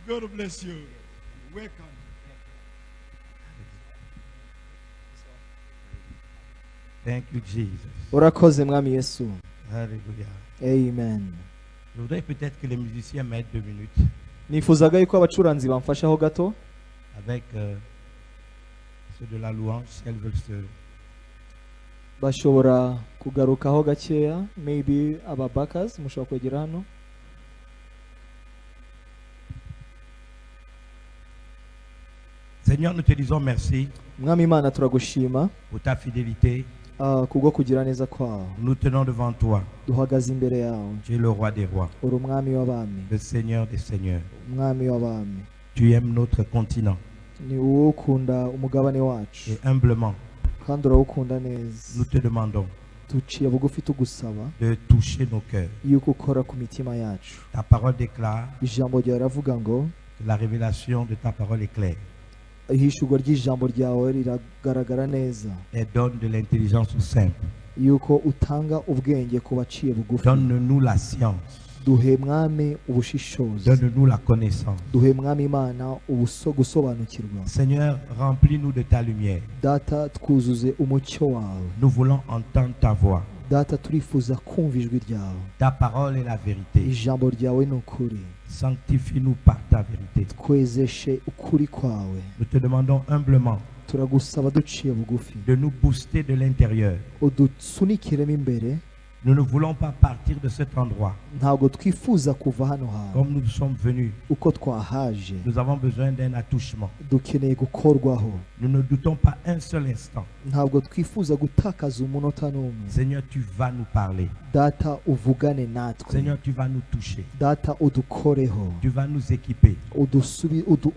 God bless you. Welcome. Thank you, Jesus. urakoze mwami Yesu. Alléluia. Amen. Je voudrais peut-être que les musiciens m'aident 2 minutes nifuzaga yuko abacuranzi bamfashaho gato avec ceux de la louange, si elles veulent se... bashobora kugarukaho gakeya, maybe ababakas mushobora kwegera hano. Seigneur, nous te disons merci Mwami Imana turagushima pour ta fidélité. kubwo kugira neza kwawe. Nous tenons devant toi. Duhagaze imbere yawe, Tu es le roi des rois, uri umwami w'abami, le Seigneur des seigneurs. umwami w'abami. Tu aimes notre continent Ni wowe ukunda umugabane wacu et humblement, kandi urawukunda neza. nous te demandons Duciye bugufi tugusaba de toucher nos cœurs. yuko ukora ku mitima yacu. Ta parole déclare Ijambo ryawe riravuga ngo que la révélation de ta parole est claire ihishurwa ry'ijambo ryawe riragaragara neza, et donne de l'intelligence aux simples. yuko utanga ubwenge ku baciye bugufi. Donne-nous la science, Duhe mwami ubushishozi, donne-nous la connaissance. duhe mwami Imana gusobanukirwa. Seigneur, remplis-nous de ta lumière. Data twuzuze umucyo wawe. Nous voulons entendre ta voix. Data turifuza kumva ijwi ryawe. Ta parole est la vérité. Ijambo ryawe ni ukuri. Sanctifie-nous par ta vérité. Twezeshe ukuri kwawe. Nous te demandons humblement Turagusaba duciye bugufi, de nous booster de l'intérieur. udusunikiremo imbere. Nous ne voulons pas partir de cet endroit Ntabwo twifuza kuva hano hantu comme nous sommes venus. uko twahaje. Nous avons besoin d'un attouchement. Dukeneye gukorwaho. Nous ne doutons pas un seul instant. Ntabwo twifuza gutakaza umunota n'umwe. Seigneur, tu vas nous parler. Data uvugane natwe. Seigneur, tu vas nous toucher. Data udukoreho, Tu vas nous équiper.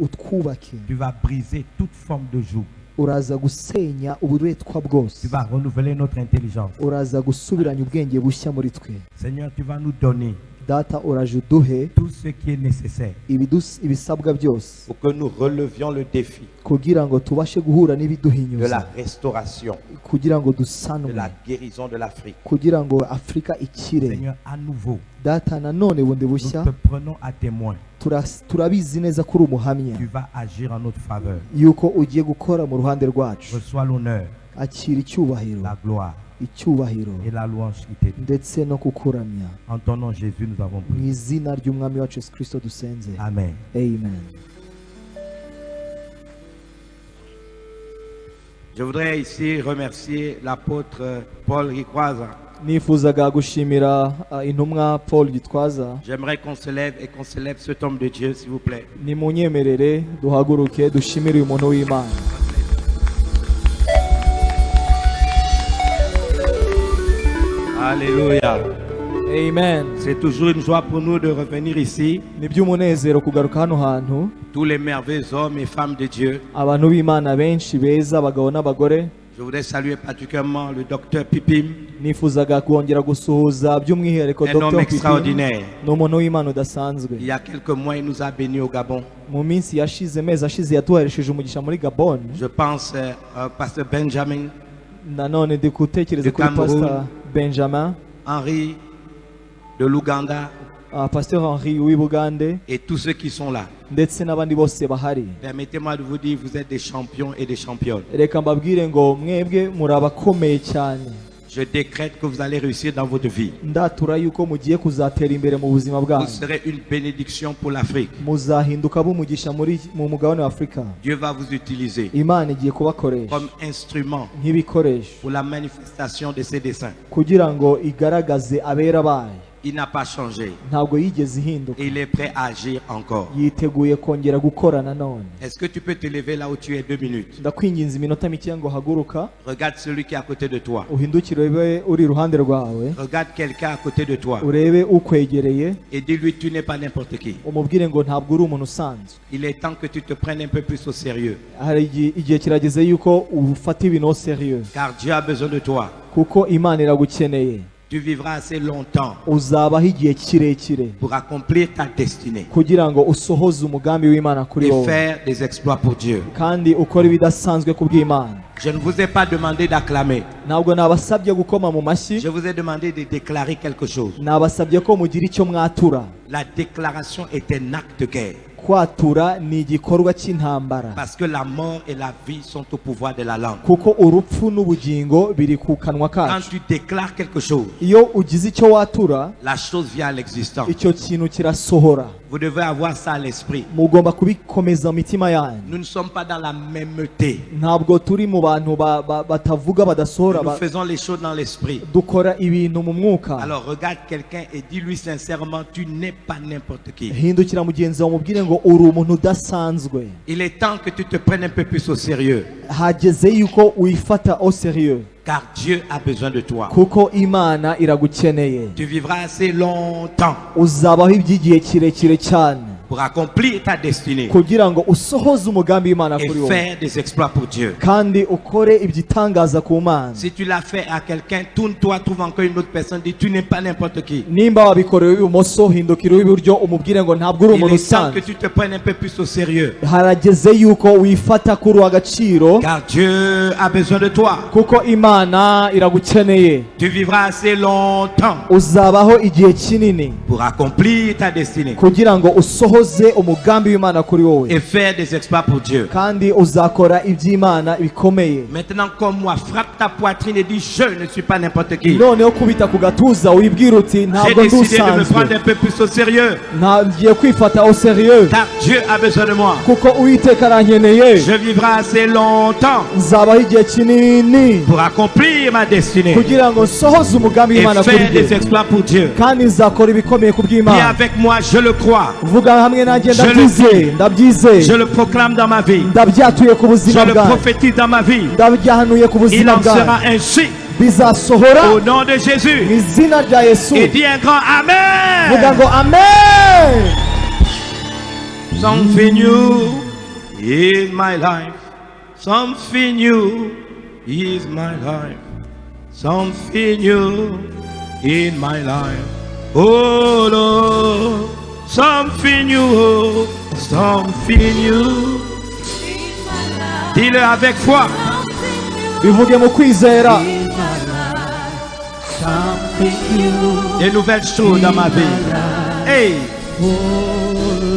utwubake. Tu vas briser toute forme de joug. Uraza gusenya uburetwa bwose. Tu vas renouveler notre intelligence. Uraza gusubiranya ubwenge bushya muri twe. Seigneur, tu vas nous donner Data uraje uduhe tout ce qui est nécessaire ibisabwa byose pour que nous relevions le défi kugira ngo tubashe guhura de la n'ibiduhinyuza, restauration, kugira ngo de dusanwe, la guérison de l'Afrique. kugira ngo Afurika ikire. Seigneur, à nouveau, Data nanone bundi nous bushya te prenons à témoin. turabizi neza ko uri umuhamya Tu vas agir en notre faveur. yuko ugiye gukora mu ruhande rwacu. Reçois l'honneur, Akira icyubahiro, la gloire icyubahiro et la louange qui t'est due. ndetse no kukuramya. En ton nom, Jésus, nous avons Mu prié. izina ry'umwami wacu Yesu Kristo dusenze. Amen. Amen. Je voudrais ici remercier l'apôtre Paul Rikwaza. Nifuzaga gushimira intumwa Paul Gitwaza. J'aimerais qu'on se lève et qu'on célèbre cet homme de Dieu, s'il vous plaît. Nimunyemerere duhaguruke dushimire uyu muntu w'Imana. Alléluia. Amen. C'est toujours une joie pour nous de revenir ici. Ni by'umunezero kugaruka hano hantu. Tous les merveilleux hommes et femmes de Dieu. Abantu b'Imana benshi beza, abagabo n'abagore. Je voudrais saluer particulièrement le docteur Pipim, Nifuzaga kongera gusuhuza by'umwihariko un homme Dr. Pipin. extraordinaire. Ni umuntu w'Imana udasanzwe. Il y a quelques mois, il nous a bénis au Gabon. Mu minsi yashize, mezi ashize yatuharesheje umugisha muri Gabon. Je pense au pasteur Benjamin, Nanone ndi gutekereza De kuri Cameroun. Pastor Benjamin, Henri de l'Ouganda Pastor Henri w'i Bugande, et tous ceux qui sont là. ndetse n'abandi bose bahari. Permettez-moi de vous dire, vous êtes des champions et des championnes. Reka mbabwire ngo mwebwe muri abakomeye cyane. Je décrète que vous allez réussir dans votre vie. Ndatura yuko mugiye kuzatera imbere mu buzima Vous bwanyu. serez une bénédiction pour l'Afrique. Muzahinduka b'umugisha mu mugabane wa Afurika. Dieu va vous utiliser Imana igiye kubakoresha comme instrument nk'ibikoresho pour la manifestation de ses desseins. kugira ngo igaragaze abera bayo. Il n'a pas changé Ntabwo yigeze ihinduka. et il est prêt à agir encore. Yiteguye kongera gukora nanone. Est-ce que tu peux te lever là où tu es 2 minutes? Ndakwinginze iminota mike ngo haguruka, Regarde celui qui est à côté de toi. uhindukire urebe uri iruhande rwawe, Regarde quelqu'un à côté de toi urebe ukwegereye, et dis-lui tu n'es pas n'importe qui. umubwire ngo ntabwo uri umuntu usanzwe. Il est temps que tu te prennes un peu plus au sérieux Hari igihe kirageze yuko ufata ibintu au sérieux, car Dieu a besoin de toi. kuko Imana iragukeneye. Tu vivras assez longtemps Uzabaho igihe kirekire pour accomplir ta destinée kugira ngo usohoze umugambi w'Imana kuri et wowe, faire des exploits pour Dieu. kandi ukora ibidasanzwe ku bw'Imana. Je ne vous ai pas demandé d'acclamer. Ntabwo nabasabye gukoma mu mashyi, Je vous ai demandé de déclarer quelque chose. nabasabye ko mugira icyo mwatura. La déclaration est un acte de guerre. kwatura ni igikorwa cy'intambara Parce que la mort et la vie sont au pouvoir de la langue. kuko urupfu n'ubugingo biri ku kanwa Quand kacu. tu déclares quelque chose, Iyo ugize icyo watura, la chose vient à l'existence. icyo kintu kirasohora. Vous devez avoir ça à l'esprit. Mugomba kubikomeza mu mitima yanyu. Nous ne sommes pas dans la mêmeté. Ntabwo turi mu bantu batavuga badasohora, Nous faisons les choses dans l'esprit. dukora ibintu mu mwuka. Alors regarde quelqu'un et dis-lui sincèrement, tu n'es pas n'importe qui. Hindukira mugenzi wawe umubwire ngo uri umuntu udasanzwe. Il est temps que tu te prennes un peu plus au sérieux. Hageze yuko wifata au sérieux Car Dieu a besoin de toi. kuko Imana iragukeneye. Tu vivras assez longtemps Uzabaho iby'igihe kirekire cyane pour accomplir ta destinée kugira ngo usohoze umugambi w'Imana et kuri wowe faire des exploits pour Dieu. kandi ukore ibyitangaza ku Mana. Si tu l'as fait à quelqu'un, tourne-toi, trouve encore une autre personne, dis tu n'es pas n'importe qui. Nimba wabikorewe ibumoso hindukira iburyo umubwire ngo ntabwo uri Il umuntu est temps que usanzwe. tu te prennes un peu plus au sérieux. Harageze yuko wifata kuri agaciro Car Dieu a besoin de toi. kuko Imana iragukeneye. Tu vivras assez longtemps Uzabaho igihe kinini pour accomplir ta destinée kugira ngo usohoze umugambi w'Imana kuri wowe et faire des exploits pour Dieu. kandi uzakora iby'Imana bikomeye. Maintenant, comme moi, frappe ta poitrine et dis je ne suis pas n'importe qui. Noneho kubita ku gatuza wibwira uti J'ai ntabwo ndi décidé de me prendre usanzwe, un peu plus au sérieux. ngiye kwifata au sérieux Car Dieu a besoin de moi. kuko Uwiteka arankeneye. Je vivrai assez longtemps Nzabaho igihe kinini pour accomplir ma destinée kugira ngo nsohoze umugambi et w'Imana kuri faire des njye exploits pour Dieu. kandi nzakora ibikomeye ku Dis bw'Imana. avec moi, je le crois. Vuga hamwe nanjye Je le ndabyizeye, ndabyizeye, Je le proclame dans ma vie. ndabyatuye ku Je buzima le bwanjye, prophétise dans ma vie. ndabyahanuye ku Il buzima en sera bwanjye, ainsi bizasohora au nom de mu Jésus. izina rya Yesu. Et dis un grand Vuga Amen. ngo amen. Something new is my life. Something new is my life. Something new in my life. Oh Lord, something new, something new. Dis-le avec foi. Bivuge mu kwizera. Des nouvelles choses dans ma vie. Hey!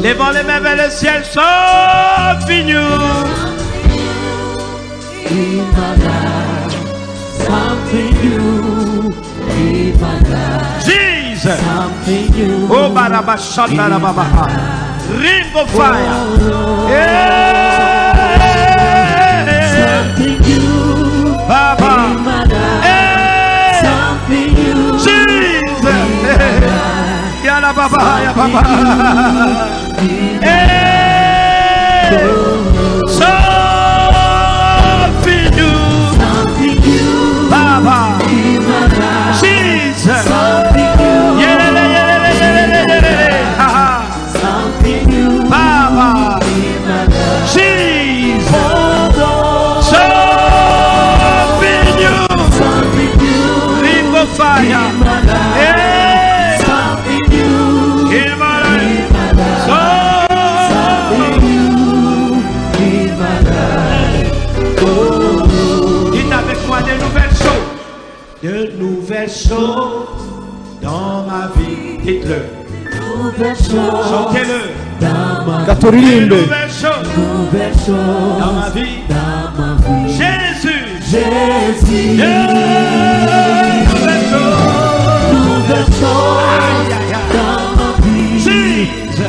Levons les mains vers le ciel, something new. Jesus. Oh, Barabashanda Babaha. Ring of fire. Yeah. Baba. Yeah. Jesus. Yala Baba. Ya Baba. Yeah. Something new. Baba. Jesus. Baba. Jesus. Something new. Ring of fire. Yeah. In my life. Dites avec moi de nouvelles choses. De nouvelles choses dans ma vie. Dites-le. Chantez-le. De Gaturirimbe. nouvelles choses dans ma vie. Jésus. De nouvelles choses. Aïe, aïe, aïe. Jesus.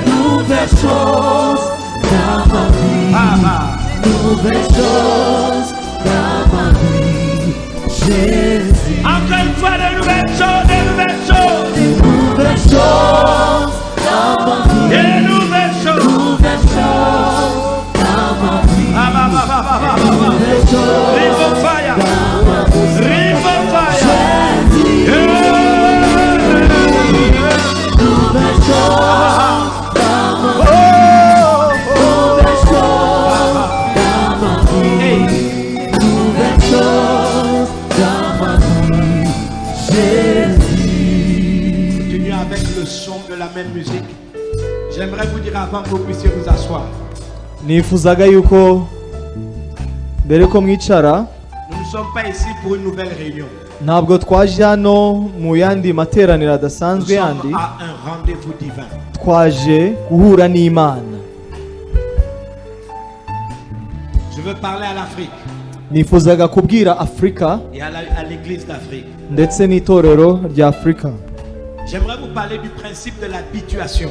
Baba. Encore une fois, de nouvelles choses, de nouvelles choses. De nouvelles choses. Baba, baba, baba, baba. Ring of fire. Ring of fire. Continuez avec le son de la même musique. J'aimerais vous dire avant que vous puissiez vous asseoir. Nifuzaga yuko mbere ko mwicara, Nous ne sommes pas ici pour une nouvelle réunion. ntabwo twaje hano mu yandi materaniro Nous adasanzwe sommes yandi, à un rendez-vous divin. twaje guhura n'Imana. Je veux parler à l'Afrique nifuzaga kubwira Afurika et à l'église d'Afrique. ndetse n'itorero rya Afurika. J'aimerais vous parler du principe de l'habituation.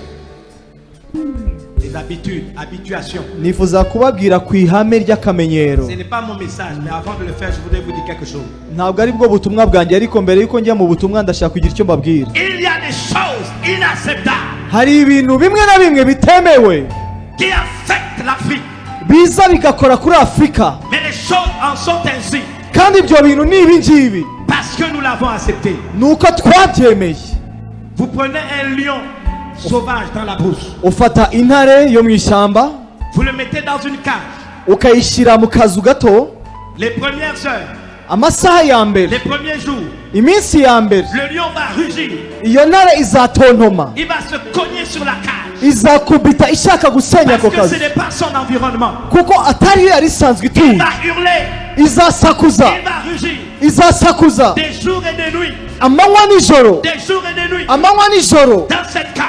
Les habitudes, habituation. Nifuza kubabwira ku ihame ry'akamenyero. Ce n'est pas mon message, mais avant de le faire, je voudrais vous dire quelque chose. Ntabwo ari bwo butumwa bwanjye, ariko mbere yuko njya mu butumwa ndashaka kugira icyo mbabwira. Il y a des choses inacceptables Hari ibintu bimwe na bimwe bitemewe qui affectent l'Afrique. biza bigakora kuri Afurika, Mais les choses en sont ainsi kandi ibyo bintu ni ibi ngibi parce que nous l'avons accepté. nuko twabyemeye. Vous prenez un lion sauvage dans la brousse. Ufata intare yo mu ishyamba Vous le mettez dans une cage. ukayishyira mu kazu gato, Les premières heures, amasaha ya mbere, les premiers jours, iminsi ya mbere, le lion va rugir. iyo ntare izatontoma, Il va se cogner sur la cage. izakubita ishaka gusenya ako Parce que kazu, ce n'est pas son environnement. kuko atari yo yari isanzwe Il ituye. va hurler. Izasakuza, Il va rugir. izasakuza Des jours et des nuits. amanywa nijoro, Des jours et des nuits. amanywa nijoro Dans cette cage.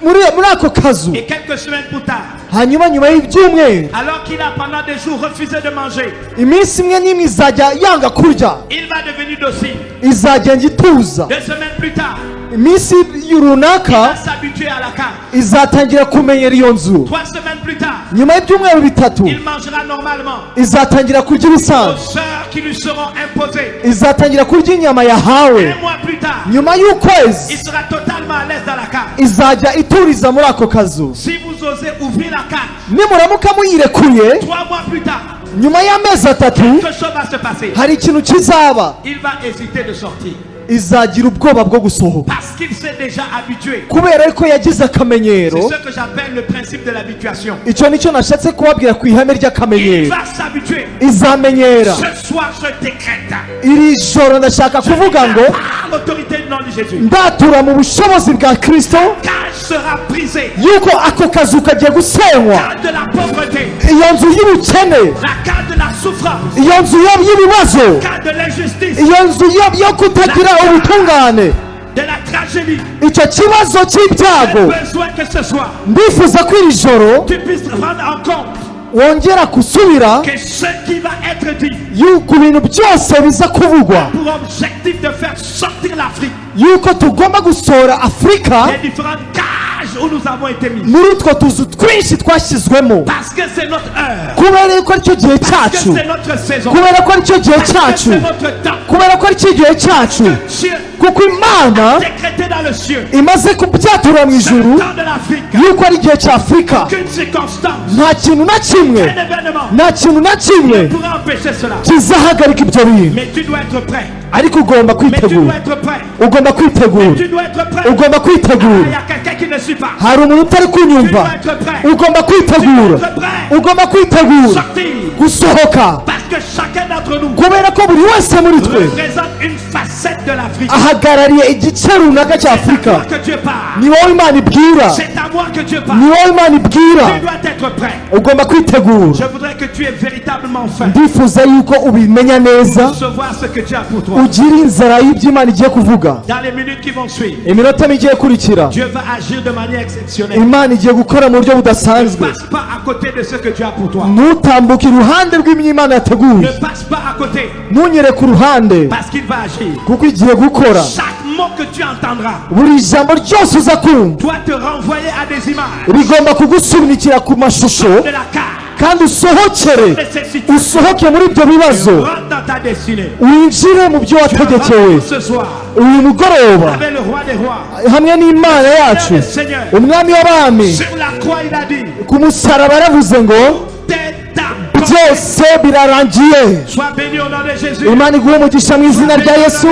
muri ako kazu. Et quelques semaines plus tard, Hanyuma nyuma y'ibyumweru, alors qu'il a pendant des jours refusé de manger, iminsi imwe n'imwe izajya yanga kurya, il va devenir docile. izagenda ituza. 2 semaines plus tard, Iminsi il va runaka s'habituer à la cage. izatangira kumenyera iyo nzu. 3 semaines plus tard, Nyuma y'ibyumweru bitatu il mangera normalement. izatangira kurya Aux ibisanzwe, heures qui lui seront imposées. izatangira kurya inyama yahawe. 1 mois plus tard, Nyuma y'ukwezi il sera totalement à l'aise dans la cage. izajya ituriza muri ako kazu. Si vous osez ouvrir la cage, Nimuramuka muyirekuye 3 mois plus tard, nyuma y'amezi atatu, quelque chose va se passer. hari ikintu kizaba. Il va hésiter de sortir Izagira ubwoba bwo gusohoka parce qu'il s'est déjà habitué. kubera ko yagize C'est akamenyero. ce que j'appelle le principe de l'habituation. Icyo nicyo nashatse kubabwira ku ihame Il ry'akamenyero. va s'habituer. Izamenyera. Ce soir, je décrète Iri joro ndashaka kuvuga ngo par l'autorité du nom de Jésus, ndatura mu bushobozi bwa Kristo la cage sera brisée. yuko ako kazu kagiye gusenywa. La cage de la pauvreté, Iyo nzu y'ubukene, la cage de la souffrance, iyo nzu y'ibibazo, la cage de l'injustice, iyo nzu yo kutagira ubutungane, de la tragédie. icyo kibazo cy'ibyago. J'ai besoin que ce soir, Ndifuza ko iri joro tu puisses rendre en compte wongera gusubira que ce qui va être dit yuko ibintu byose biza kuvugwa, pour objectif de faire sortir l'Afrique yuko tugomba gusohora Afurika des différentes cages où nous avons été mis. muri utwo tuzu twinshi twashyizwemo, Parce que c'est notre heure. kubera ko aricyo gihe Parce que cyacu, c'est notre saison. kubera ko aricyo gihe Parce que cyacu, c'est notre temps. kubera ko aricyo gihe cyacu, Dieu kuko Imana décrété dans le ciel. imaze kubyatura mu C'est le ijuru temps de l'Afrique. yuko ari igihe cya Afurika. Qu'une circonstance, Nta kintu na kimwe, un événement nta kintu na kimwe pourra empêcher cela. kizahagarika ibyo bintu, Mais tu dois être prêt. ariko ugomba Mais tu dois kwitegura, être prêt. ugomba kwitegura, Tu dois être prêt. ugomba Ah, kwitegura. il y a quelqu'un qui ne suit pas. Hari umuntu utari Tu kunyumva, dois être prêt. ugomba Tu dois kwitegura, être prêt. ugomba kwitegura Sortir. gusohoka, Parce que chacun d'entre nous kubera ko buri wese muri twe représente une facette de l'Afrique. ahagarariye igice runaka cya C'est à Afurika. toi que Dieu parle. Ni wowe Imana ibwira, C'est à moi que Dieu ni parle. wowe Imana ibwira, Tu dois être prêt. ugomba kwitegura. Je voudrais que tu aies véritablement faim Ndifuza yuko ubimenya neza, pour recevoir ce que Dieu a pour toi. ugira inzara y'ibyo Imana igiye kuvuga. Dans les minutes qui vont suivre, Iminota igiye kurikira, Dieu va agir de manière exceptionnelle. Imana igiye gukora mu buryo Ne budasanzwe. passe pas à côté de ce que Dieu a pour toi. Ntutambuke iruhande rw'ibyo Imana yateguye, Ne passe pas à côté ntunyere ku ruhande, parce qu'il va agir. kuko igiye gukora. Chaque mot que tu entendras Buri jambo ryose uza kumva doit te renvoyer à des images rigomba kugusunikira ku mashusho, de la carte. kandi usohokere, Nécessité. usohoke muri ibyo bibazo, Rentre dans ta destinée. winjire mu byo Tu wategekewe. rentres ce soir Uyu mugoroba avec le roi des rois, hamwe n'Imana yacu, le Seigneur. umwami w'abami, Sur la croix, il a dit, ku musaraba yaravuze ngo t'es ta byose birarangiye. Sois béni au nom de Jésus. Imana iguhe umugisha mu izina rya Yesu,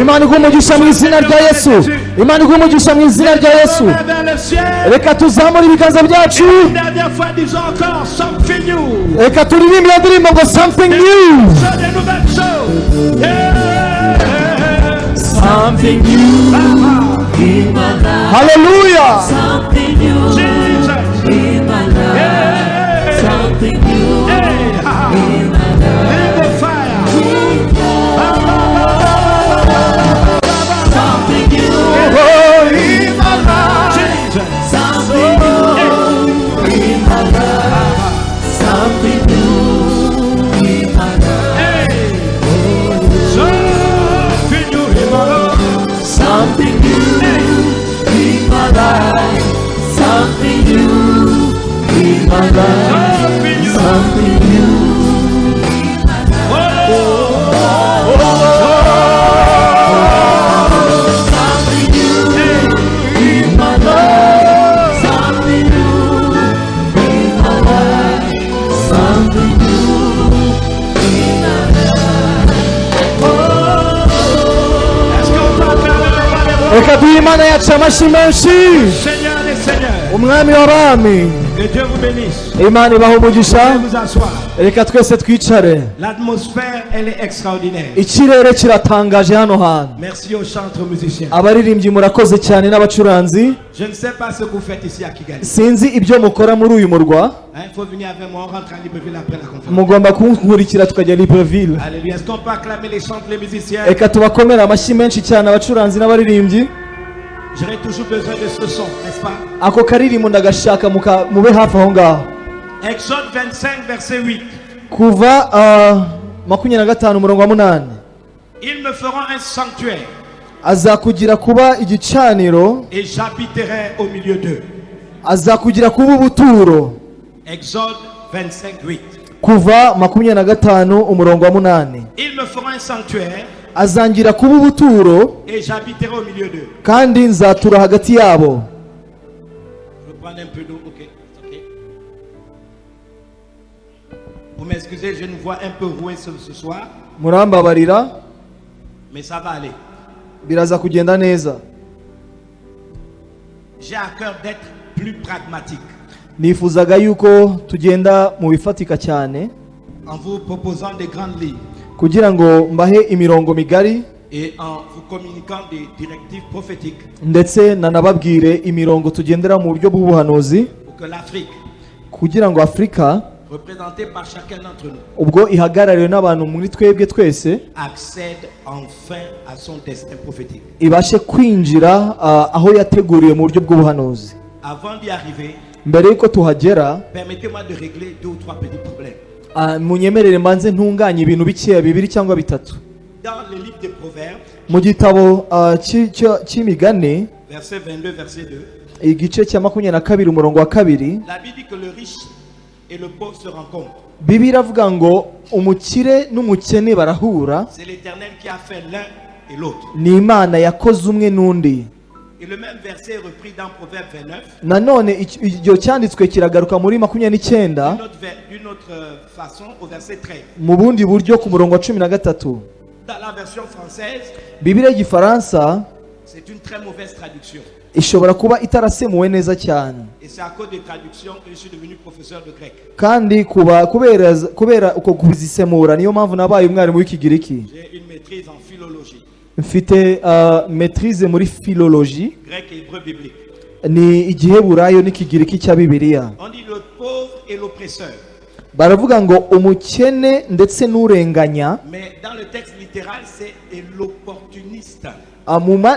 Imana iguhe umugisha mu izina rya Yesu, Imana iguhe umugisha mu izina rya Yesu. Vers le ciel. Reka tuzamure ibiganza byacu, Une dernière fois, disons encore, something new. reka turirimbe iyo ndirimbo ngo something new. Chose de nouvelles choses. Yeah. Something new. Hallelujah. Something new Jesus. in my life. Yeah. Something new Hey. in my life. Leave the fire. Something new, Oh, in my life. Jesus. something new in my life. Something new duhe imana yacu amashyi menshi. Seigneur des Seigneurs. Umwami w'abami. Que Dieu vous bénisse. Imana ibahe umugisha. Veuillez vous asseoir. Reka twese twicare. L'atmosphère, elle est extraordinaire. Ikirere kiratangaje hano hantu. Merci aux chantres musiciens. Abaririmbyi murakoze cyane n'abacuranzi. Je ne sais pas ce que vous faites ici à Kigali. Sinzi ibyo mukora muri uyu murwa. Il faut venir avec moi, on rentre à Libreville après la conférence. Mugomba kunkurikira tukajya Libreville. Alléluia. Est-ce qu'on peut acclamer les chantres, les musiciens? Reka tubakomere amashyi menshi cyane abacuranzi n'abaririmbyi. J'aurais toujours besoin de ce son, n'est-ce pas? Ako karirimbo ndagashaka mube hafi aho ngaho. Exode 25, verset 8. Kuva 25 umurongo wa 8. Ils me feront un sanctuaire Azakugira kuba igicaniro, et j'habiterai au milieu d'eux. azakugira kuba ubuturo. Exode 25, 8. Kuva 25 umurongo wa 8. Ils me feront un sanctuaire Azangira kuba ubuturo et j'habiterai au milieu d'eux. kandi nzatura hagati yabo. Je vais prendre un peu d'eau, ok. Vous m'excusez, je nous vois un peu roué ce soir, Murambabarira, mais ça va aller. biraza kugenda neza. J'ai à cœur d'être plus pragmatique Nifuzaga yuko tugenda mu bifatika cyane en vous proposant des grandes lignes kugira ngo mbahe imirongo migari et en vous communiquant des directives prophétiques ndetse nanababwire imirongo tugendera mu buryo bw'ubuhanuzi pour que l'Afrique, kugira ngo Afurika représentée par chacun d'entre nous, ubwo ihagarariwe n'abantu muri twebwe twese accède enfin à son destin prophétique. ibashe kwinjira aho yateguriwe mu buryo bw'ubuhanuzi. Avant d'y arriver, Mbere yuko tuhagera, permettez-moi de régler 2 ou 3 petits problèmes. munyemerere manze ntunganye ibintu bikeya 2 cyangwa 3. Dans le livre des Proverbes, Mu gitabo cy'imigani verset 22, verset 2, igice cya 22 umurongo wa 2, la Bible dit que le riche et le pauvre se rencontrent. Bibiliya iravuga ngo umukire n'umukene barahura, C'est l'Éternel qui a fait l'un et l'autre. ni Imana yakoze umwe n'undi. Et le même verset est repris dans Proverbe 29, Nanone icyo cyanditswe kiragaruka muri 29 d'une autre façon, au verset 13. mu bundi buryo ku murongo wa 13. Dans la version française, Bibiliya y'igifaransa c'est une très mauvaise traduction. ishobora kuba itarasemuwe neza cyane, Et c'est à cause des traductions que je suis devenu professeur de grec. kandi kubera uko kuzisemura niyo mpamvu nabaye umwarimu w'ikigiriki. J'ai une maîtrise en philologie, Mfite maîtrise muri philologie, grec et hébreu biblique. ni igiheburayo n'ikigiriki cya Bibiliya. On dit le pauvre et l'oppresseur. Baravuga ngo umukene ndetse n'urenganya. Mais dans le texte littéral, c'est l'opportuniste.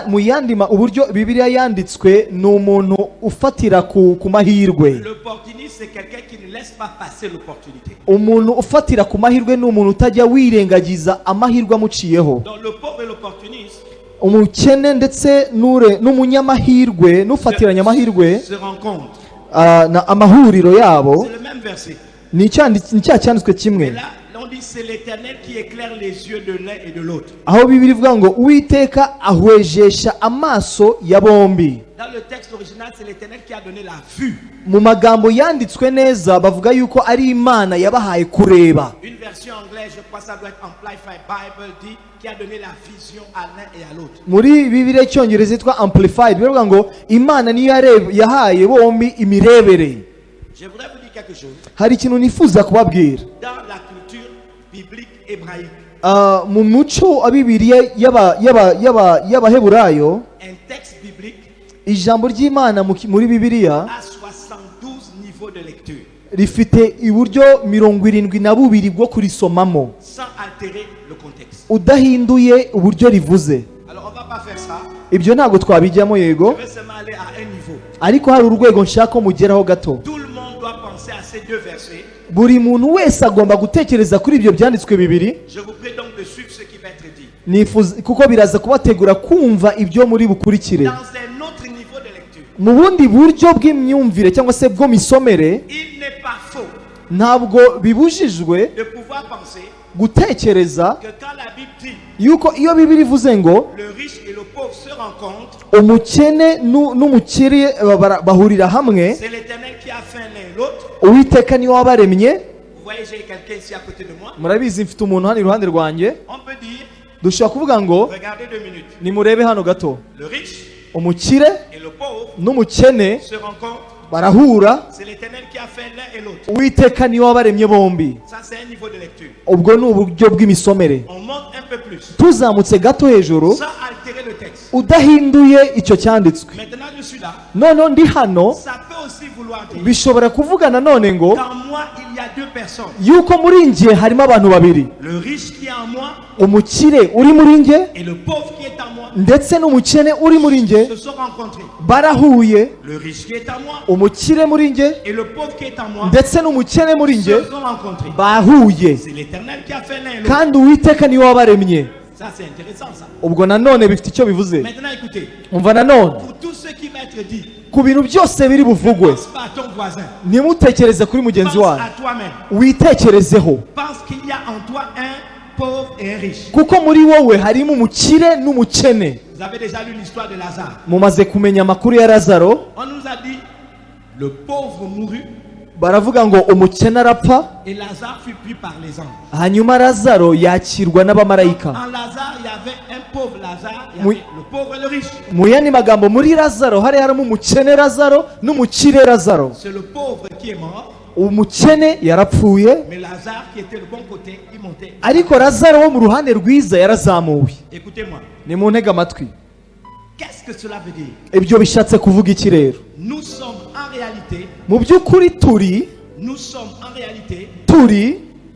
Mu yandima uburyo Bibiliya yanditswe ni umuntu ufatira ku mahirwe. L'opportuniste, c'est quelqu'un qui ne laisse pas passer l'opportunité. Umuntu ufatira ku mahirwe ni umuntu utajya wirengagiza amahirwe amuciyeho. Donc le pauvre et l'opportuniste Umukene ndetse n'umunyamahirwe n'ufatiranya amahirwe, se rencontrent. amahuriro yabo C'est le même verset. ni cya cyanditswe kimwe. Et là, on dit c'est l'Éternel qui éclaire les yeux de l'un et de l'autre. Aho Bibiliya ivuga ngo Uwiteka ahwejesha amaso ya bombi. Dans le texte original, c'est l'Éternel qui a donné la vue. Mu magambo yanditswe neza bavuga yuko ari Imana yabahaye kureba. Une version anglaise, je crois que ça doit être Amplified Bible, dit qui a donné la vision à l'un et à l'autre. Muri Bibiliya cyongereza yitwa Amplified bivuga ngo Imana niyo yahaye bombi imirebere. Je voudrais vous dire quelque chose. Hari ikintu nifuza kubabwira. Dans la culture biblique hébraïque, Mu muco wa Bibiliya y'abaheburayo, un texte biblique ijambo ry'Imana muri Bibiliya a 72 niveaux de lecture, rifite iburyo 72 bwo kurisomamo sans altérer le contexte. udahinduye uburyo rivuze. Alors on va pas faire ça. Ibyo ntabwo twabijyamo yego, Je vais seulement aller à un niveau. ariko hari urwego nshaka ko mugeraho gato. Tout le monde doit penser à ces 2 versets. Buri muntu wese agomba gutekereza kuri ibyo byanditswe bibiri. Je vous prie donc de suivre ce qui va être dit. Nifuza kuko biraza kubategura kumva ibyo muri bukurikire Dans un autre niveau de lecture, mu bundi buryo bw'imyumvire cyangwa se bwo misomere. il n'est pas faux Ntabwo bibujijwe de pouvoir penser gutekereza que quand la Bible dit yuko iyo Bibiliya ivuze ngo le riche et le pauvre se rencontrent, umukene n'umukire bahurira hamwe, c'est l'Éternel qui a fait l'un et l'autre. Uwiteka niwe wabaremye. Vous voyez, j'ai quelqu'un ici à côté de moi. Murabizi mfite umuntu hano iruhande rwanjye. On peut dire, Dushobora kuvuga ngo regardez 2 minutes. nimurebe hano gato, Le riche umukire et le pauvre n'umukene se rencontrent. barahura, C'est l'Éternel qui a fait l'un et l'autre. uwiteka niwe wabaremye bombi. Ça, c'est un niveau de lecture. Ubwo ni uburyo bw'imisomere. On monte un peu plus, Tuzamutse gato hejuru sans altérer le texte. udahinduye icyo cyanditswe. Maintenant, je suis là. Noneho ndi hano, Ça peut aussi vouloir dire bishobora kuvuga nanone ngo qu'en moi, il y a deux personnes. yuko muri njye harimo abantu babiri, Le riche qui est en moi umukire uri muri njye et le pauvre qui est en moi ndetse n'umukene uri muri njye se sont rencontrés. barahuye, Le riche qui est en moi umukire muri njye et le pauvre qui est en moi ndetse n'umukene muri njye se sont rencontrés. bahuye, C'est l'Éternel qui a fait l'un et l'autre. kandi uwiteka niwe wabaremye. Ça, c'est intéressant, ça. Ubwo nanone bifite icyo bivuze. Maintenant, écoutez. Umva nanone Pour tout ce qui va être dit, ku bintu byose biri buvugwe, pense pas à ton voisin. ntimutekereze kuri mugenzi Pense wanyu, à toi-même. witekerezeho, Pense qu'il y a en toi un pauvre et un riche. kuko muri wowe harimo umukire n'umukene. Vous avez déjà lu l'histoire de Lazare. Mumaze kumenya amakuru ya Lazaro. On nous a dit, le pauvre mourut Baravuga ngo umukene arapfa, et Lazare fut pris par les anges. hanyuma Lazaro yakirwa n'abamarayika. En Lazare, il y avait un pauvre Lazare, il y Oui. avait le pauvre et le riche. Mu yandi magambo, muri Lazaro hari harimo umukene Lazaro n'umukire Lazaro. C'est le pauvre qui est mort, Umukene yarapfuye, mais Lazare qui était le bon côté, il montait. ariko Lazaro wo mu ruhande rwiza yarazamuwe. Écoutez-moi, Nimuntege amatwi. qu'est-ce que cela veut dire? Ibyo bishatse kuvuga iki rero? Nous sommes en réalité, Mu by'ukuri turi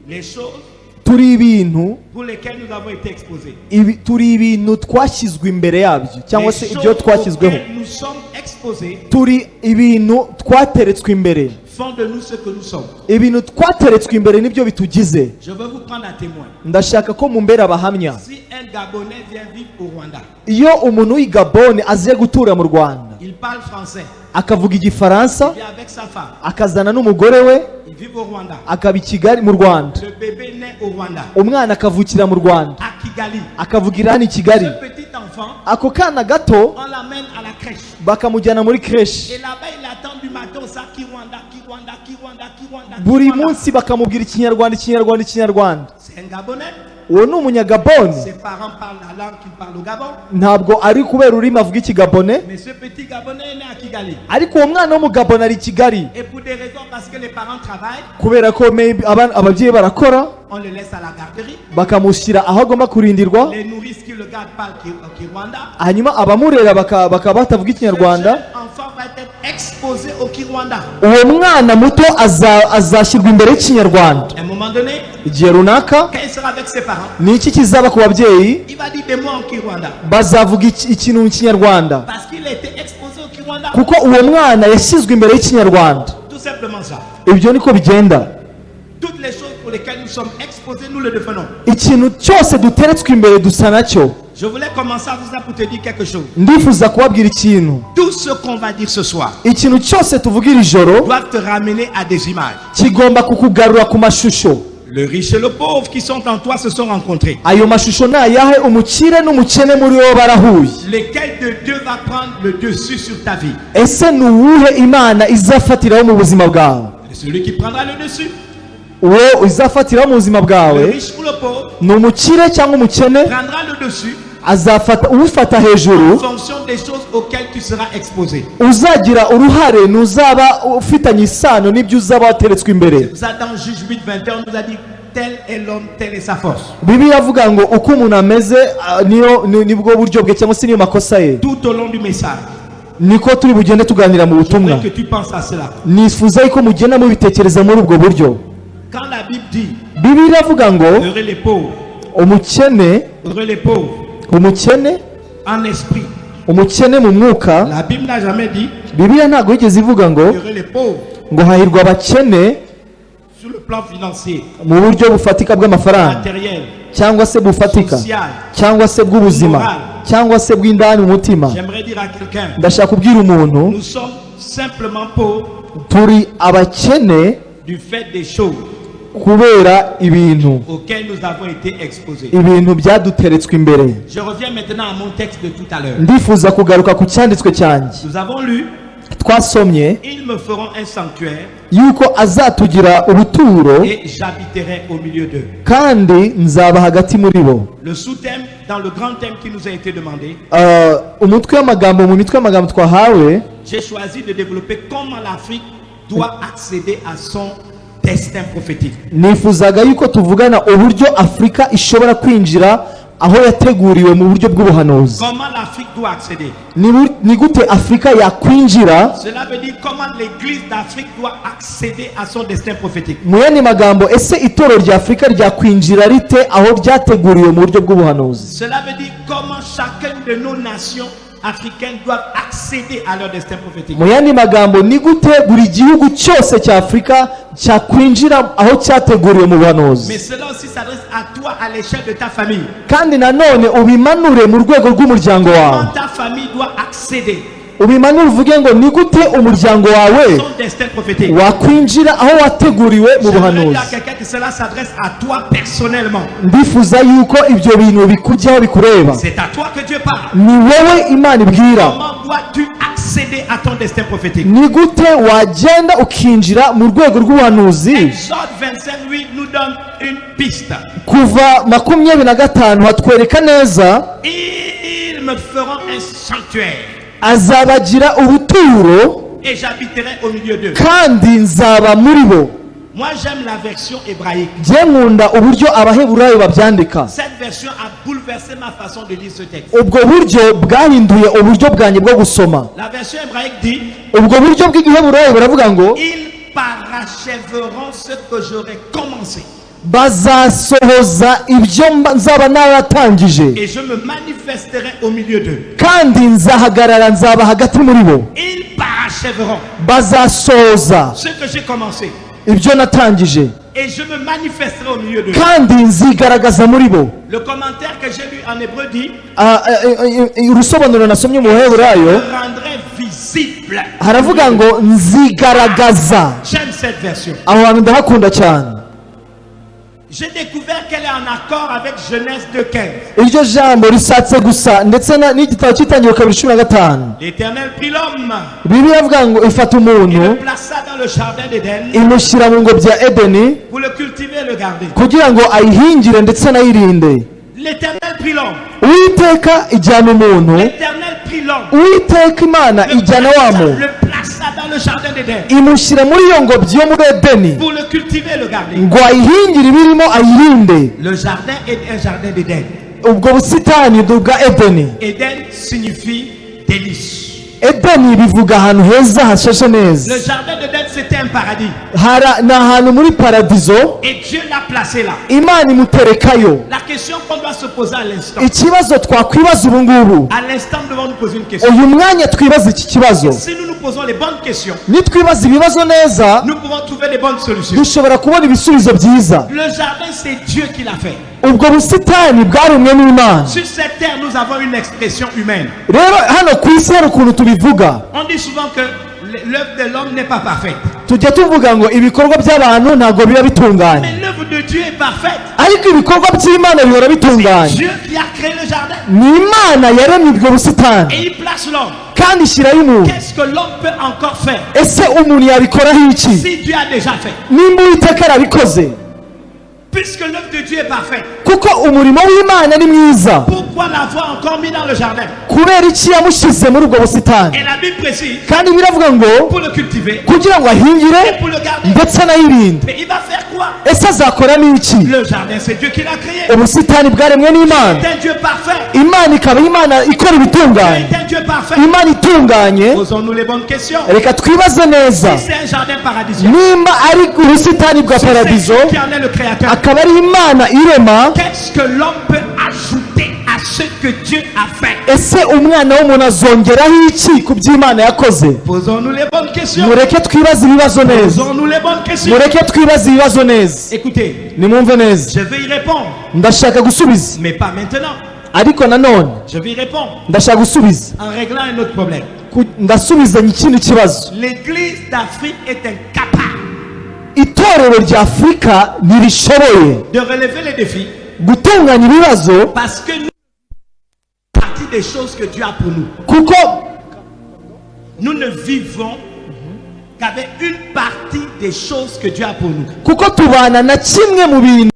les choses turi ibintu pour lesquelles nous avons été exposés. turi ibintu twashyizwe imbere yabyo, cyangwa Les se choses ibyo twashyizweho. auxquelles nous sommes exposés Turi ibintu twateretswe imbere. font de nous ce que nous sommes. Ibintu twateretswe imbere nibyo bitugize. Je veux vous prendre à témoin. Ndashaka ko mumbera abahamya. Si un Gabonais vient vivre au Rwanda, Iyo umuntu w'i Gabon aziye gutura mu Rwanda, il parle français, akavuga igifaransa, il vit avec sa femme, akazana n'umugore we, il vit au Rwanda. akaba i Kigali mu Rwanda, Le bébé naît au Rwanda, umwana akavukira mu Rwanda, à Kigali. akavugira hano i Kigali. Ce petit enfant, Ako kana gato on l'amène à la crèche. bakamujyana muri creche. Et là-bas, il attend du matin au sac Kiwanda, Kiwanda, Kiwanda, Kiwanda. Buri Kiwanda. munsi bakamubwira ikinyarwanda, ikinyarwanda, ikinyarwanda. C'est un Gabonais. Uwo ni umunyagaboni, Ses parents parlent la langue qu'il parle au Gabon. ntabwo ari kubera ururimi avuga ikigabone, Mais ce petit Gabonais est né à Kigali. ariko uwo mwana w'umugaboni ari i Kigali Et pour des raisons parce que les parents travaillent, kubera ko maybe ababyeyi barakora, on le laisse à la garderie. bakamushyira aho agomba kurindirwa, Les nourrices qui le gardent parlent Kiwanda. hanyuma abamurera bakaba batavuga Ce ikinyarwanda. jeune enfant va être exposé au Kiwanda. Uwo mwana muto azashyirwa imbere y'ikinyarwanda. À un moment donné, Igihe runaka quand il sera avec ses parents, ni iki kizaba ku babyeyi? il va dire des mots en Kiwanda. Bazavuga ikintu mu kinyarwanda, Parce qu'il a été exposé au Kiwanda. kuko uwo mwana yashyizwe imbere y'ikinyarwanda. Tout simplement ça. Ibyo niko bigenda. Toutes les choses pour lesquelles nous sommes exposés, nous le devenons. Ikintu cyose duteretswe imbere dusa nacyo. Je voulais commencer avec ça pour te dire quelque chose. Ndifuza kubabwira ikintu. Tout ce qu'on va dire ce soir Ikintu cyose tuvuga iri joro doit te ramener à des images. kigomba kukugarura ku mashusho. Le riche et le pauvre qui sont en toi se sont rencontrés. Ayo mashusho ni ayahe? Umukire n'umukene muri bo barahuye. Lequel de deux va prendre le dessus sur ta vie? Ese ni uwuhe Imana izafatiraho mu buzima bwawe? Celui qui prendra le dessus. Uwo izafatiraho mu buzima Le bwawe riche ou le pauvre ni umukire cyangwa umukene, prendra le dessus azafata uwufata en hejuru. fonction des choses auxquelles tu seras exposé. Uzagira uruhare, ntuzaba ufitanye isano n'ibyo uzaba wateretswe imbere. Ça dans Juge 8, 21, on nous a dit tel est l'homme, telle est sa force. Bibiliya avuga ngo uko umuntu ameze nibwo buryo bwe cyangwa se niyo makosa ye. Tout au long du message, Niko turi bugende tuganira mu je butumwa. voudrais que tu penses à cela. Nifuza yuko mugenda mubitekereza muri ubwo buryo. Quand la Bible dit Bibiliya avuga ngo heureux les pauvres, umukene en esprit, umukene mu mwuka, la Bible n'a jamais dit Bibiliya ntabwo yigeze ivuga ngo heureux les pauvres hahirwa abakene sur le plan financier, mu buryo bufatika bw'amafaranga matériel, cyangwa se bufatika social. cyangwa se bw'ubuzima cyangwa se bw'indani mu mutima. J'aimerais dire à quelqu'un, Ndashaka kubwira umuntu, nous sommes simplement pauvres turi abakene du fait des choses kubera ibintu auxquelles nous avons été exposés. ibintu byaduteretswe imbere. Je reviens maintenant à mon texte de tout à l'heure. Ndifuza kugaruka ku cyanditswe cyanjye. Nous avons lu, Twasomye ils me feront un sanctuaire yuko azatugira uruturo et j'habiterai au milieu d'eux. kandi nzaba hagati muri bo. Le sous-thème, dans le grand thème qui nous a été demandé, umutwe w'amagambo mu mitwe y'amagambo twahawe j'ai choisi de développer comment l'Afrique doit accéder à son destin prophétique. nifuzaga yuko tuvugana uburyo Afurika ishobora kwinjira aho yateguriwe mu buryo bw'ubuhanuzi. Comment l'Afrique doit accéder? Ni gute Afurika yakwinjira? Cela veut dire comment l'église d'Afrique doit accéder à son destin prophétique. Mu yandi magambo, ese itorero rya Afurika ryakwinjira rite aho ryateguriwe mu buryo bw'ubuhanuzi? Cela veut dire comment chacune de nos nations africaines doivent accéder à leur destin prophétique. Mu yandi magambo, ni gute buri gihugu cyose cya Afurika cyakwinjira aho cyateguriwe mu buhanuzi? Mais cela aussi s'adresse à toi à l'échelle de ta famille. Kandi nanone ubimanure mu rwego rw'umuryango wawe. Comment ta famille doit accéder ubimanure uvuge ngo ni gute umuryango wawe son destin prophétique. wakwinjira aho wateguriwe mu buhanuzi. Il y a quelqu'un qui cela s'adresse à toi personnellement. Ndifuza yuko ibyo bintu bikujyaho bikureba. C'est à toi que Dieu parle. Ni wowe Imana ibwira. Comment dois-tu accéder à ton destin prophétique? Ni gute wagenda ukinjira mu rwego rw'ubuhanuzi? Exode 25:8 nous donne une piste. Kuva 25 hatwereka neza, Ils me feront un sanctuaire azabagira ubuturo et j'habiterai au milieu d'eux. kandi nzaba muri bo. Moi j'aime la version hébraïque. Je nkunda uburyo abaheburayo babyandika. Cette version a bouleversé ma façon de lire ce texte. Ubwo buryo bwahinduye uburyo bwanjye bwo gusoma. La version hébraïque dit, Ubwo buryo bw'igiheburayo baravuga ngo ils parachèveront ce que j'aurai commencé bazasohoza ibyo nzaba naratangije et je me manifesterai au milieu d'eux. kandi nzahagarara nzaba hagati muri bo. Ils parachèveront Bazasohoza ce que j'ai commencé ibyo natangije et je me manifesterai au milieu d'eux. kandi nzigaragaza muri bo. Le commentaire que j'ai lu en hébreu dit, urusobanuro nasomye mu baheburayo je rendrai visible. haravuga ngo nzigaragaza. J'aime cette version. Aho hantu ndahakunda cyane. J'ai découvert qu'elle est en accord avec Genèse 2:15. Iryo jambo risatse gusa ndetse n'igitabo cy'itangiriro 2:15. L'Éternel prit l'homme Bibiliya ivuga ngo ifata et le umuntu plaça dans le jardin d'Éden imushyira mu ngo bya Edeni pour le cultiver et le garder. kugira ngo ayihingire ndetse anayirinde. L'Éternel prit l'homme. Uwiteka ijyana umuntu, L'Éternel prit l'homme. Uwiteka Imana ijyana wa muntu Le plaça dans le jardin d'Éden imushyira muri iyo ngobyi yo muri Edeni pour le cultiver et le garder. ngo ayihingire ibirimo ayirinde. Le jardin est un jardin d'Éden. Ubwo busitani bwa Edeni. Éden signifie délice. Edeni bivuga ahantu heza hashashe neza. Le jardin d'Éden c'était un paradis. Ni ahantu muri paradizo, Et Dieu l'a placé là. Imana imuterekayo. La question qu'on doit se poser à l'instant. Ikibazo twakwibaza ubu ngubu, À l'instant, nous devons nous poser une question. uyu mwanya twibaza iki kibazo. Si nous nous posons les bonnes questions, Nitwibaza ibibazo neza, nous pouvons trouver les bonnes solutions. dushobora kubona ibisubizo byiza. Le jardin, c'est Dieu qui l'a fait. Ubwo busitani bwaremwe n'Imana. Sur cette terre, nous avons une expression humaine. Rero hano ku isi hari ukuntu tubivuga. On dit souvent que l'œuvre de l'homme n'est pas parfaite. Tujya tuvuga ngo ibikorwa by'abantu ntabwo biba bitunganye, Mais l'œuvre de Dieu est parfaite. ariko ibikorwa by'Imana bihora C'est bitunganye. Dieu qui a créé le jardin. Ni Imana yaremye ubwo busitani Et il place l'homme. kandi ishyiraho umuntu. Qu'est-ce que l'homme peut encore faire Ese umuntu yabikoraho iki si Dieu a déjà fait? nimba Uwiteka yarabikoze? Puisque l'œuvre de Dieu est parfaite, Kuko umurimo w'Imana ni mwiza, pourquoi l'avoir encore mis dans le jardin? kubera iki yamushyize muri ubwo busitani? Et la Bible précise, Kandi biravuga ngo pour le cultiver kugira ngo ahingire et pour le garder. ndetse anayirinde. Mais il va faire quoi? Ese azakora n'iki? Le jardin, c'est Dieu qui l'a créé. Ubusitani bwaremwe n'Imana. C'est un Dieu parfait. Imana ikaba Imana ikora ibitunganye, C'est un Dieu parfait. Imana itunganye. Posons-nous les bonnes questions. Reka twibaze neza, Si c'est un jardin paradisiaque, nimba ari ubusitani bwa c'est paradizo Dieu qui en est le créateur. akaba ari Imana irema, Qu'est-ce que l'homme peut ajouter à ce que Dieu a fait? ese umwana w'umuntu azongeraho iki ku by'Imana yakoze? Posons-nous les bonnes questions. Mureke twibaze ibibazo neza, Posons-nous les bonnes questions. mureke twibaze ibibazo neza. Écoutez, Nimwumve neza, je vais y répondre, ndashaka gusubiza, mais pas maintenant. ariko nanone Je vais y répondre ndashaka gusubiza, en réglant un autre problème. ndasubizanya ikindi kibazo. L'Église d'Afrique est incapable Itorero rya Afurika ntirishoboye de relever les défis gutunganya ibibazo parce que nous faisons partie des choses que Dieu a pour nous. kuko Nous ne vivons qu'avec une partie des choses que Dieu a pour nous. tubana na kimwe mu bintu.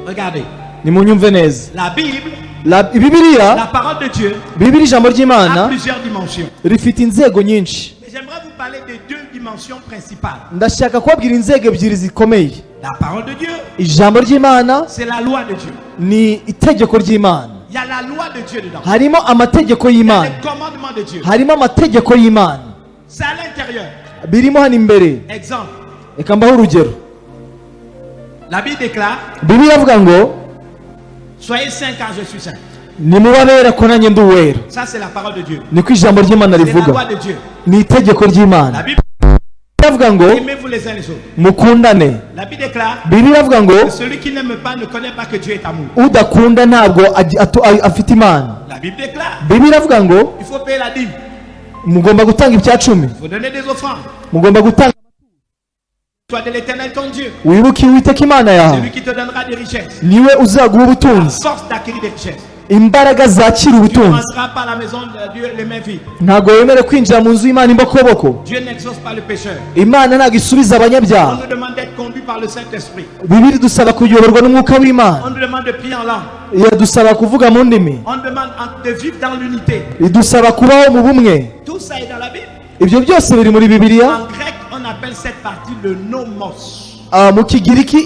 Regardez, Nimunyumve neza, la Bible Bibiliya la parole de Dieu Bibiliya ijambo a ry'Imana plusieurs dimensions. rifite inzego nyinshi. Mais j'aimerais vous parler de deux dimensions principales. Ndashaka kubabwira inzego ebyiri zikomeye. La parole de Dieu, Ijambo ry'Imana c'est la loi de Dieu. ni itegeko ry'Imana. Il y a la loi de Dieu dedans. Harimo amategeko Il y a y'Imana. les commandements de Dieu. Harimo amategeko y'Imana. C'est à l'intérieur. Birimo hano imbere. Exemple, Reka mbahe urugero. la Bible déclare, Bibiliya avuga ngo soyez saints car je suis saint. nimubabera ko nanjye ndi uwera. Ça, c'est la parole de Dieu. Niko ijambo ry'Imana C'est la loi rivuga. de Dieu. Ni itegeko La ry'Imana. Bible Avuga ngo aimez-vous les uns les autres. mukundane. La Bible déclare Bibiliya avuga ngo que celui qui n'aime pas ne connaît pas que Dieu est amour. udakunda ntabwo afite Imana. La Bible déclare Bibiliya avuga ngo il faut payer la dîme. mugomba gutanga ibya cumi. Il faut donner des offrandes. Mugomba gutanga. Sois de l'Éternel ton Dieu. Wibuke Uwiteka Imana C'est yawe. lui qui te donnera des richesses. Niwe uzaguha La ubutunzi. force d'acquérir des richesses. Imbaraga zakira Tu ne ubutunzi. rentreras pas à la maison de Dieu les mains vides. Ntabwo wemere kwinjira mu nzu y'Imana imbokoboko. Dieu n'exauce pas le pécheur. Imana ntabwo isubiza On abanyabyaha. nous demande d'être conduit par le Saint-Esprit. Bibiri dusaba kuyoborwa n'umwuka w'Imana. On nous demande de prier en langue. Iradusaba kuvuga mu ndimi. On demande de vivre dans l'unité. Idusaba kubaho mu bumwe. Tout ça est dans la Bible. Ibyo byose biri muri Bibiliya. En grec, on appelle cette partie le nomos. Mu Kigiriki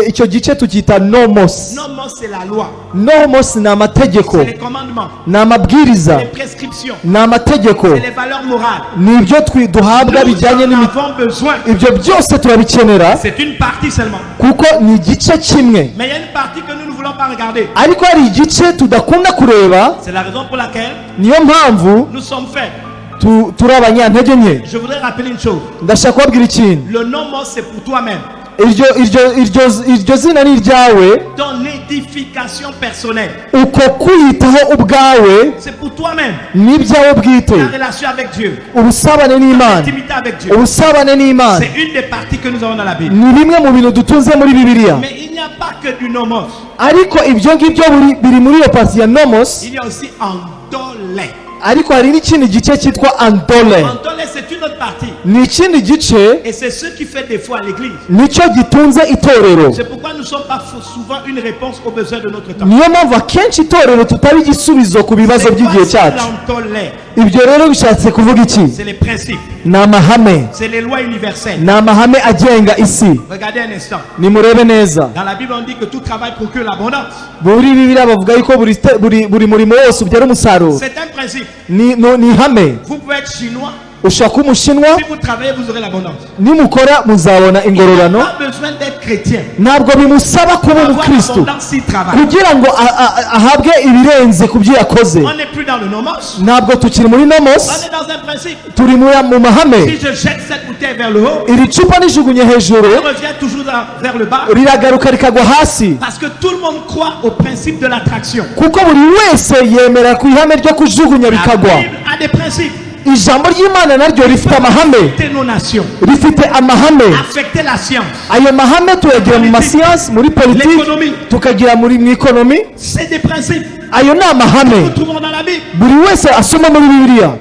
icyo gice tucyita nomos. Nomos, c'est la loi. Nomos ni amategeko, C'est les commandements. ni amabwiriza, Les prescriptions. ni amategeko, C'est les valeurs morales. ni ibyo duhabwa bijyanye Nous en n'imico. avons besoin. Ibyo byose turabikenera C'est une partie seulement. kuko ni igice kimwe, Mais il y a une partie que nous ne voulons pas regarder. ariko hari igice tudakunda kureba. C'est la raison pour laquelle Niyo mpamvu nous sommes faits. turi abanyantege nke. Je voudrais rappeler une chose. Ndashaka kubabwira ikintu. Le nomos, c'est pour toi-même. iryo zina ni iryawe. Ton édification personnelle. Uko kwiyitaho ubwawe C'est pour toi-même. ni ibyawe bwite. La relation avec Dieu. Ubusabane n'Imana. L'intimité avec Dieu. Ubusabane n'Imana C'est une des parties que nous avons dans la Bible. ni bimwe mu bintu dutunze muri Bibiliya. Mais il n'y a pas que du nomos. Ariko ibyo ngibyo biri muri iyo pasi ya nomos. Il y a aussi andole. Ariko hari n'ikindi gice cyitwa andole. Andole, c'est une autre partie. Ni ikindi gice Et c'est ce qui fait défaut à l'église. nicyo gitunze itorero. C'est pourquoi nous ne sommes pas souvent une réponse aux besoins de notre temps. Niyo mpamvu akenshi itorero tutari igisubizo ku bibazo C'est by'igihe quoi cyacu. l'andole? Ibyo rero bishatse kuvuga iki? C'est les principes. Ni amahame. C'est les lois universelles. Ni amahame agenga isi. Regardez un instant. Nimurebe neza. Dans la Bible, on dit que tout travail procure l'abondance. Muri Bibiliya bavuga yuko buri murimo wose ubyara umusaruro. C'est un principe. Ni ihame. Vous pouvez être chinois. Ushaka kuba umushinwa, Si vous travaillez, vous aurez l'abondance. nimukora muzabona Il ingororano. n'a pas besoin d'être chrétien. Ntabwo bimusaba kuba Avoir umukristo l'abondance s'il travaille. kugira ngo ahabwe ibirenze ku byo yakoze. On n'est plus dans le nomos. Ntabwo tukiri muri On nomos, est dans un principe. turi mu mahame. Si je jette cette bouteille vers le haut, Iri cupa nijugunye hejuru je reviens toujours vers le bas. riragaruka rikagwa hasi, Parce que tout le monde croit au principe de l'attraction. kuko buri wese yemera ku ihame ryo kujugunya La bikagwa. Bible a des principes. Ijambo ry'Imana naryo rifite amahame, Affecter nos nations. rifite amahame. Affecter la science. Ayo mahame tuyagira mu masiyansi, muri politiki, L'économie. tukagira mu ikonomi. C'est des principes Ayo ni que nous amahame trouvons dans la Bible. buri wese asoma muri Bibiliya.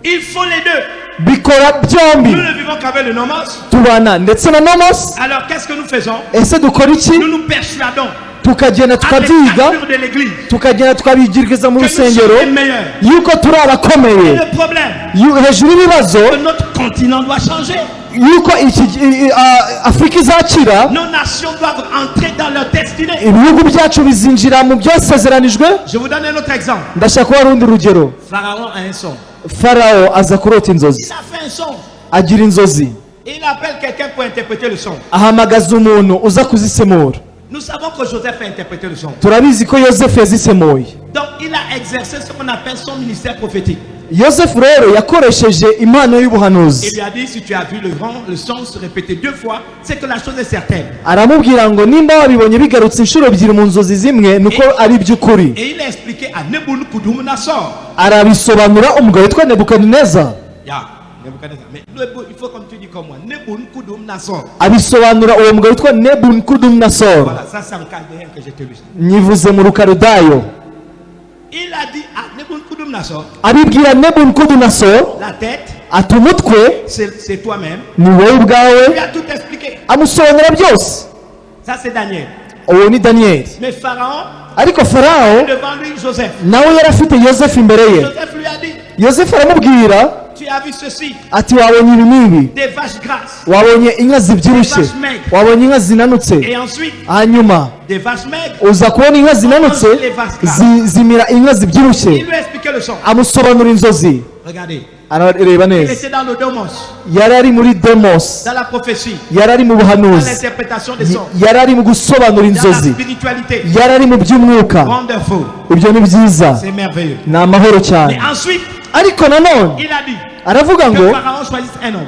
Il faut les deux. Bikora byombi. Nous ne vivons qu'avec le nomos. Tubana ndetse na nomos. Alors qu'est-ce que nous faisons? Ese dukora iki? Nous nous persuadons Tukagenda avec tukabyiga, la de l'église tukagenda tukabigiriza mu que nous sommes rusengero les meilleurs. yuko turi Et abakomeye. le problème, Hejuru y'ibibazo que notre continent doit changer. yuko Afurika izakira, Nos nations doivent entrer dans leur destinée. ibihugu byacu bizinjira mu byasezeranijwe. Je vous donne un autre exemple. Ndashaka kuba urundi rugero. Pharaon a un son. Farawo aza kurota inzozi, Il a fait un son. agira inzozi, Et il appelle quelqu'un pour interpréter le son. ahamagaza umuntu uza kuzisemura. Nous savons que Joseph a interprété le son. Turabizi ko Yosefu yazisemuye. Donc il a exercé ce qu'on appelle son ministère prophétique. Yosefu rero yakoresheje impano y'ubuhanuzi. Il lui a dit, si tu as vu le son se répéter 2 fois, c'est que la chose est certaine. Aramubwira ngo nimba wabibonye bigarutse inshuro ebyiri mu nzozi zimwe nuko ari iby'ukuri. Et il a expliqué à Nebuchadnezzar. Arabisobanura umugabo witwa Nebukadineza. Yeah, Nebuchadnezzar. Mais il faut comme tu dis comme moi, Nebuchadnezzar. Abisobanura uwo mugabo witwa Nebukadinezar. Voilà, ça c'est en chaldéen que j'ai lu. Nyivuze mu rukarudayo. Il a dit à Nebuchadnezzar, Abibwira Nebukadinezar la tête, ati umutwe c'est toi-même. ni wowe ubwawe. Il a tout expliqué. Amusobanura byose. Ça c'est Daniel. uwo ni daniyeli. Mais Pharaon, ariko farawo devant lui, Joseph. nawe yari afite yosefu imbere ye. Joseph lui a dit, yosefu aramubwira tu as vu ceci, ati wabonye ibi n'ibi, des vaches grasses, wabonye inka zibyibushye, wabonye inka zinanutse, et ensuite hanyuma des vaches maigres. uza kubona inka zinanutse zimira inka zibyibushye. Il lui a expliqué le son. amusobanura inzozi. Regardez, arareba il neza. était dans le domos, yari ari muri demos, dans la prophétie, yari ari mu dans buhanuzi, l'interprétation des sons, yari ari mu gusobanura dans la inzozi, spiritualité. yari ari mu by'umwuka. Wonderful. ibyo ni byiza, C'est merveilleux. ni amahoro Mais cyane. ensuite, ariko nanone il a dit aravuga que ngo Pharaon choisisse un homme.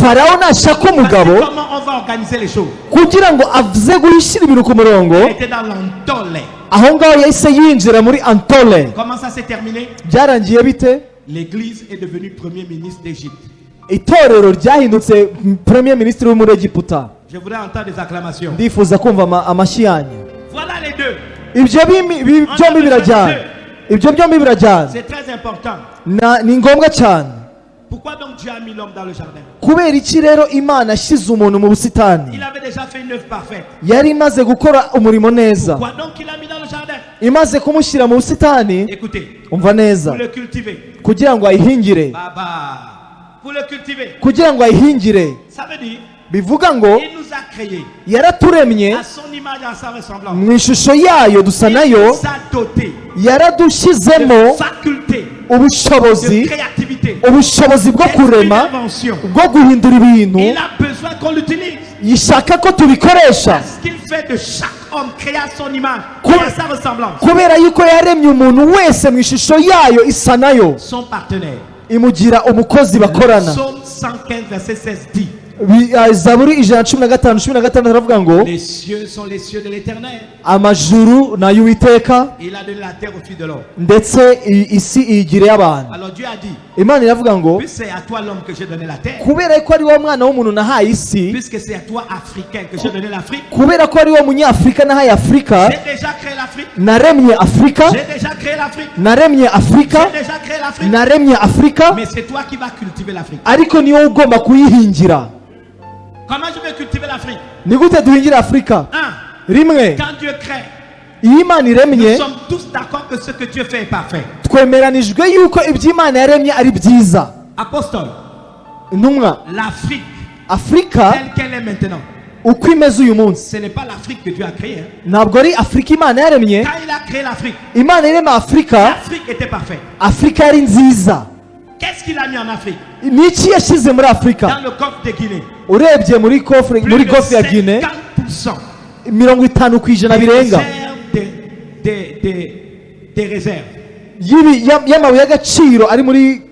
farawo nashaka Parce que umugabo comment on va organiser les choses? kugira ngo aze guhishyira ibintu ku murongo. Il était dans l'antole. aho ngaho yahise yinjira muri antole. Comment ça s'est terminé? byarangiye bite? L'Église est devenue premier ministre d'Égypte. itorero ryahindutse premier ministre wo muri egiputa. Je voudrais entendre des acclamations. ndifuza kumva amashyi yanyu. Voilà les deux. ibyo byombi birajyana. ibyo byombi birajyana. C'est très important. ni ngombwa cyane. Pourquoi donc Dieu a mis l'homme dans le jardin? kubera iki rero imana ashyize umuntu mu busitani? Il avait déjà fait une œuvre parfaite. yari imaze gukora umurimo neza. Pourquoi donc il a mis dans le jardin? imaze kumushyira mu busitani. Écoutez, umva neza, pour le cultiver. kugira ngo ayihingire. Baba, pour le cultiver. kugira ngo ayihingire Ça veut dire, bivuga ngo il nous a créés yaraturemye à son image et à sa ressemblance. mu ishusho yayo dusa Il nayo. nous a dotés yaradushyizemo de facultés, ubushobozi, de créativité, ubushobozi bwo kurema, d'invention. bwo guhindura ibintu. Il a besoin qu'on l'utilise. yishaka ko tubikoresha Parce qu'il fait de chaque homme créé à son image Comme- et à sa ressemblance kubera yuko yaremye umuntu wese mu ishusho yayo isa nayo, son partenaire. imugira umukozi bakorana. Psaume 115, verset 16 dit zaburi 115:16 aravuga ngo les cieux sont les cieux de l'Éternel. amajuru ni ay'uwiteka Il a donné la terre aux fils de l'homme. ndetse isi iyigiriye abantu. Alors Dieu a dit, imana iravuga ngo puisque c'est à toi l'homme que j'ai donné la terre, kubera ko ari wowe mwana w'umuntu nahaye isi, puisque c'est à toi Africain que j'ai donné l'Afrique, kubera ko ari wowe munyafurika nahaye afurika, j'ai déjà créé l'Afrique, naremye afurika, j'ai déjà créé l'Afrique, naremye afurika, j'ai déjà créé l'Afrique, naremye afurika, mais c'est toi qui vas cultiver l'Afrique. ariko ni wowe ugomba kuyihingira. Comment je vais cultiver l'Afrique? ni gute duhingira afurika? rimwe, Quand Dieu crée, iyo imana nous iremye sommes tous d'accord que ce que Dieu fait est parfait. twemeranijwe yuko ibyo imana yaremye ari byiza. Apostole, intumwa, l'Afrique afurika telle qu'elle est maintenant, uko imeze uyu munsi ce n'est pas l'Afrique que Dieu a créée. ntabwo ari afurika imana yaremye. Quand il a créé l'Afrique, imana irema afurika, l'Afrique était parfaite. afurika yari nziza. Qu'est-ce qu'il a mis en Afrique? ni iki yashyize muri afurika? Dans le golfe de Guinée, urebye muri plus gofu ya de gine 50% 50% des birenga réserves, des réserves, y'amabuye y'agaciro ari muri,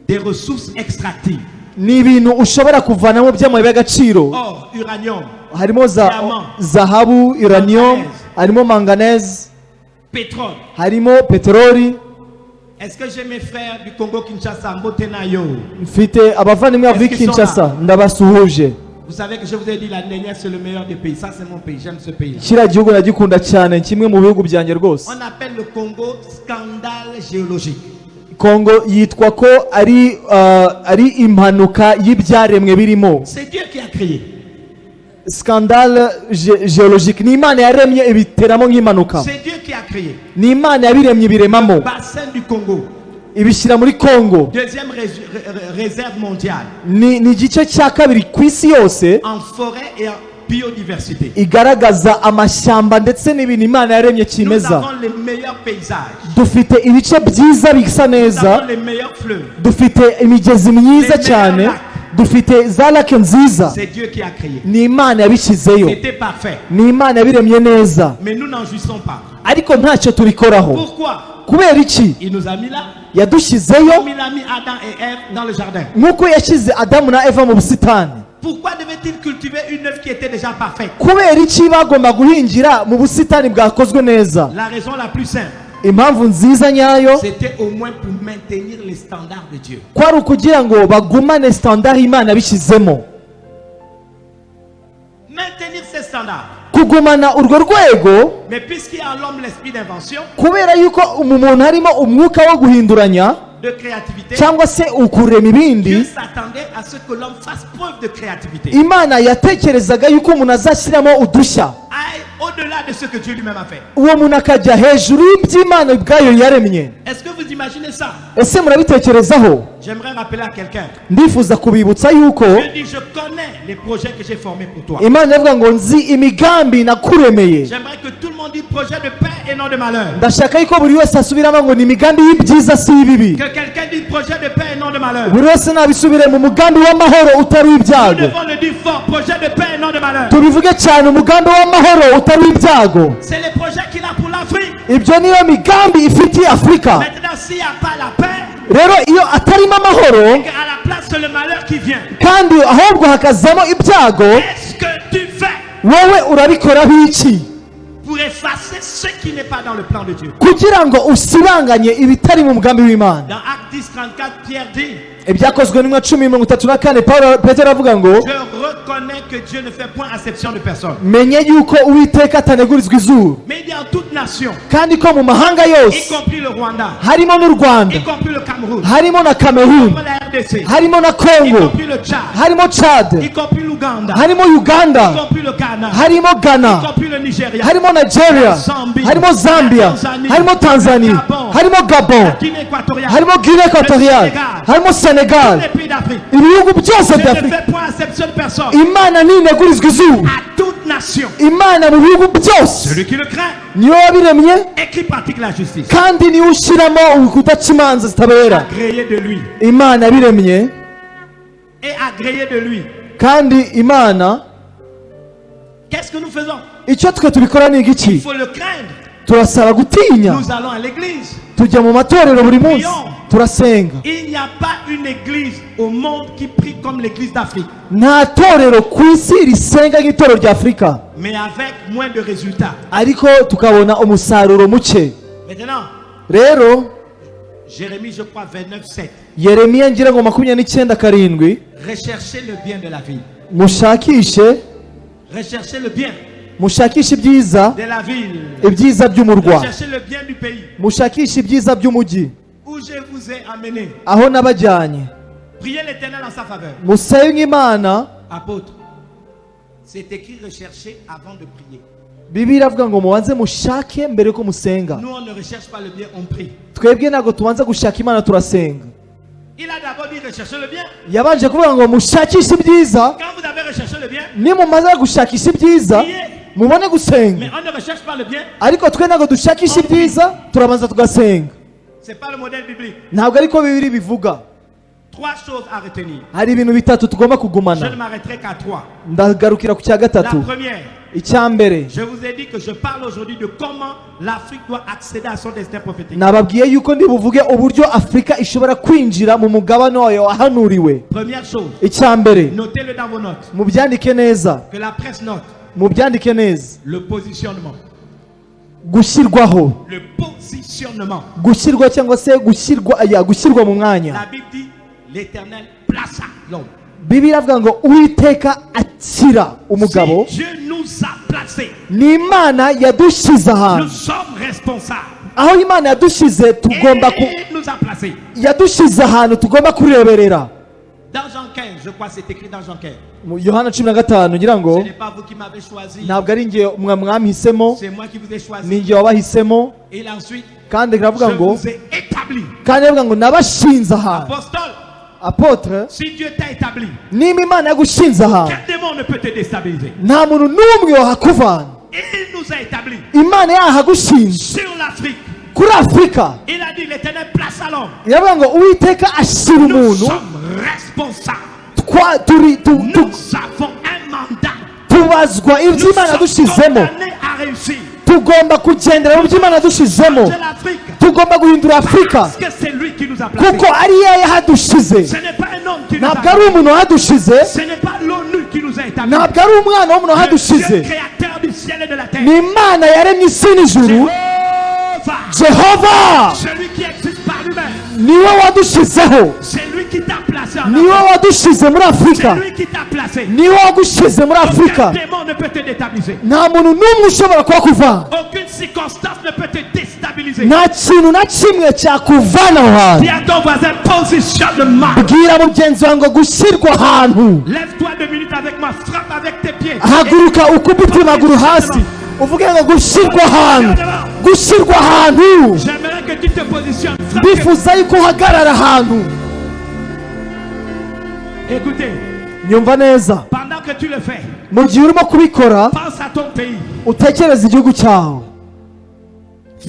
des ressources extractives. ni ibintu ushobora kuvanamo by'amabuye y'agaciro. Or, uranium, harimo Diamant. zahabu, uranium, Manganese. harimo manganese, pétrole. harimo peteroli. Est-ce que j'ai mes frères du Congo Kinshasa, Mbotenayo? mfite abavandimwe bavuye Est-ce qu'ils sont Kinshasa, ndabasuhuje. Vous savez que je vous ai dit l'année dernière, c'est le meilleur des pays. Ça, c'est mon pays. J'aime ce pays. kiriya gihugu ndagikunda cyane, kimwe mu bihugu byanjye rwose. On appelle le Congo scandale géologique. Kongo yitwa ko ari impanuka y'ibyaremwe birimo. C'est Dieu qui a créé. Scandale géologique, ni imana yaremye ibiteramo nk'impanuka. C'est Dieu qui a créé. ni imana yabiremye ibiremamo, Bassin du Congo, ibishyira muri Kongo. deuxième réserve mondiale ni igice cya kabiri ku isi yose en forêt et en biodiversité. igaragaza amashyamba ndetse n'ibintu imana yaremye Nous kimeza. avons les meilleurs paysages. dufite ibice byiza bisa Nous neza, avons les meilleurs fleuves. dufite imigezi myiza Les cyane, meilleurs lacs. dufite za lake nziza. C'est Dieu qui a créé. ni imana yabishyizeyo, C'était parfait. ni imana yabiremye neza, Mais nous n'en jouissons pas. ariko ntacyo tubikoraho. Pourquoi? kubera iki? Il nous a mis là. yadushyizeyo Comme il a mis Adam et Ève dans le jardin. nk'uko yashyize Adamu na Eva mu busitani. Pourquoi devait-il cultiver une œuvre qui était déjà parfaite? kubera iki bagomba guhingira mu busitani bwakozwe neza? La raison la plus simple, impamvu nziza nyayo c'était au moins pour maintenir les standards de Dieu. kwari ukugira ngo bagumane standard imana bishyizemo. Maintenir ces standards. kugumana urwo rwego, Mais puisqu'il y a en l'homme l'esprit d'invention, kubera yuko mu muntu harimo umwuka wo guhinduranya de créativité, cyangwa se ukurema Dieu ibindi, s'attendait à ce que l'homme fasse preuve de créativité. imana yatekerezaga yuko umuntu azashyiramo udushya. au-delà de ce que Dieu lui-même a fait. uwo muntu akajya hejuru y'iby'Imana ubwayo yaremye. Est-ce que vous imaginez ça? Ese murabitekerezaho? J'aimerais rappeler à quelqu'un. Ndifuza kubibutsa yuko Je dis, je connais les projets que j'ai formés pour toi. Imana ivuga ngo nzi imigambi nakuremeye. J'aimerais que tout le monde dise projet de paix et non de malheur. Ndashaka yuko buri wese asubiramo ngo ni imigambi y'ibyiza si y'ibibi. Que quelqu'un dise projet de paix et non de malheur. Buri wese nabisubire mu mugambi w'amahoro utari Nous w'ibyago. devons le dire fort, projet de paix et non de malheur. Tubivuge cyane umugambi w'amahoro utari w'ibyago. C'est les projets qu'il a pour l'Afrique. Ibyo niyo migambi ifitiye Afurika. Maintenant, s'il n'y a pas la paix, Rero iyo atarimo amahoro et qu'à la place c'est le malheur qui vient, kandi ahubwo hakazamo ibyago, qu'est-ce que tu fais wowe urabikoraho iki pour effacer ce qui n'est pas dans le plan de Dieu? kugira ngo usibanganye ibitari mu mugambi w'Imana? Dans Acte 10, 34, Pierre dit, Ibyakozwe n'intumwa 10:34 Petero avuga ngo je reconnais que Dieu ne fait point acception de personne. menye yuko Uwiteka atanegurizwa izuru, Mais il dit en toute nation, kandi ko mu mahanga y yose compris le Rwanda, harimo n'u Rwanda, y compris le Cameroun, harimo na y Cameroon, compris la RDC, harimo na y Congo, compris le Tchad, harimo y Chad, compris l'Ouganda, harimo y Uganda, compris le Ghana, harimo y Ghana, compris le Nigeria, harimo Nigeria, harimo Zambia, harimo Tanzania, harimo Gabon, la Guinée équatoriale, harimo Guinée équatoriale, harimo tous Sénégal, les pays d'Afrique. ibihugu byose Je bya ne Afurika. fais point acception de personne. Imana ntinegurizwa izuru. À toute nation, Imana mu bihugu byose celui qui le craint niwe wabiremye et qui pratique la justice, kandi niwe ushyiramo kudaca imanza zitabera. agréé de lui Imana yabiremye et agréé de lui. kandi Imana Qu'est-ce que nous faisons? icyo twe tubikora ni Il igiki? faut le craindre. Turasaba gutinya, Nous allons à l'église. tujya mu matorero buri munsi, turasenga. Il n'y a pas une église au monde qui prie comme l'église d'Afrique, Nta torero ku isi risenga nk'itorero rya Afurika, mais avec moins de résultats. ariko tukabona umusaruro muke. Maintenant, Rero Jérémie, je crois, 29:7. Yeremiya ngira ngo 29:7 Recherchez le bien de la ville. mushakishe Recherchez le bien mushakishe ibyiza de la ville. ibyiza by'umurwa, Recherchez le bien du pays mushakishe ibyiza by'umujyi où je vous ai amené. aho nabajyanye. Priez l'Éternel en sa faveur. Musenge Imana. Apôtre, c'est écrit rechercher avant de prier. Bibiliya iravuga ngo mubanze mushake mbere ko musenga. Nous, on ne recherche pas le bien, on prie. Twebwe ntabwo tubanza gushaka Imana, turasenga. Il a d'abord dit rechercher le bien. Yabanje kuvuga ngo mushakishe ibyiza, Quand vous avez recherché le bien, nimumaze gushakisha ibyiza mubone mais gusenga. on ne recherche pas le bien, Ariko twe ntabwo dushakisha ibyiza, turabanza tugasenga. c'est pas le modèle biblique. Ntabwo ariko Bibiliya bivuga. 3 choses à retenir. Hari ibintu bitatu tugomba Je ne kugumana. m'arrêterai qu'à 3. Ndagarukira ku cya La gatatu. première, Icya mbere, je vous ai dit que je parle aujourd'hui de comment l'Afrique doit accéder à son destin prophétique. nababwiye yuko ndibuvuge uburyo Afurika ishobora kwinjira mu mugabane wayo wahanuriwe. Première chose, Icya mbere, notez-le dans vos notes, mubyandike neza, que la presse note, mubyandike neza. le positionnement. Gushyirwaho, Le positionnement. gushyirwa cyangwa se gushyirwa mu mwanya. La Bible dit, l'Éternel plaça l'homme. Bibiliya iravuga ngo Uwiteka akira umugabo. Si Dieu nous a placés, Ni Imana yadushyize nous ahantu. sommes responsables. Aho Imana yadushyize tugomba Et nous a placés. yadushyize ahantu tugomba kureberera. Dans Jean 15, je crois que c'est écrit dans Jean 15. Mu Yohana 15 ngira ngo Ce n'est pas vous qui m'avez choisi, ntabwo ari njye mwamhisemo, c'est moi qui vous ai choisi. ni njye wabahisemo. Et ensuite, Kandi je iravuga ngo vous ai établi. kandi iravuga ngo nabashinze ahantu. Apostole, Apotre, si Dieu t'a établi, niba Imana yagushinze ahantu, quel démon ne peut te déstabiliser? nta muntu n'umwe wahakuvana. Il nous a établis Imana yahagushinze sur l'Afrique. kuri Afurika. Il a dit l'Éternel place à l'homme. Iravuga ngo Uwiteka ashyira Nous umuntu. sommes responsables. Nous avons un mandat. Tubazwa ibyo Nous Imana sommes yadushizemo. condamnés à réussir. Tugomba kugendera mu byo Imana yadushizemo. Changer l'Afrique. Tugomba guhindura Afurika Parce que c'est lui qui nous a placés. kuko ari yeye yahadushize. Ce n'est pas un homme qui nous a Ntabwo ari placés. umuntu wahadushize, Ce n'est pas l'ONU qui nous a établis. ntabwo ari umwana w'umuntu Le Dieu wahadushize. créateur du ciel et de la terre. Ni Imana yaremye isi n'ijuru. Jéhovah. Jehova Celui qui existe par lui-même. niwe wadushizeho, C'est lui qui t'a placé en niwe Afrique. wadushize muri C'est Afurika, lui qui t'a placé. niwe wagushize muri Afurika. Aucun démon ne peut te déstabiliser. Nta muntu n'umwe ushobora kuhakuvana. Aucune circonstance ne peut te déstabiliser. Nta kintu na kimwe cyakuvana aho hantu. Dis à ton voisin, positionnement. Bwira mugenzi wawe ngo gushyirwa ahantu. Lève-toi 2 minutes avec moi, frappe avec tes pieds. Haguruka ukubite amaguru hasi, uvuge ngo gushyirwa ahantu, gushyirwa ahantu. J'aimerais que tu te positionnes. Ndifuza yuko uhagarara ahantu. Écoutez, nyumva neza, pendant que tu le fais, mu gihe urimo kubikora pense à ton pays. utekereza igihugu cyawe,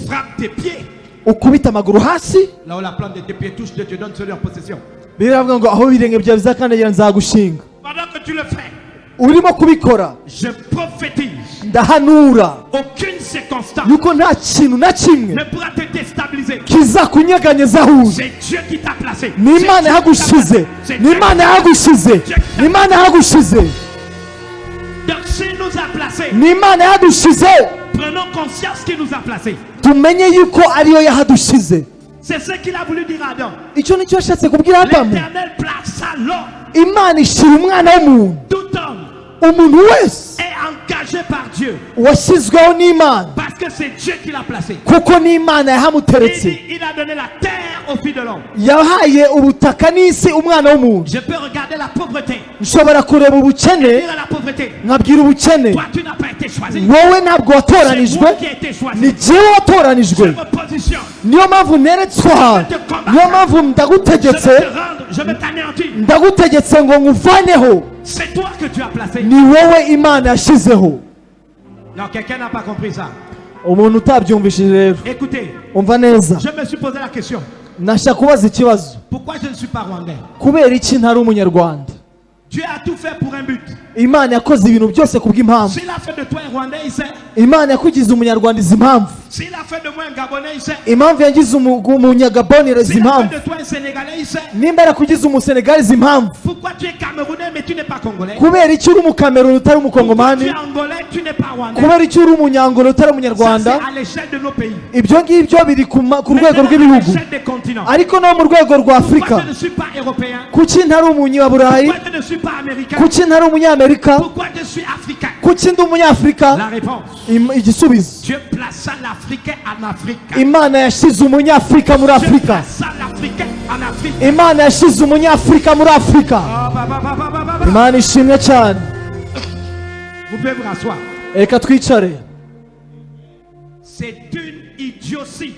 Frappe tes pieds. ukubita amaguru hasi. Là où la plante de tes pieds touche, Dieu te donne celui en possession. biravuga ngo aho ibirenge byawe bizakandagira nzagushinga. Pendant que tu le fais, urimo kubikora je prophétise. ndahanura Aucune circonstance yuko nta kintu na kimwe ne pourra te déstabiliser. kizakunyeganyeza aho uri. C'est Dieu qui t'a placé. ni imana yahagushize, ni imana yahagushize, ni imana yahagushize, Donc s'il nous a placés, ni imana yahadushize. prenons conscience qu'il nous a placés. tumenye yuko ariyo yahadushize. C'est ce qu'il a voulu dire à Adam. icyo nicyo yashatse kubwira Adamu. L'Éternel plaça l'homme. imana ishyira umwana w'umuntu, Tout homme umuntu wese est engagé par Dieu. washyizweho n'imana, Parce que c'est Dieu qui l'a placé. kuko n'imana yahamuteretse. Il a donné la terre au fils de l'homme. yahaye ubutaka n'isi umwana w'umuntu. Je peux regarder la pauvreté. nshobora kureba ubukene Dire à la pauvreté. nkabwira ubukene, Toi, tu n'as pas été choisi. wowe ntabwo C'est watoranijwe, moi qui ai été choisi. ni jyewe Je watoranijwe. me positionne. niyo mpamvu neretswe ahantu, niyo mpamvu Je ndagutegetse, vais te rendre. Je vais t'anéantir. ndagutegetse ngo nkuvaneho. C'est toi que tu as placé. ni wowe imana yashyizeho. Non, quelqu'un n'a pas compris ça. umuntu utabyumvishije rero Écoutez, umva neza, je me suis posé la question. nashaka kubaza ikibazo, Pourquoi je ne suis pas rwandais? kubera iki ntari umunyarwanda? Dieu a tout fait pour un but. imana yakoze ibintu byose ku bw'impamvu. S'il a fait de toi un rwandais, il sait. imana yakugize umunyarwanda izi impamvu. S'il a fait de moi un gabonais, il sait. impamvu yagize umunyagabonera izi S'il a impamvu. fait de toi un sénégalais, il sait. nimba yarakugize umusenegali izi impamvu. Pourquoi tu es camerounais mais tu n'es pas congolais? kubera iki uri umukameruni utari Pourquoi tu umukongomani? es angolais, tu n'es pas rwandais? kubera iki uri umunyangolo utari Ça, c'est umunyarwanda? à l'échelle de nos pays. ibyo ngibyo biri ku rwego Maintenant, à rw'ibihugu, l'échelle des continents. ariko no mu rwego rwa Pourquoi afurika. je ne suis pas européen? kuki ntari umunyaburayi? Pourquoi je ne suis pas américain? kuki ntari umunyamerika? Pourquoi je suis africain? kuki ndi umunyafurika? La réponse. igisubizo, Dieu plaça l'Africain en Afrique. imana yashyize umunyafurika muri Dieu afurika. plaça l'Africain en Afrique. imana yashyize umunyafurika muri afurika. Ah, bah. imana ishimwe cyane. Vous pouvez vous rasseoir. reka twicare. C'est une idiotie.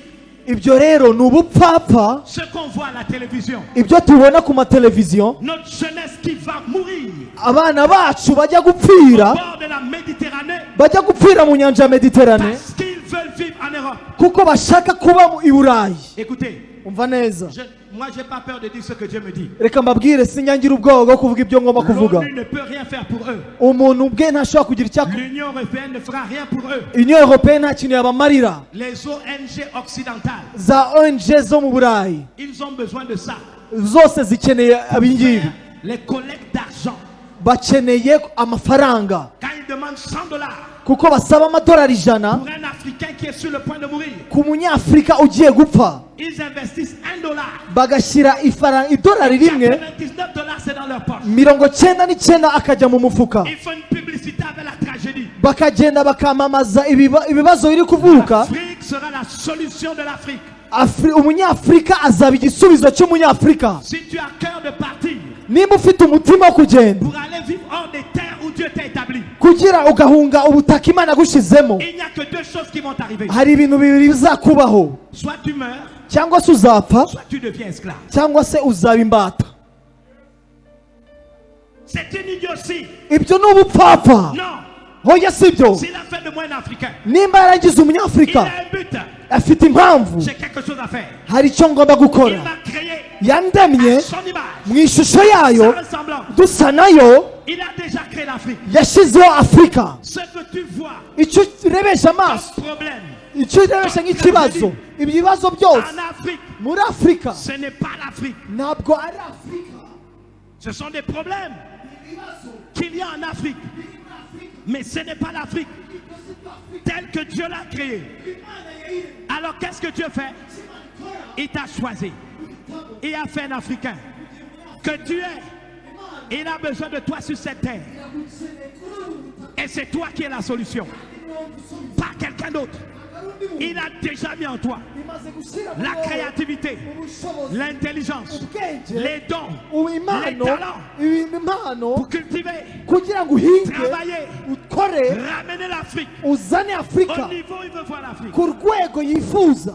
ibyo rero ni ubupfapfa, Ce qu'on voit à la télévision. ibyo tubona ku mateleviziyo. Notre jeunesse qui va mourir abana bacu bajya au gupfira, bord de la Méditerranée bajya gupfira mu nyanja ya mediterane parce qu'ils veulent vivre en Europe. kuko bashaka kuba i burayi. Écoutez, umva neza, moi j'ai pas peur de dire ce que Dieu me dit. reka mbabwire, sinyangira ubwoba bwo kuvuga ibyo ngomba kuvuga. L'ONU ne peut rien faire pour eux. umuntu ubwe ntashobora kugira icyo akora. L'Union européenne ne fera rien pour eux. union européenne nta kintu yabamarira. Les ONG occidentales, za ONG zo mu burayi ils ont besoin de ça. zose zikeneye abingibi, Les collectes d'argent. bakeneye amafaranga Quand ils demandent $100 kuko basaba amadolari 100 pour un Africain qui est sur le point de mourir, ku munyafurika ugiye gupfa, ils investissent $1. bagashyira idolari rimwe, $99 c'est dans leur poche. 99 akajya mu mufuka, Ils font une publicité avec la tragédie. bakagenda bakamamaza ibibazo biri kuvuka. L'Afrique sera la solution de l'Afrique. umunyafurika azaba igisubizo cy'umunyafurika. Si tu as cœur de partir niba ufite umutima wo kugenda pour aller vivre hors des terres où Dieu t'a établi, kugira ugahunga ubutaka imana yagushyizemo, il n'y a que deux choses qui vont t'arriver. hari ibintu bibiri bizakubaho: Soit tu meurs, cyangwa se uzapfa, soit tu deviens esclave. cyangwa se uzaba imbata. C'est une idiotie. ibyo ni ubupfapfa. Non. hoya si byo. S'il a fait de moi un Africain, nimba yaragize il umunyafurika, a un but. afite impamvu, J'ai quelque chose à faire. hari icyo ngomba Il gukora. m'a créé yandemye à son image, mu ishusho yayo, sa ressemblance. dusa nayo. Il a déjà créé l'Afrique. yashyizeho afurika. Ce que tu vois icyo urebesha amaso, comme problème icyo urebesha nk'ikibazo, ibibazo byose en Afrique, muri afurika ce n'est pas l'Afrique. ntabwo ari afurika. Ce sont des problèmes qu'il y a en Afrique. Mais ce n'est pas l'Afrique telle que Dieu l'a créée. Alors qu'est-ce que Dieu fait? Il t'a choisi. Il a fait un Africain. Que tu es. Il a besoin de toi sur cette terre. Et c'est toi qui es la solution. Pas quelqu'un d'autre. Il a déjà mis en toi la créativité, l'intelligence, les dons, les talents impano pour cultiver, kugira ngo uhinge, travailler, ukore ramener l'Afrique uzane au afurika niveau où il veut voir l'Afrique. ku rwego yifuza.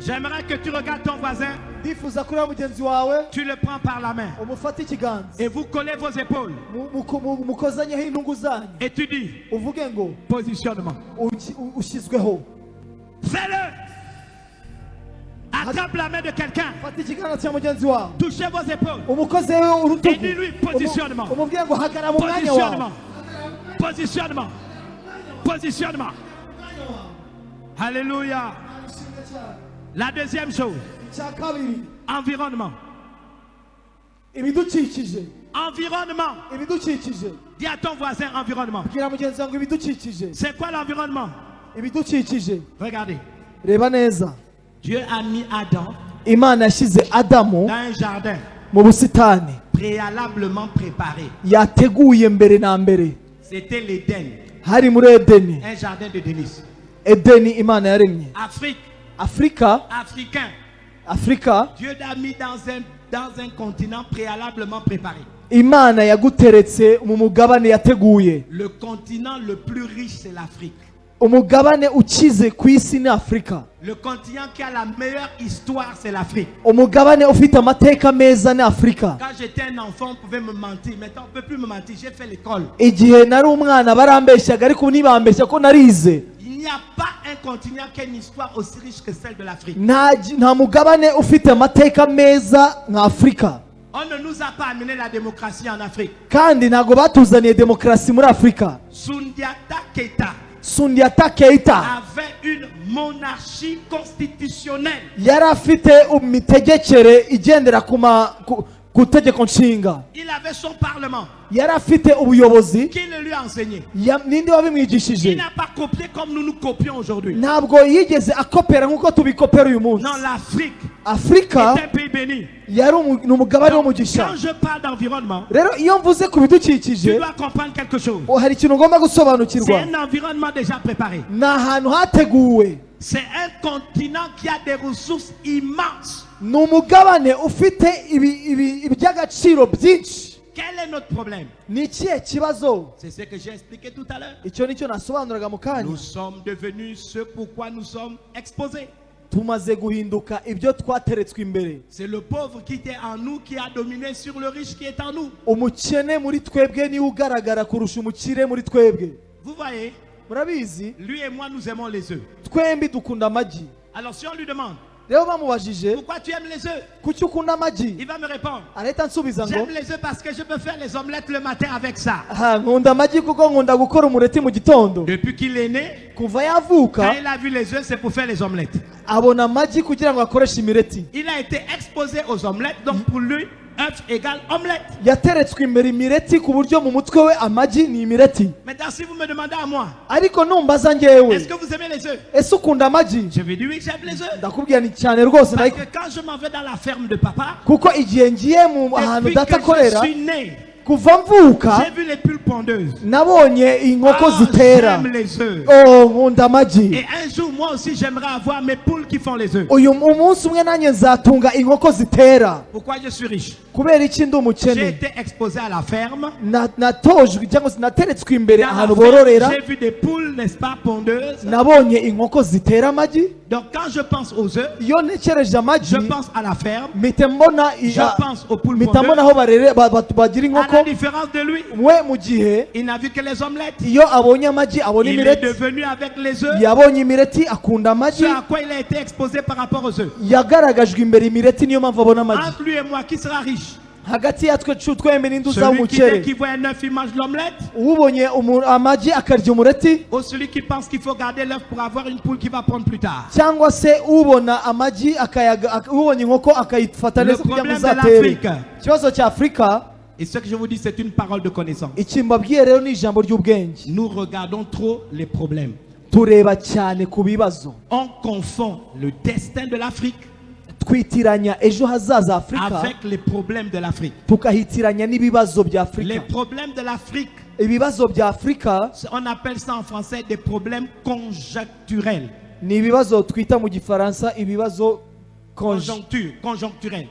J'aimerais que tu regardes ton voisin, ndifuza kureba mugenzi wawe tu le prends par la main umufate ikiganza et vous collez vos épaules mukozanyeho intungu zanyu et tu dis uvuge ngo positionnement. ushyizweho. Fais-le. Attrape la main de quelqu'un, fata ikiganza cya mugenzi wawe touchez vos épaules umukozeho urutugu et dis-lui positionnement. umubwire ngo hagarara mu mwanya wawe. Positionnement. Positionnement. Positionnement. Alléluia. La deuxième chose, icya kabiri environnement. ibidukikije. Environnement. ibidukikije. Dis à ton voisin environnement. bwira mugenzi wawe ngo ibidukikije. C'est quoi l'environnement? ibidukikije. Regardez. reba neza, Dieu a mis Adam imana yashyize adamu dans un jardin mu busitani préalablement préparé. yateguye mbere na mbere. C'était l'Éden, hari muri edeni. un jardin de délices. edeni imana yaremye. Afrique, afurika Africain, afurika Dieu l'a mis dans un continent préalablement préparé. imana yaguteretse mu mugabane yateguye. Le continent le plus riche, c'est l'Afrique. umugabane ukize ku isi ni afurika. Le continent qui a la meilleure histoire, c'est l'Afrique. umugabane ufite amateka meza ni afurika. Quand j'étais un enfant, on pouvait me mentir. Maintenant, on ne peut plus me mentir. J'ai fait l'école. igihe nari umwana barambeshyaga ariko ubu ntibambeshya ko narize. Il n'y a pas un continent qui a une histoire aussi riche que celle de l'Afrique. nta mugabane ufite amateka meza nka afurika. On ne nous a pas amené la démocratie en Afrique. kandi ntabwo batuzaniye demokarasi muri afurika. Sundiata Keita Sundiata Keita avait une monarchie constitutionnelle. yari afite imitegekere igendera ku tegeko nshinga. Il avait son parlement yari afite ubuyobozi. qui le lui a enseigné. ninde Il wabimwigishije? n'a pas copié comme nous copions aujourd'hui. ntabwo yigeze akopera nk'uko tubikopera uyu munsi. Non, l'Afrique afurika est un pays béni. yari ni umugabane Donc, w'umugisha. quand je parle d'environnement, rero iyo mvuze ku tu bidukikije dois comprendre quelque chose. hari ikintu ugomba C'est gusobanukirwa. un environnement déjà préparé. ni ahantu hateguwe. C'est un continent qui a des ressources immenses. ni umugabane ufite iby'agaciro byinshi. Quel est notre problème? ni ikihe kibazo? C'est ce que j'ai expliqué tout à l'heure. icyo nicyo nasobanuraga mu kanya. Nous sommes devenus ce pourquoi nous sommes exposés. tumaze guhinduka ibyo twateretswe imbere. C'est le pauvre qui était en nous qui a dominé sur le riche qui est en nous. umukene muri twebwe niwe ugaragara kurusha umukire muri twebwe. Vous voyez, murabizi lui et moi nous aimons les œufs. twembi dukunda amagi. Alors si on lui demande rero bamubajije pourquoi tu aimes les œufs, kuki ukunda amagi, il va me répondre arahita ansubiza ngo j'aime les œufs parce que je peux faire les omelettes le matin avec ça. nkunda amagi kuko nkunda gukora umureti mu gitondo. Depuis qu'il est né, kuva quand yavuka il a vu les œufs, c'est pour faire les omelettes. abona amagi kugira ngo akoreshe imireti. Il a été exposé aux omelettes, donc pour lui, œuf égale omelette. yateretswe imbere imireti ku buryo mu mutwe we amagi ni imireti. Maintenant, si vous me demandez à moi, ariko numbaza njyewe est-ce que vous aimez les œufs? ese ukunda amagi, Je vais dire oui, j'aime les œufs. ndakubwira ni cyane rwose. Parce que quand je m'en vais dans la ferme de papa, kuko igihe ngiye mu ahantu depuis que data je akorera, suis né, kuva mvuka j'ai vu les poules pondeuses. nabonye inkoko Ah, zitera. j'aime les œufs. nkunda amagi. Et un jour, moi aussi, j'aimerais avoir mes poules qui font les œufs. umunsi umwe nanjye nzatunga inkoko zitera. Pourquoi je suis riche? kubera iki ndi J'ai umukene? été exposé à la ferme. natojwe cyangwa se nateretswe imbere Dans la ahantu ferme, bororera, j'ai vu des poules, n'est-ce pas, pondeuses. nabonye inkoko zitera amagi. Donc quand je pense aux œufs, iyo ntekereje amagi je pense à la ferme. mpita mbona Je pense aux poules mpita mbona pondeuses. aho bagira À la inkoko. différence de lui, we mu gihe il n'a vu que les omelettes. iyo abonye amagi abona Il est imireti. devenu avec les œufs yabonye imireti akunda amagi. ce à quoi il a été exposé par rapport aux œufs. yagaragajwe imbere imireti niyo mpamvu abona amagi. Entre lui et moi, qui sera riche? hagati yatwe twembi n'indi uzaba Celui qui, dès umukere. qu'il voit un œuf, il mange l'omelette? ubonye amagi akarya umureti, Ou celui qui pense qu'il faut garder l'œuf pour avoir une poule qui va prendre plus tard? cyangwa se ubona amagi ubonye inkoko akayifata Le neza kugira ngo problème de izatere. l'Afrique, ikibazo cya afurika, et ce que je vous dis, c'est une parole de connaissance. iki mbabwiye rero ni ijambo ry'ubwenge. Nous regardons trop les problèmes. tureba cyane ku bibazo. On confond le destin de l'Afrique twitiranya ejo hazaza afurika avec les problèmes de l'Afrique. tukahitiranya n'ibibazo bya Les afurika. problèmes de l'Afrique, ibibazo bya afurika on appelle ça en français des problèmes conjoncturels. ni ibibazo twita mu gifaransa ibibazo Conjoncturels.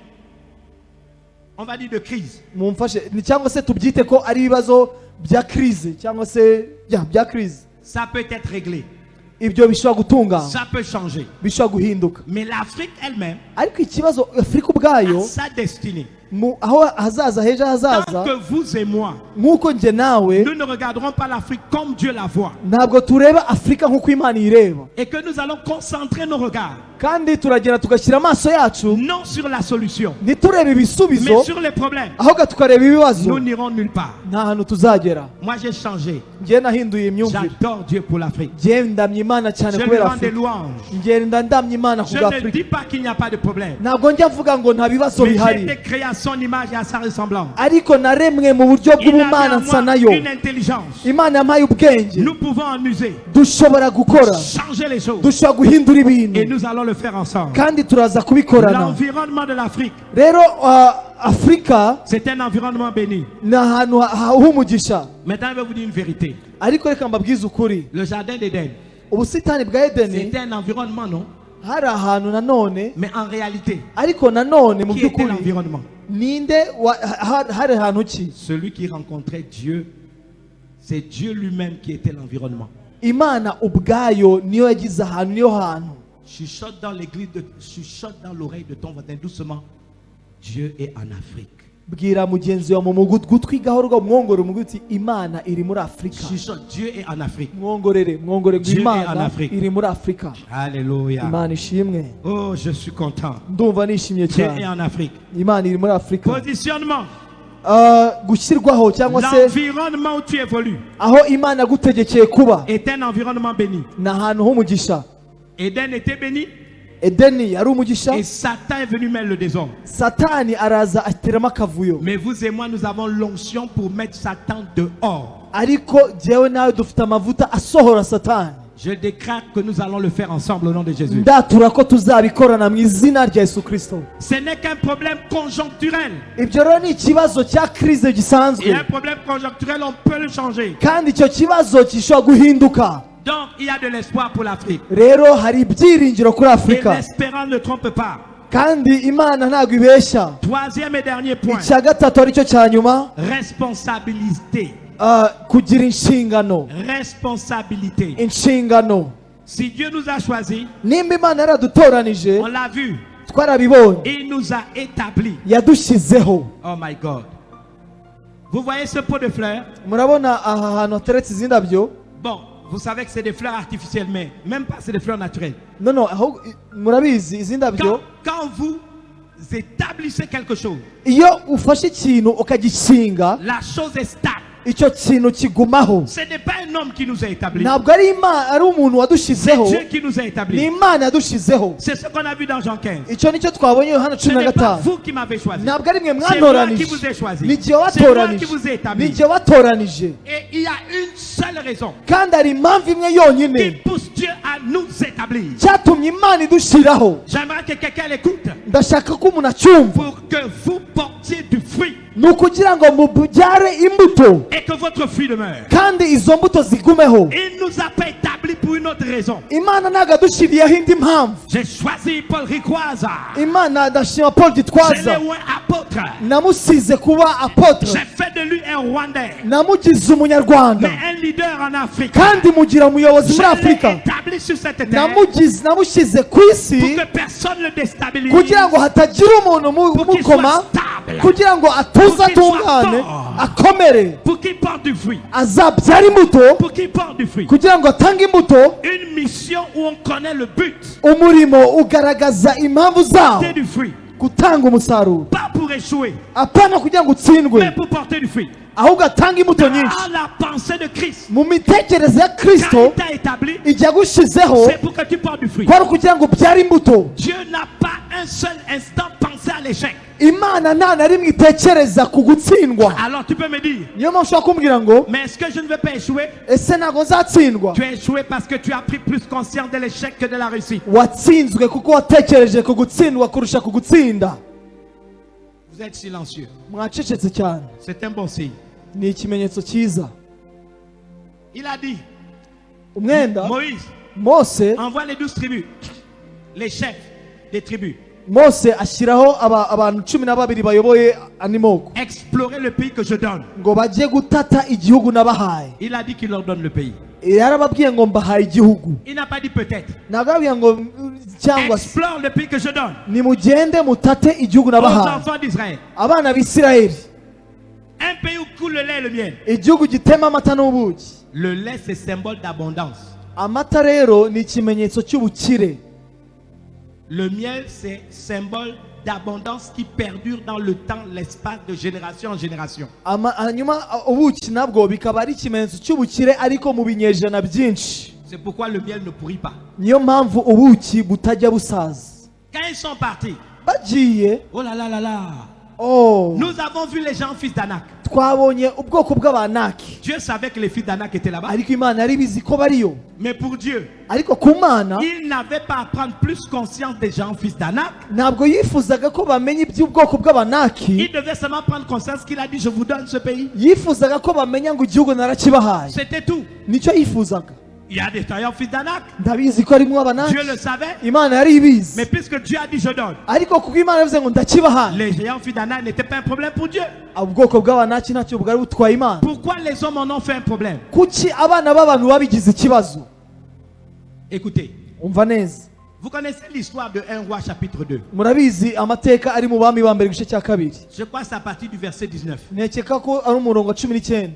on va dire de crise. mumfashe ni cyangwa se tubyite ko ari ibibazo bya crise cyangwa se bya crise, Ça peut être réglé. ibyo bishobora gutungana, Ça peut changer. bishobora guhinduka. Mais l'Afrique elle-même Ariko ikibazo Afurika ubwayo a sa destinée. aho hazaza hejo Tant hazaza, que vous et moi, nk'uko njye nawe nous ne regarderons pas l'Afrique comme Dieu la voit. ntabwo tureba Afurika nk'uko Imana ireba, Et que nous allons concentrer nos regards, kandi turagenda tugashyira amaso yacu non sur la solution, ntiturebe mais ibisubizo, sur les problèmes. ahubwo tukareba ibibazo. Nous n'irons nulle part. nta hantu tuzagera. Moi j'ai changé. Njye nahinduye imyumvire, J'adore Dieu pour l'Afrique. njye ndamya Imana cyane Je lui kubera rends des Afurika, louanges. njye ndamya Imana Je kubwa ne Afurika. dis pas qu'il n'y a pas de problème. Ntabwo njya mvuga ngo nta bibazo Mais j'ai bihari, été créé à son image et à sa ressemblance. ariko naremwe mu buryo Il a mis bw'ubumana en nsa moi nayo. une intelligence. Imana yampaye ubwenge, Nous pouvons en user, dushobora gukora, changer les choses. dushobora guhindura Et ibintu, nous allons le faire ensemble. kandi turaza kubikorana. L'environnement de l'Afrique, Rero Afurika c'est un environnement béni. ni ahantu h'umugisha, Maintenant, je vais vous dire une vérité. ariko reka mbabwize ukuri, Le jardin d'Éden, ubusitani bwa Edeni c'était un environnement, non? hari ahantu nanone, Mais en réalité, ariko nanone mu qui était by'ukuri l'environnement? ninde hari ahantu ki? Celui qui rencontrait Dieu, c'est Dieu lui-même qui était l'environnement. Imana ubwayo niyo yagize ahantu, niyo hantu. Chuchote dans l'église, chuchote dans l'oreille de ton voisin doucement. Dieu est en Afrique. Bwira mugenzi wawe mu gutwi gahoro umwongore umubwire uti Imana iri muri Afurika. Chuchote, Dieu est en Afrique. Mwongore ngo Dieu est en Imana Afrique. iri muri Afurika. Alléluia. Imana ishimwe. Oh, je suis content. Ndumva nishimye Dieu est cyane. en Afrique. Imana iri muri Afurika. Positionnement. Gushyirwaho cyangwa se L'environnement où tu évolues aho Imana yagutegekeye kuba est un environnement béni. ni ahantu h'umugisha. Éden était béni Edeni yari umugisha, et Satan est venu mettre le désordre. Satani araza ateramo akavuyo. Mais vous et moi, nous avons l'onction pour mettre Satan dehors. Ariko jyewe nawe dufite amavuta asohora Satani. Je déclare que nous allons le faire ensemble au nom de Jésus. Ndatura ko tuzabikorana mu izina rya Yesu Kristo. Ce n'est qu'un problème conjoncturel. Ibyo rero ni ikibazo cya crise Et gisanzwe, un problème conjoncturel, on peut le changer. kandi icyo kibazo gishobora guhinduka. Donc, il y a de l'espoir pour l'Afrique. Rero hari ibyiringiro kuri Et Afurika, l'espérance ne trompe pas. kandi Imana ntabwo ibeshya. Troisième et dernier point. Icya gatatu aricyo cya nyuma, Responsabilité. kugira inshingano. Responsabilité. Inshingano. Si Dieu nous a choisis, Nimba Imana yaradutoranije, on l'a vu, twarabibonye, il nous a établis. yadushyizeho. Oh my God. Vous voyez ce pot de fleurs? Murabona aha hantu hateretse izi ndabyo? Bon, vous savez que c'est des fleurs artificielles, mais même pas c'est des fleurs naturelles. No, ahubwo murabizi izi ndabyo, Quand vous établissez quelque chose, iyo ufashe ikintu ukagishinga, la chose est stable. icyo kintu kigumaho. Ce n'est pas un homme qui nous a établis. Ntabwo ari Imana, ari umuntu C'est wadushyizeho, Dieu qui nous a ni établis. Imana yadushyizeho. C'est ce qu'on a vu dans Jean 15. Icyo nicyo twabonye Yohana Ce 15. n'est pas vous qui m'avez choisi. Ntabwo ari mwe C'est moi qui mwatoranije, vous ai choisi. ni jye C'est moi qui watoranije, vous ai ni établi. jye watoranije. Et il y a une seule raison Kandi hari impamvu imwe qui yonyine pousse Dieu à nous établir. cyatumye Imana idushyiraho. J'aimerais que quelqu'un l'écoute Ndashaka ko umuntu acyumva, pour que vous portiez du fruit ni ukugira ngo mubyare imbuto, et que votre fruit demeure. kandi izo mbuto zigumeho. Il ne nous a pas établis pour une autre raison. Imana ntabwo yadushyiriyeho indi mpamvu. J'ai choisi Paul Rikwaza. Imana ndashima Paul Je Gitwaza, l'ai oint apôtre. namusize kuba apotre, J'ai fait de lui un Rwandais, namugize umunyarwanda, mais un leader en Afrique. kandi mugira umuyobozi Je muri Afurika. l'ai établi sur cette terre Namushyize ku isi pour que personne ne déstabilise, kugira ngo hatagira umuntu pour qu'il soit umukoma, stable, kugira ngo atuze atungane, akomere, pour qu'il porte du fruit, azabyara imbuto, pour qu'il porte du fruit. kugira ngo atange imbuto. Une mission où on connaît le but, Umurimo ugaragaza impamvu zawo, porter du fruit, gutanga umusaruro, pas pour échouer, apana kugira ngo utsindwe, mais pour porter du fruit. ahubwo atanga imbuto nyinshi. Dans la pensée de Christ, Mu mitekerereze ya quand Kristo, il t'a établi, ijya gushyizeho c'est pour que tu portes du fruit. kwari ukugira ngo ubyare imbuto. Dieu n'a pas un seul instant pensé à l'échec. Imana nta na rimwe itekereza ku gutsindwa. Alors tu peux me dire, Niyo mpamvu ushobora kumbwira ngo mais est-ce que je ne vais pas échouer? ese ntabwo nzatsindwa? Tu as échoué parce que tu as pris plus conscience de l'échec que de la réussite. Watsinzwe kuko watekereje ku gutsindwa kurusha ku gutsinda. Vous êtes silencieux. Mwacecetse cyane, C'est un bon signe. ni ikimenyetso cyiza. Il a dit, Umwenda Moïse, Mose envoie les 12 tribus, les chefs des tribus. Mose ashyiraho abantu 12 bayoboye animoko explorer le pays que je donne. ngo bajye gutata igihugu nabahaye. Il a dit qu'il leur donne le pays. Yarababwiye ngo mbahaye igihugu. Il n'a pas dit peut-être. Nagabwiye ngo cyangwa se Explore le pays que je donne nimugende mutate igihugu aux nabahaye. enfants d'Israël. Abana b'Isirayeli. Un pays où coule le lait et le miel. Igihugu gitema amata n'ubuki. Le lait, c'est symbole d'abondance. Amata rero ni ikimenyetso cy'ubukire. Le miel, c'est symbole d'abondance qui perdure dans le temps, l'espace, de génération en génération. Hanyuma ubuki nabwo bikaba ari ikimenyetso cy'ubukire ariko mu binyejana byinshi. C'est pourquoi le miel ne pourrit pas. Niyo mpamvu ubuki butajya busaza. Quand ils sont partis, Bagiye, oh là là là là, oh, nous avons vu les gens fils d'Anak. twabonye ubwoko bw'abanaki. Dieu savait que les fils d'Anak étaient là-bas. Ariko Imana yari bizi ko bariyo. Mais pour Dieu, Ariko ku Mana il n'avait pas à prendre plus conscience des gens fils d'Anak. ntabwo yifuzaga ko bamenya iby'ubwoko bw'abanaki. Il devait seulement prendre conscience qu'il a dit je vous donne ce pays. Yifuzaga ko bamenya ngo igihugu narakibahaye. C'était tout. Nicyo yifuzaga. Il y a des tailleurs fils d'Anak. Ndabizi ko arimo abanaki. Dieu le savait. Imana yari ibizi. Mais puisque Dieu a dit je donne, Ariko kuko Imana yavuze ngo ndakibahaye. les géants fils d'Anak n'étaient pas un problème pour Dieu. Ubwoko bw'abanaki ntacyo bwari butwaye Imana. Pourquoi les hommes en ont fait un problème? Kuki abana b'abantu babigize ikibazo? Écoutez, Umva neza. vous connaissez l'histoire de 1 roi chapitre 2. Murabizi amateka ari mu bami ba mbere igice cya kabiri. Je crois que c'est à partir du verset 19. Nekeka ko ari umurongo wa 19.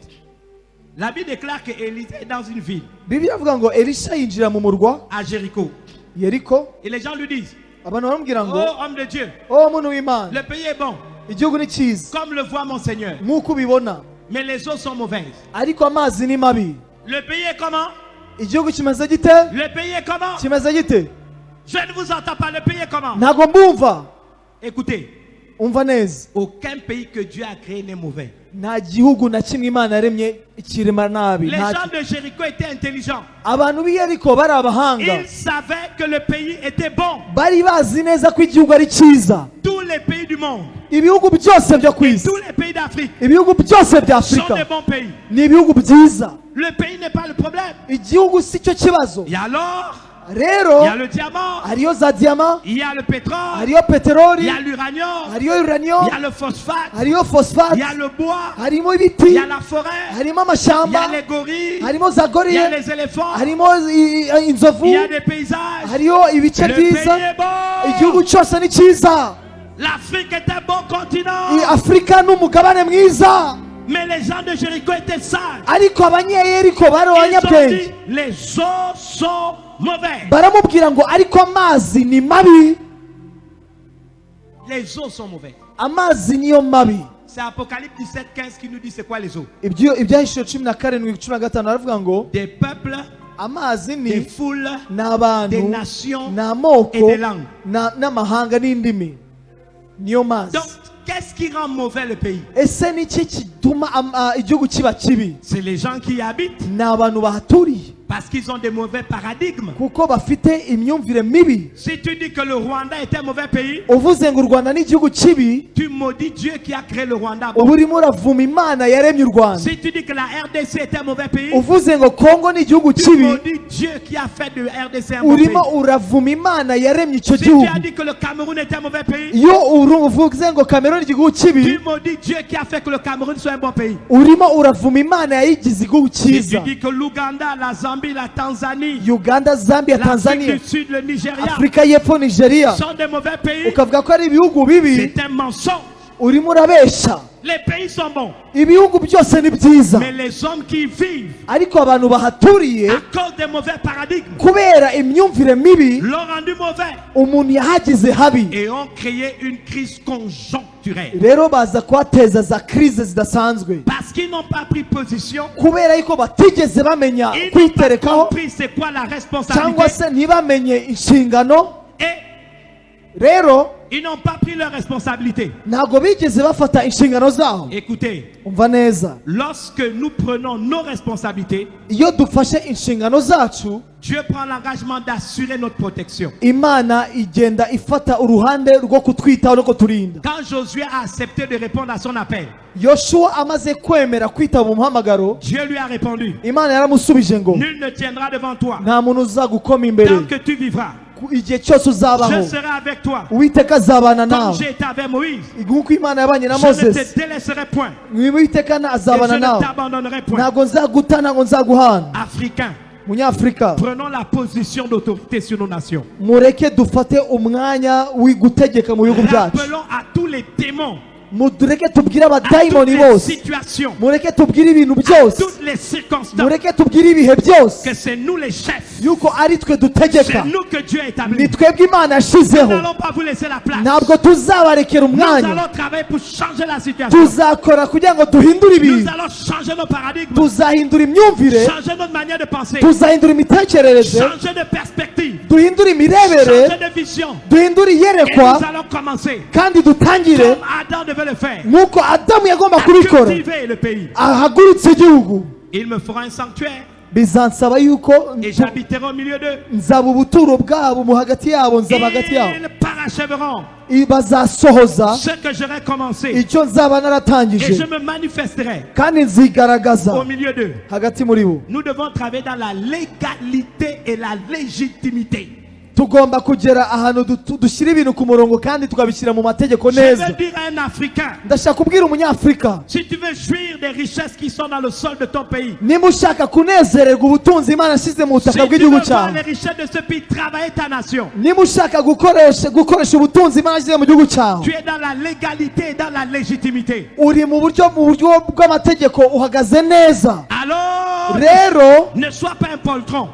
La Bible déclare que Élisée est dans une ville, Bibiliya avuga ngo Elisha yinjira mu murwa à Jéricho. Yeriko. Et les gens lui disent, Abantu baramubwira ngo oh homme de Dieu, oh muntu w'Imana, le pays est bon, igihugu ni cyiza comme le voit mon Seigneur. nk'uko ubibona, Mais les eaux sont mauvaises. ariko amazi ni mabi. Le pays est comment? Igihugu kimeze gite? Le pays est comment? Kimeze gite? Je ne vous entends pas. Le pays est comment? Ntabwo mbumva. Écoutez, Umva neza. aucun pays que Dieu a créé n'est mauvais. Nta gihugu na kimwe Imana yaremye ikirema nabi. Les gens de Jéricho étaient intelligents. Abantu b'i Yeriko bari abahanga. Ils savaient que le pays était bon. Bari bazi neza ko igihugu ari cyiza. Tous les pays du monde, Ibihugu byose byo ku isi, tous les pays d'Afrique ibihugu byose bya sont des Afurika bons pays. ni ibihugu byiza. Le pays n'est pas le problème. Igihugu si cyo kibazo. Il y a l'or, Rero il y a le diamant, hariyo za diyama, il y a le pétrole, hariyo il peteroli, y a l'uranium, hariyo il uranium, y a le phosphate, hariyo il phosphate, y a le bois, harimo il ibiti, y a la forêt, harimo il y amashyamba, a les gorilles, harimo za il y a gorille, les éléphants, harimo inzovu, il y a des paysages. hariyo ibice Le pays byiza. est bon. Igihugu cyose ni cyiza. L'Afrique est un bon continent. Afurika ni umugabane mwiza. Mais les gens de Jéricho étaient sages. Ariko abanyeyeriko bari Ils ont abanyabwenge. dit, les eaux sont mauvaises. Baramubwira ngo ariko amazi ni mabi. Les eaux sont mauvaises. Amazi niyo mabi. C'est Apocalypse 17, 15 qui nous dit c'est quoi les eaux. Ibyahishije 17:15 aravuga ngo Des peuples, amazi des ni foules, n'abantu des nations n'amoko et des langues. n'amahanga n'indimi. Niyo mazi. Donc, qu'est-ce qui rend mauvais le pays? Ese ni iki gituma igihugu kiba kibi? C'est les gens qui y habitent. Ni abantu bahaturiye Parce qu'ils ont des mauvais paradigmes. kuko bafite imyumvire mibi. Si tu dis que le Rwanda est un mauvais pays, Uvuze ngo u Rwanda ni igihugu kibi, tu maudis Dieu qui a créé le Rwanda. uba urimo uravuma Imana yaremye u Rwanda. Si tu dis que la RDC est un mauvais pays, Uvuze ngo Kongo ni igihugu tu kibi, maudis Dieu qui a fait de RDC un bon pays. urimo uravuma Imana yaremye icyo Si gihugu. tu as dit que le Cameroun est un mauvais pays, Iyo uvuze ngo Cameroon ni igihugu kibi, tu maudis Dieu qui a fait que le Cameroun soit un bon pays. urimo uravuma Imana yayigize igihugu Si tu cyiza. dis que l'Ouganda, la Zambie, la Tanzanie, Uganda, Zambia, l'Afrique Tanzania, du Sud, le Nigeria Afurika y'Epfo, Nigeria, sont des mauvais pays, ukavuga ko ari ibihugu bibi, c'est un mensonge. urimo urabesha. Les pays sont bons, Ibihugu byose ni byiza, mais les hommes qui y vivent ariko abantu bahaturiye à cause des mauvais paradigmes kubera imyumvire mibi l'ont rendu mauvais umuntu yahagize habi, et ont créé une crise conjoncturelle. rero baza kuhateza za crise zidasanzwe Parce qu'ils n'ont pas pris position, kubera yuko batigeze bamenya ils n'ont pas kwiterekaho compris c'est quoi la cyangwa responsabilité se ntibamenye inshingano, et rero ils n'ont pas pris leur responsabilité. ntabwo bigeze bafata inshingano zabo. Écoutez, Umva neza, lorsque nous prenons nos responsabilités, iyo dufashe inshingano zacu, Dieu prend l'engagement d'assurer notre protection. Imana igenda ifata uruhande rwo kutwitaho no kuturinda. Quand Josué a accepté de répondre à son appel, Yoshua amaze kwemera kwitaba umuhamagaro, Dieu lui a répondu, Imana yaramusubije ngo nul ne tiendra devant toi nta muntu uzagukoma imbere tant que tu vivras. igihe cyose Je uzabaho serai avec toi. uwiteka azabana Comme nawe j'ai été avec Moïse. nk'uko imana yabanye na Je ne moses te délaisserai point. uwiteka Et je azabana ne nawe t'abandonnerai point. ntabwo nzaguta ntabwo nzaguhana Africains, munyafurika prenons la position d'autorité sur nos nations. mureke dufate umwanya w'igutegeka mu bihugu byacu Rappelons à tous les démons, mureke tubwire à toutes abadayimoni les bose situations, mureke tubwire ibintu à byose toutes les circonstances, mureke tubwire ibihe byose que c'est nous les chefs. yuko ari twe C'est dutegeka nous que Dieu a ni établi. twebwe imana Nous yashizeho n'allons pas vous laisser la place. ntabwo tuzabarekera Nous umwanya allons travailler pour changer la situation. tuzakora kugira ngo duhindure Nous ibintu allons changer nos paradigmes, tuzahindura imyumvire changer notre manière de penser, tuzahindura imitekerereze changer de perspective, duhindure imirebere changer de vision. duhindure Et iyerekwa nous allons commencer, kandi dutangire comme Adam devait le faire, nk'uko adamu yagomba à kubikora cultiver le pays. ahagurutse igihugu Il me fera un sanctuaire bizansaba yuko et j'habiterai au milieu d'eux. nzaba ubuturo bwabo mu hagati yabo nzaba hagati yabo Ils parachèveront bazasohoza ce que j'aurai commencé icyo nzaba et naratangije je me manifesterai kandi nzigaragaza au milieu d'eux. hagati muri bo Nous devons travailler dans la légalité et la légitimité. tugomba kugera ahantu dushyira ibintu ku murongo kandi tukabishyira mu mategeko Je neza veux dire à un Africain, ndashaka kubwira umunyafurika si tu veux jouir des richesses qui sont dans le sol de ton pays, niba ushaka kunezererwa ubutunzi imana yashyize mu si butaka tu veux bw'igihugu voir cyawe les richesses de ce pays, travailler ta nation. niba ushaka gukoresha ubutunzi imana yashyize mu gihugu cyawe Tu es dans la légalité et dans la légitimité. uri mu buryo bw'amategeko uhagaze neza Alors, rero ne sois pas un poltron,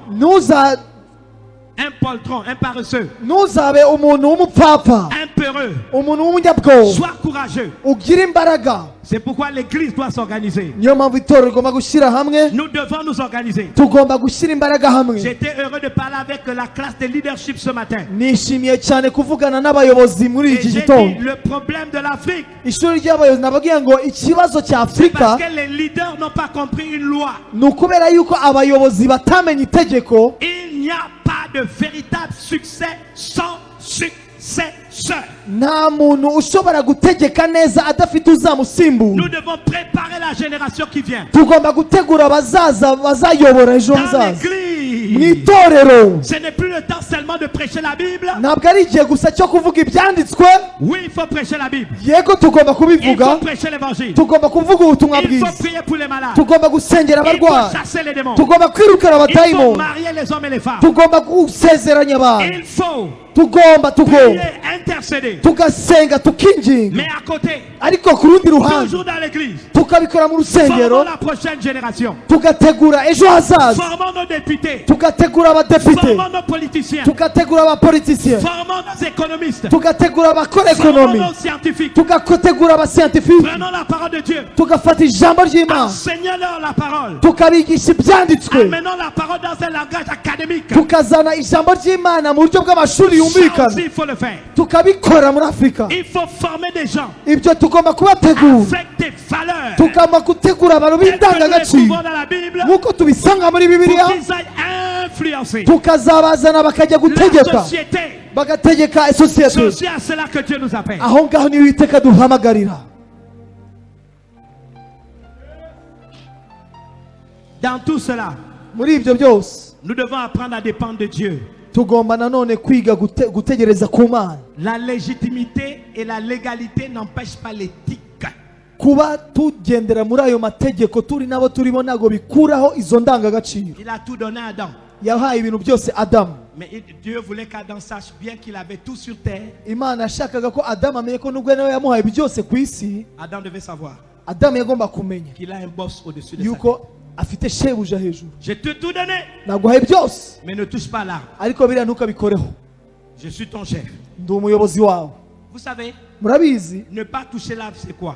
un paresseux, ntuzabe umuntu w'umupfapfa un peureux. umuntu w'umunyabwoba Sois courageux. ugira imbaraga C'est pourquoi l'église doit s'organiser. niyo mpamvu itorero rigomba gushyira hamwe Nous devons nous organiser. tugomba gushyira imbaraga hamwe J'étais heureux de parler avec la classe de leadership ce matin. nishimiye cyane kuvugana n'abayobozi muri Et iki j'ai gitondo dit le problème de l'Afrique, ishuri ry'abayobozi nababwiye ngo ikibazo cya c'est afurika parce que les leaders n'ont pas compris une loi. ni ukubera yuko abayobozi batamenye itegeko Il n'y a pas de véritable succès sans successeur. nta muntu ushobora gutegeka neza adafite uzamusimbura Nous devons préparer la génération qui vient. tugomba gutegura abazaza bazayobora ejo Dans hazaza mu l'église, itorero ce n'est plus le temps seulement de prêcher la Bible. ntabwo ari igihe gusa cyo kuvuga ibyanditswe Oui, il faut prêcher la Bible. yego tugomba Il kubivuga faut prêcher l'évangile. tugomba kuvuga ubutumwa Il faut bwiza prier pour les malades. tugomba gusengera Il faut abarwayi chasser les démons. tugomba kwirukana Il faut abadayimoni marier les hommes et les femmes. tugomba gusezeranya abantu Il faut tugomba prier, intercéder. tugasenga tukinginga Mais à côté, ariko ku rundi ruhande toujours dans l'église, tukabikora mu rusengero formons la prochaine génération. tugategura ejo hazaza Formons nos députés. tugategura abadepite Formons nos politiciens. tugategura abapolitisiye Formons nos économistes. tugategura abakora Formons ekonomi nos scientifiques. tugategura abasiyantifiki Prenons la parole de Dieu. tugafata ijambo ry'imana Enseignons-leur la parole. tukabigisha ibyanditswe Amenons la parole dans un langage académique. tukazana ijambo ry'imana mu buryo bw'amashuri Ça yumvikana aussi, il faut le faire. tukabikora muri afurika Il faut former des gens ibyo tugomba kubategura avec des valeurs. tugomba gutegura abantu Telles que nous les b'indangagaciro trouvons dans la Bible nk'uko tubisanga muri bibiliya pour qu'ils aillent influencer tukazabazana bakajya la gutegeka société. bagategeka C'est sosiyete aussi à cela que Dieu nous appelle. aho ngaho niyo iteka duhamagarira Dans tout cela, muri ibyo byose nous devons apprendre à dépendre de Dieu. tugomba nanone kwiga gutegereza ku mana La légitimité et la légalité n'empêchent pas l'éthique. kuba tugendera muri ayo mategeko turi nabo turimo ntabwo bikuraho izo ndangagaciro Il a tout donné à Adam. yahaye ibintu byose adamu Mais Dieu voulait qu'Adam sache bien qu'il avait tout sur terre. imana yashakaga ko adamu amenye ko nubwo nawe yamuhaye byose ku isi Adam devait savoir adamu yagomba kumenya qu'il a un boss au-dessus de sa tête. yuko afite shebuja hejuru Je t'ai tout donné, naguhaye byose mais ne touche pas l'arbre. ariko biriya ntukabikoreho Je suis ton chef. ndi umuyobozi wawe Vous savez, murabizi ne pas toucher l'arbre, c'est quoi?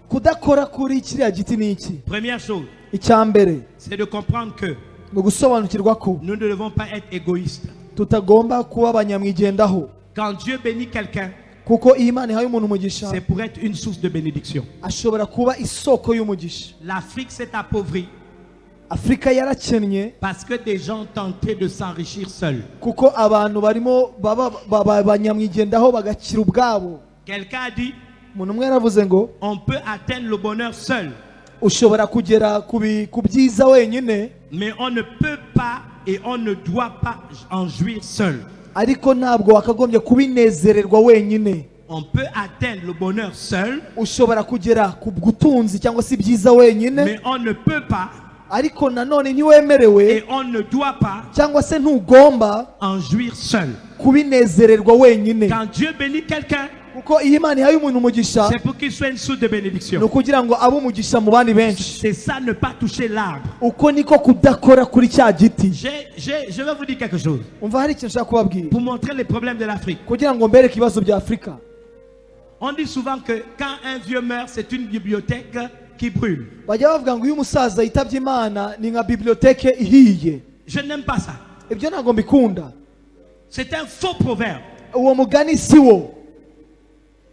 kudakora kuri kiriya giti ni iki Première chose, icya mbere c'est de comprendre que ni ugusobanukirwa ko nous ne devons pas être égoïstes. tutagomba kuba abanyamwigendaho Quand Dieu bénit quelqu'un, kuko iyo imana ihaye umuntu umugisha c'est pour être une source de bénédiction. ashobora kuba isoko y'umugisha L'Afrique s'est appauvrie afurika yarakennye parce que des gens ont tenté de s'enrichir seuls. kuko abantu barimo baba abanyamwigendaho bagakira ubwabo Quelqu'un a dit, umuntu umwe yaravuze ngo on peut atteindre le bonheur seul, ushobora kugera ku byiza wenyine mais on ne peut pas et on ne doit pas en jouir seul. ariko ntabwo wakagombye kubinezererwa wenyine. On peut atteindre le bonheur seul, Ushobora kugera ku butunzi cyangwa se ibyiza wenyine, mais on ne peut pas ariko nanone ntiwemerewe et on ne doit pas cyangwa se ntugomba en jouir seul. kubinezererwa wenyine. Quand Dieu bénit quelqu'un, Kuko iyo Imana ihaye umuntu umugisha, c'est pour qu'il soit une source de ni bénédiction. ukugira ngo abe umugisha mu bandi benshi. C'est ça, ne pas toucher l'arbre. Uko niko kudakora kuri cya giti. Je vais vous dire quelque chose Umva hari ikintu nshaka kubabwira pour montrer les problèmes de l'Afrique. kugira ngo mbereke ibibazo bya Afurika. On dit souvent que quand un vieux meurt, c'est une bibliothèque qui brûle. Bajya bavuga ngo iyo umusaza yitabye Imana ni nka biblioteke ihiye. Je n'aime pas ça. Ibyo ntabwo mbikunda. C'est un faux proverbe. Uwo mugani si wo.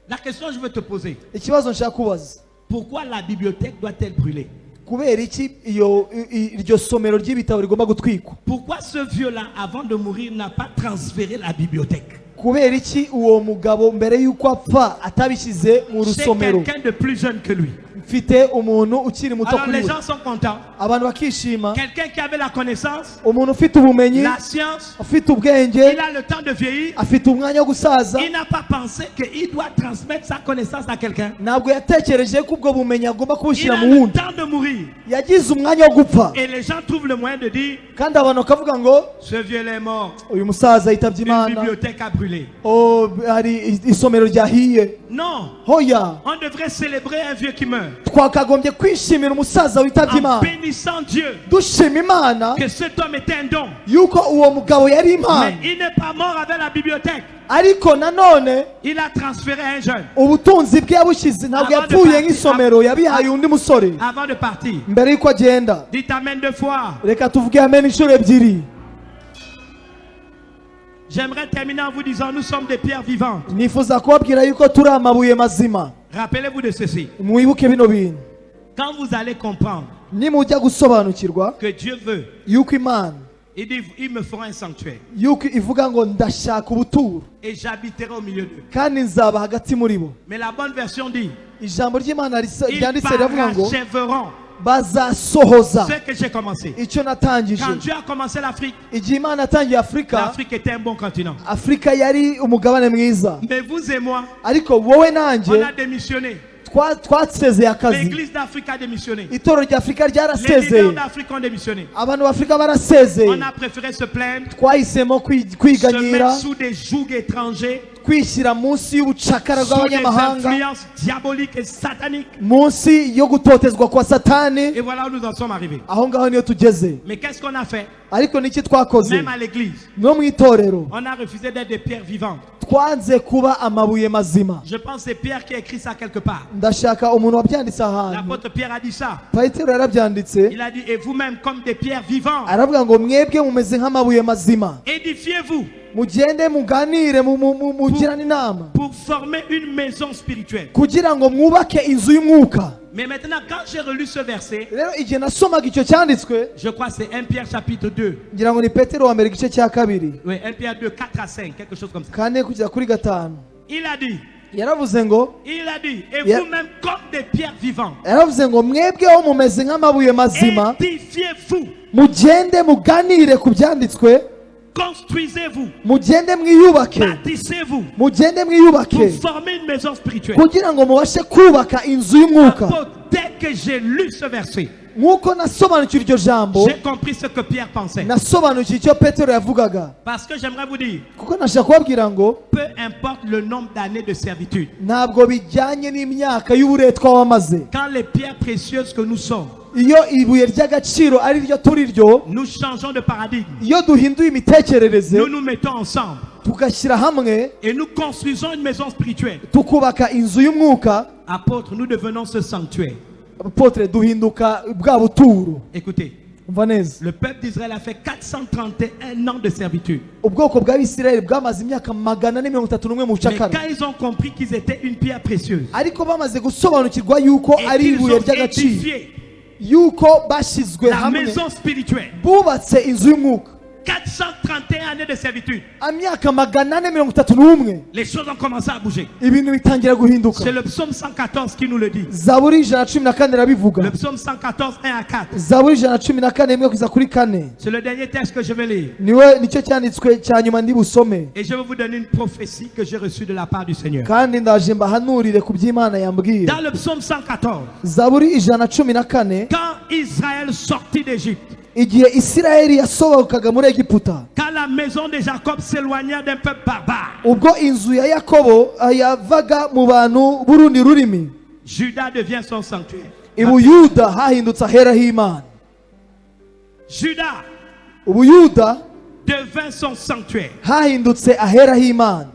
La question que je veux te poser, Ikibazo nshaka kubaza, pourquoi la bibliothèque doit-elle brûler? kubera iki iryo somero ry'ibitabo rigomba gutwikwa? Pourquoi ce vieux-là, avant de mourir, n'a pas transféré la bibliothèque? Kubera iki uwo mugabo mbere y'uko apfa atabishyize mu C'est rusomero? quelqu'un de plus jeune que lui. Mfite umuntu ukiri muto Alors kuri les we, gens sont contents. abantu bakishima. Quelqu'un qui avait la connaissance, Umuntu ufite ubumenyi, la science, afite ubwenge, il a le temps de vieillir. afite umwanya wo gusaza, Il n'a pas pensé qu'il doit transmettre sa connaissance à quelqu'un. ntabwo yatekereje ko ubwo bumenyi agomba Il kubushyira a mu le wundi. temps de mourir. Yagize umwanya wo gupfa, Et les gens trouvent le moyen de dire, kandi abantu bakavuga ngo ce vieux-là est mort. uyu musaza yitabye Une Imana, bibliothèque a brûlé. oh, hari isomero ryahiye. Non, Hoya, on devrait célébrer un vieux qui meurt. twakagombye kwishimira umusaza witabye En Imana, bénissant Dieu dushima Imana que cet homme était un don. yuko uwo mugabo yari Imana, Mais il n'est pas mort avec la bibliothèque. ariko nanone Il a transféré à un jeune ubutunzi bwe yabushyize, ntabwo Avant de yapfuye partir, nk'isomero, yabihaye undi musore avant de partir. mbere y'uko agenda. Dites amen 2 fois. Reka tuvuge amen inshuro ebyiri. J'aimerais terminer en vous disant, nous sommes des pierres vivantes. Nifuza kubabwira yuko turi amabuye mazima. Rappelez-vous de ceci. Mwibuke bino bintu, Quand vous allez comprendre nimujya gusobanukirwa que Dieu veut, yuko Imana, il dit, ils me feront un sanctuaire yuko ivuga ngo ndashaka ubuturo et j'habiterai au milieu d'eux. kandi nzaba hagati muri bo. Mais la bonne version dit, Ijambo ry'Imana ils ryanditse riravuga ngo parachèveront bazasohoza ce que j'ai commencé. icyo natangije. Quand Dieu a commencé l'Afrique, Igihe Imana yatangiye Afurika, l'Afrique était un bon continent. Afurika yari umugabane mwiza, Mais vous et moi, ariko wowe on nanjye a démissionné. twasezeye akazi. L'église d'Afrique a démissionné. Itorero ry'Afurika Les leaders ryarasezeye, d'Afrique ont démissionné. abantu b'Afurika barasezeye. On a préféré se plaindre, Twahisemo se kwiganyira, mettre sous des jougs étrangers, kwishyira munsi y'ubucakara sous des bw'abanyamahanga, influences diaboliques et sataniques. munsi yo gutotezwa kwa Satani. Et voilà où nous en sommes arrivés. Aho ngaho niyo tugeze. Mais qu'est-ce qu'on a fait? Ariko niki twakoze? Même à l'église, No mu itorero on a refusé d'être des pierres vivantes. twanze kuba amabuye mazima. Je pense que c'est Pierre qui a écrit ça quelque part. Ndashaka umuntu wabyanditse ahantu. L'apôtre Pierre a dit ça. Petero yarabyanditse, Il a dit, et vous-même comme des pierres vivantes, aravuga ngo mwebwe mumeze nk'amabuye mazima, édifiez-vous mugende muganire, mugirane inama pour former une maison spirituelle. kugira ngo mwubake inzu y'umwuka. Mais maintenant, quand j'ai relu ce verset, Rero igihe nasomaga icyo cyanditswe, je crois que c'est 1 Pierre chapitre 2. ngira ngo ni Petero wa mbere igice cya kabiri Oui, 1 Pierre 2, 4 à 5, quelque chose comme ça. kane kugera kuri gatanu, Il a dit, yaravuze ngo et Yeah. vous-même comme des pierres vivantes, yaravuze ngo mwebweho mumeze nk'amabuye mazima, édifiez-vous, mugende muganire ku byanditswe, construisez-vous, mugende mwiyubake, bâtissez-vous mugende pour mwiyubake former une maison spirituelle. kugira ngo mubashe kubaka inzu y'umwuka. Apôtre, dès que j'ai lu ce verset, Nk'uko nasobanukiwe iryo jambo, j'ai compris ce que Pierre pensait. nasobanukiwe icyo Petero yavugaga. Parce que j'aimerais vous dire, Kuko nashaka kubabwira ngo peu importe le nombre d'années de servitude, ntabwo bijyanye n'imyaka y'uburetwa wamaze. quand les pierres précieuses que nous sommes, Iyo ibuye ry'agaciro ari ryo turi ryo, nous changeons de paradigme, iyo duhinduye imitekerereze nous nous mettons ensemble tugashyira hamwe et nous construisons une maison spirituelle. tukubaka inzu y'umwuka, Apôtre, nous devenons ce sanctuaire. apotre duhinduka bwa buturo. Écoutez, Umva neza, le peuple d'Israël a fait 431 ans de servitude. ubwoko bw'Abisirayeli bwamaze imyaka 431 mu Mais bucakara, quand ils ont compris qu'ils étaient une pierre précieuse ariko bamaze gusobanukirwa yuko et ari qu'ils ibuye ont ry'agaciro, édifié yuko bashyizwe la hamwe maison spirituelle, bubatse inzu y'umwuka, 431 années de servitude. imyaka 431 Les choses ont commencé à bouger. ibintu bitangira guhinduka. C'est le psaume 114 qui nous le dit. Zaburi 114 irabivuga. Le psaume 114, 1 à 4. Zaburi 114 imwe kugeza kuri 4 C'est le dernier texte que je vais lire. nicyo cyanditswe cya nyuma ndi busome, Et je vais vous donner une prophétie que j'ai reçue de la part du Seigneur. kandi ndaje mbahanurire ku by'Imana yambwiye. Dans le psaume 114, Zaburi 114, quand Israël sortit d'Égypte, igihe Isirayeli yasohokaga muri Egiputa, quand la maison de Jacob s'éloigna d'un peuple barbare, ubwo inzu ya Yakobo yavaga mu bantu b'urundi rurimi, Juda devient son sanctuaire. ubuyuda hahindutse ahera h'Imana. Juda Ubuyuda devint son sanctuaire. hahindutse ahera h'Imana.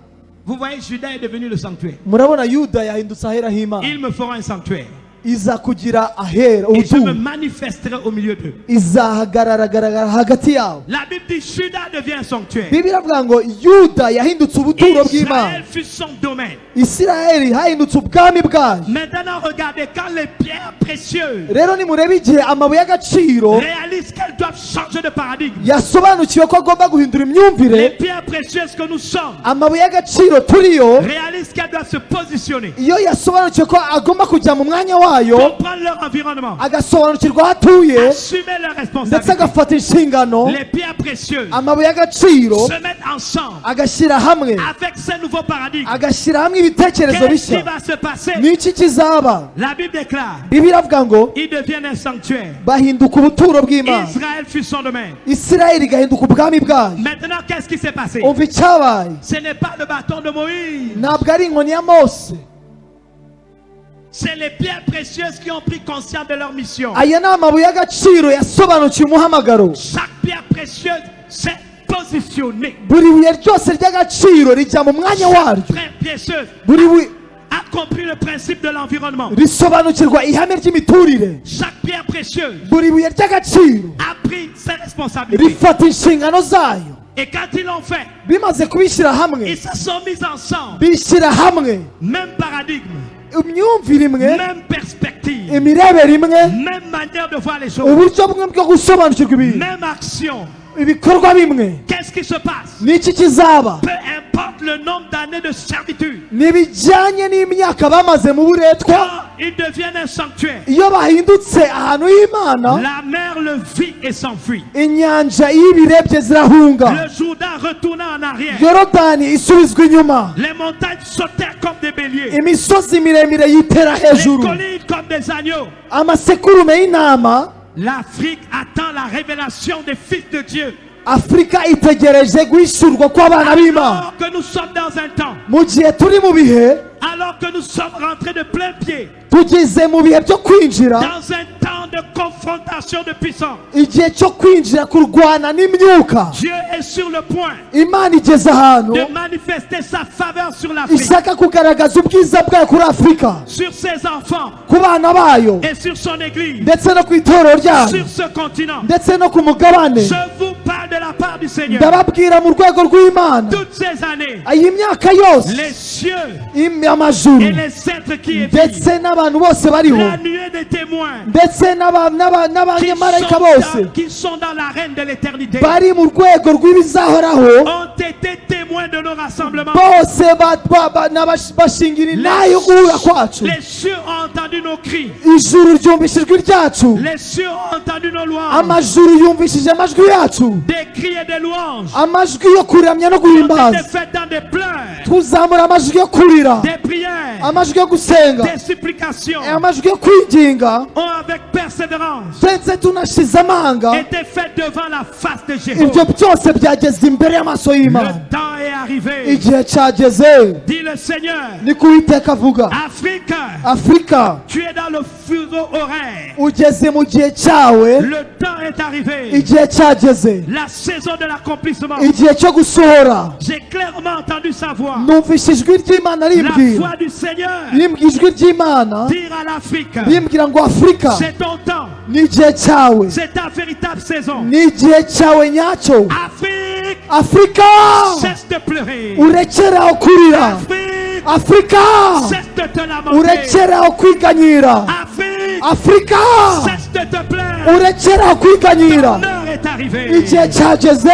Vous voyez, Juda est devenu le sanctuaire. Murabona Yuda yahindutse ahera h'Imana. Ils me feront un sanctuaire. Iza kugira ahera Et je me ubutunzi, manifesterai au milieu d'eux. izahagaragara hagati yabo. La Bible dit Juda devient un sanctuaire. Bibiliya iravuga ngo Yuda yahindutse ubuturo bw'Imana, Israël fut son domaine. Isirayeli hahindutse ubwami bwayo. Maintenant, regardez, quand les pierres précieuses Rero nimurebe igihe amabuye y'agaciro réalisent qu'elles doivent changer de paradigme, yasobanukiwe ko agomba guhindura les imyumvire, pierres précieuses que nous sommes amabuye y'agaciro turiyo réalisent qu'elles doivent se positionner iyo yasobanukiwe ko agomba kujya mu mwanya wayo, comprendre leur environnement, agasobanukirwa aho atuye, assumer leurs ndetse responsabilités. agafata inshingano. Les pierres précieuses Amabuye y'agaciro se mettent ensemble agashyira hamwe, avec ces nouveaux paradigmes. agashyira hamwe ibitekerezo Qu'est-ce qui bishya. va se passer? Niki kizaba? La Bible déclare, Bibiliya iravuga ngo ils deviennent un sanctuaire. bahinduka ubuturo bw'Imana, Israël fut son domaine. Isirayeli igahinduka ubwami bwayo. Maintenant, qu'est-ce qui s'est passé? Umva icyabaye, Ce n'est pas le bâton de Moïse. ntabwo ari inkoni ya Mose, C'est les pierres précieuses qui ont pris conscience de leur mission. aya ni amabuye y'agaciro yasobanukiwe umuhamagaro. Chaque pierre précieuse s'est positionnée. Buri buye ryose ry'agaciro rijya mu mwanya waryo, Pierre précieuse buri buye a compris le principe de l'environnement. risobanukirwa ihame ry'imiturire. Chaque pierre précieuse Buri buye ry'agaciro a pris ses responsabilités. rifata inshingano zayo. Et quand ils l'ont fait, Bimaze kubishyira hamwe, ils se sont mis ensemble. bishyira hamwe, Même paradigme, imyumvire imwe, même perspective, imirebere imwe, même manière de voir les choses, uburyo bumwe bwo gusobanukirwa ibintu, même action. ibikorwa bimwe. Qu'est-ce qui se passe? Niki kizaba? Peu importe le nombre d'années de servitude, Ntibijyanye n'imyaka bamaze mu buretwa, quand ils deviennent un sanctuaire, iyo bahindutse ahantu h'Imana, la mer le vit et s'enfuit. inyanja iyo ibirebye zirahunga, Le Jourdain retourna en arrière. Yorodani isubizwa inyuma, Les montagnes sautèrent comme des béliers. imisozi miremire yitera Les hejuru, collines comme des agneaux. amasekurume y'intama. L'Afrique attend la révélation des fils de Dieu. Afurika itegereje guhishurwa kw'abana b'Imana. Alors que nous sommes dans un temps, Mu gihe turi mu bihe, alors que nous sommes rentrés de plein pied tugeze mu bihe byo kwinjira, dans un temps de confrontation de puissance. igihe cyo kwinjira kurwana n'imyuka. Dieu est sur le point Imana igeze ahantu de manifester sa faveur sur l'Afrique, ishaka kugaragaza ubwiza bwayo kuri Afurika, sur ses enfants ku bana bayo, et sur son église, ndetse no ku itorero ryayo, sur ce continent. ndetse no ku mugabane. Je vous parle de la part du Seigneur. Ndababwira mu rwego rw'Imana, Toutes ces années, iyi myaka yose, les cieux amajuru et les êtres qui étaient, ndetse n'abantu bose bariho, la nuée des témoins ndetse n'abanyamarayika bose qui sont dans l'arène de l'éternité, bari mu rwego rw'ibizahoraho, ont été témoins de nos rassemblements. bose bashingira inaha yo guhura kwacu. Les cieux ont entendu nos cris. Ijuru ryumvise ijwi ryacu, Les cieux ont entendu nos louanges. amajuru yumvishije amajwi yacu, Des cris et des louanges amajwi yo kuramya no ont été guhimbaza. faits dans des pleurs, Tuzamura amajwi yo kurira, des prières, amajwi yo gusenga, des supplications, amajwi yo kwinginga, ont avec persévérance ndetse tunashize amanga. été faits devant la face de Ibyo Jéhovah. byose byageze imbere y'amaso y'Imana. Le temps est arrivé, Igihe cyageze, dit le Seigneur. ni ko Uwiteka avuga. Afrique, Afurika, tu es dans le fuseau horaire. ugeze mu gihe cyawe, Le temps est arrivé. igihe cyageze, La saison de l'accomplissement. igihe cyo gusohora. J'ai clairement entendu sa voix. Numvise ijwi ry'Imana La rimbwira, voix du Seigneur rimbwira ijwi ry'Imana dire à l'Afrique, rimbwira ngo Afurika, c'est ton temps, ni igihe cyawe, c'est ta véritable saison. ni igihe cyawe nyacyo. Afrique, Afurika, cesse de pleurer. urekeraho kurira. Afrique, Afurika, cesse de te lamenter. urekeraho kwiganyira. Afrique, Afurika, cesse de te plaindre. urekeraho kwiganyira. Ton heure est arrivé. igihe cyageze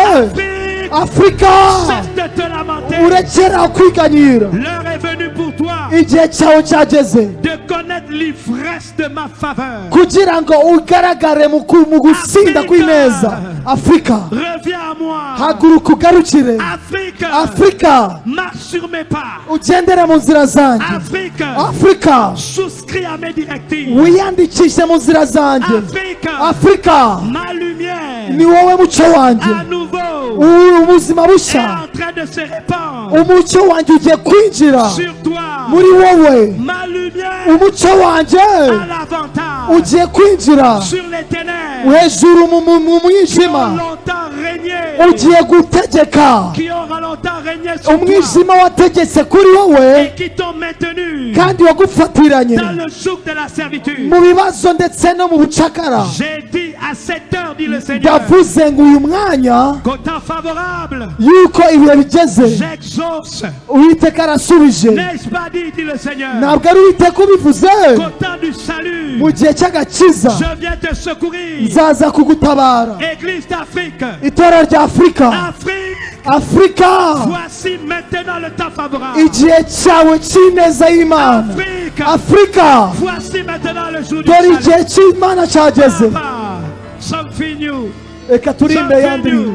afurika Cesse de te lamenter. urekera kwiganyira L'heure est venue pour toi igihe cyawe cyageze de connaître l'ivresse de ma faveur. kugira ngo ugaragare mu gusinda kw'ineza. Afurika Reviens à moi. haguruka ugarukire. Afrique, Afurika marche sur mes pas. ugendere mu nzira zanjye. Afrique, Afurika souscris à mes directives. wiyandikishe mu nzira zanjye. Afrique, Afurika ma lumière ni wowe mucyo wanjye. à nouveau Ubuzima est bushya, en train de se répandre umucyo wanjye ugiye kwinjira sur toi. muri wowe. Ma lumière Umucyo wanjye a l'avantage ugiye kwinjira sur les ténèbres hejuru mu qui mwijima. ont longtemps régné, Ugiye gutegeka qui aura longtemps régné sur toi umwijima wategetse kuri wowe et qui t'ont maintenu kandi wagufatiranye dans le joug de la servitude. mu bibazo ndetse no mu bucakara. J'ai dit à cette heure, dit le Seigneur, ndavuze ngo uyu mwanya qu'au temps favorable, yuko ibihe bigeze j'exauce. uwiteka arasubije. N'ai-je pas dit le Seigneur, ntabwo ari uwiteka ubivuze. qu'au temps du salut, mu gihe cy'agakiza je viens te secourir. nzaza kugutabara. Église d'Afrique, itora rya afurika, Afrique, afurika voici maintenant le temps favorable. igihe cyawe cy'ineza y'imana. Afrique, afurika voici maintenant le jour du dore salut. igihe cy'imana cyageze. Papa, something new, reka turinde something yandi. new.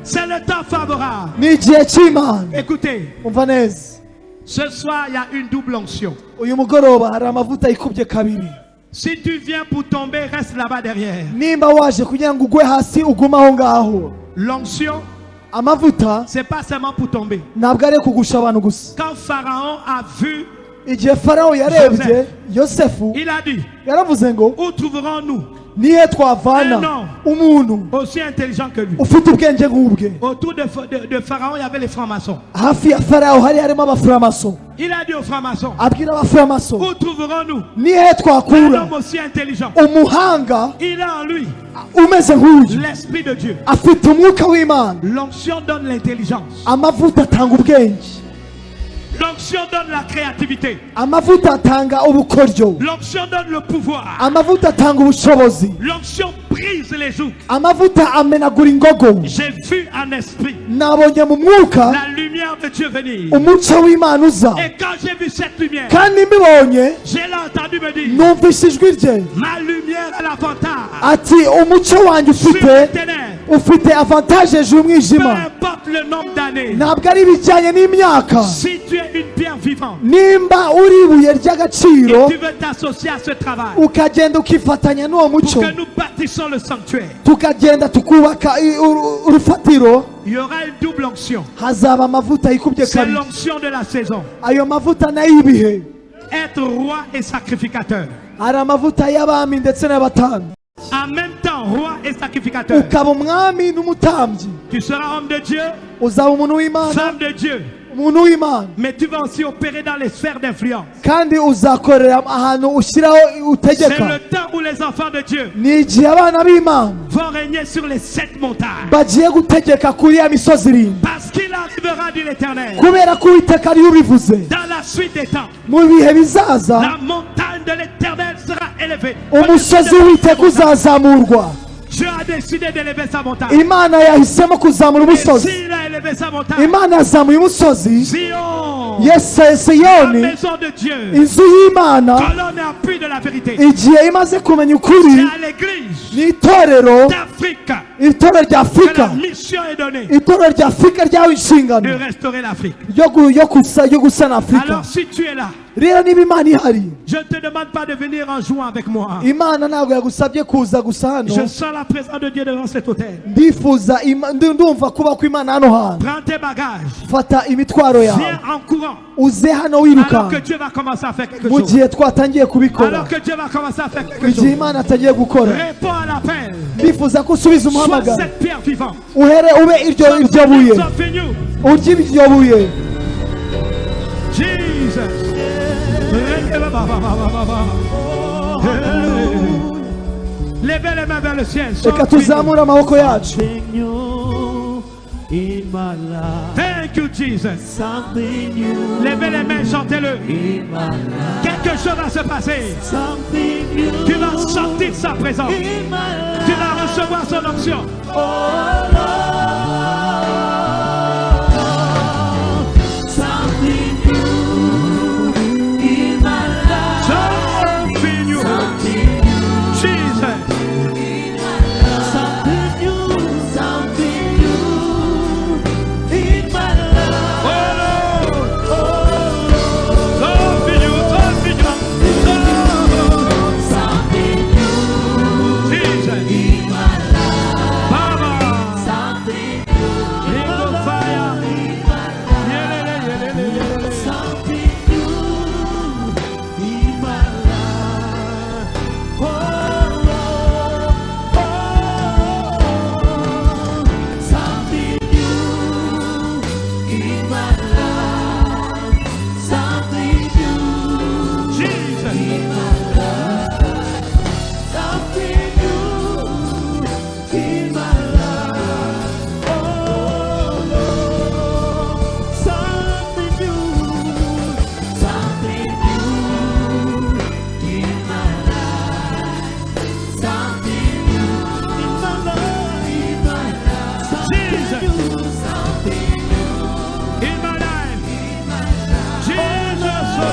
C'est le temps favorable. ni igihe cy'imana. Écoutez, umva neza, ce soir, il y a une double onction. uyu mugoroba hari amavuta yikubye kabiri. Si tu viens pour tomber, reste là-bas derrière. nimba waje kugira ngo ugwe hasi ugume aho ngaho. L'onction, amavuta c'est pas seulement pour tomber. ntabwo ari kugusha abantu gusa. Quand Pharaon a vu, igihe farawo yarebye yosefu il a dit, yaravuze ngo où trouverons-nous nihe twavana umuntu aussi intelligent que lui? ufite ubwenge nk'ubwe. Autour de Pharaon, il y avait les francs-maçons. hafi ya farawo hari harimo abafuramaso. Il a dit aux francs-maçons, abwira abafuramaso où trouverons-nous nihe un twakura homme aussi intelligent? umuhanga Il a en lui umeze nk'uyu, l'Esprit de Dieu. afite umwuka w'imana. L'onction donne l'intelligence. amavuta atanga ubwenge, L'onction donne la créativité. amavuta atanga ubukoryo, L'onction donne le pouvoir. amavuta atanga ubushobozi, L'onction brise les jougs. amavuta amenagura ingogo. J'ai vu en esprit nabonye mu mwuka la lumière de Dieu venir. umucyo w'imana uza, Et quand j'ai vu cette lumière, kandi mbibonye j'ai entendu me dire, numvise ijwi rye ma lumière a l'avantage ati umucyo wanjye sur les ufite ténèbres. ufite avantage hejuru Peu y'umwijima. importe le nombre d'années, ntabwo ari ibijyanye n'imyaka. si tu es une pierre vivante nimba uri ibuye ry'agaciro et tu veux t'associer à ce travail ukagenda ukifatanya n'uwo pour mucyo, que nous bâtissons le sanctuaire, tukagenda tukubaka urufatiro, il y aura une double onction. hazaba amavuta yikubye C'est kabiri. l'onction de la saison. ayo mavuta nayo y'ibihe. Être roi et sacrificateur. hari amavuta y'abami ndetse n'abatambyi. En même temps, roi et sacrificateur. ukaba umwami n'umutambyi. Tu seras homme de Dieu, uzaba umuntu w'imana, femme de Dieu. umuntu w'imana, Mais tu vas aussi opérer dans les sphères d'influence. kandi uzakorera ahantu ushyiraho C'est utegeka. le temps où les enfants de Dieu ni igihe abana b'imana vont régner sur les 7 montagnes. bagiye gutegeka kuri ya misozi irindwi. Parce qu'il arrivera, dit l'Éternel, kubera ko uwiteka ariyo ubivuze. dans la suite des temps, mu bihe bizaza la montagne de l'Éternel sera élevée. umusozi w'uwiteka uzazamurwa. Dieu a décidé d'élever sa montagne. imana yahisemo kuzamura Et umusozi. s'il a élevé sa montagne, imana yazamuye umusozi. Zion, yese la siyoni, maison de Dieu, inzu y'imana, colonne et appui de la vérité. igihe imaze kumenya ukuri, C'est à l'église ni itorero, d'Afrique itorero rya que la afurika, mission est donnée itorero rya afurika ryawe de inshingano restaurer l'Afrique. yo gusana afurika. Alors si tu es là, rero niba imana ihari, je ne te demande pas de venir en jouant avec moi. imana ntabwo yagusabye kuza gusa hano. Je sens la présence de Dieu devant cet hôtel. ndifuza ndumva kuba kw'imana hano hantu. Prends tes bagages, fata imitwaro yawe viens en courant. uze hano Alors wiruka que Dieu va commencer à faire quelque mu chose. gihe twatangiye kubikora, Alors que Dieu va commencer à faire quelque igihe chose. imana atagiye gukora. Réponds à l'appel. ndifuza ko usubiza Sois umuhamagaro, cette pierre vivante. uhere ube iryo buye, Something new. urye iryo buye. Jesus. Levez les mains vers le ciel. reka tuzamure amaboko yacu. Something new in my life. Thank you, Jesus. Something new Levez les mains, chantez-le. in my life. Quelque chose va se passer. Something new Tu vas sentir sa présence. in my life. Tu vas recevoir son Attention. Something new in my life. Something new. Jesus. Something new in my life. Oh, something new, something new. Something new Jesus. in my life. Baba. Something new Ring of fire. in my life. Yelele, yelele, yelele. Something new in my life. Oh, something new in my life. Something new Jesus. in my life. Something new in my life. Oh, something new. Something new in my life. Something new in my life. Something new. Something new In my life. in my life. Jesus.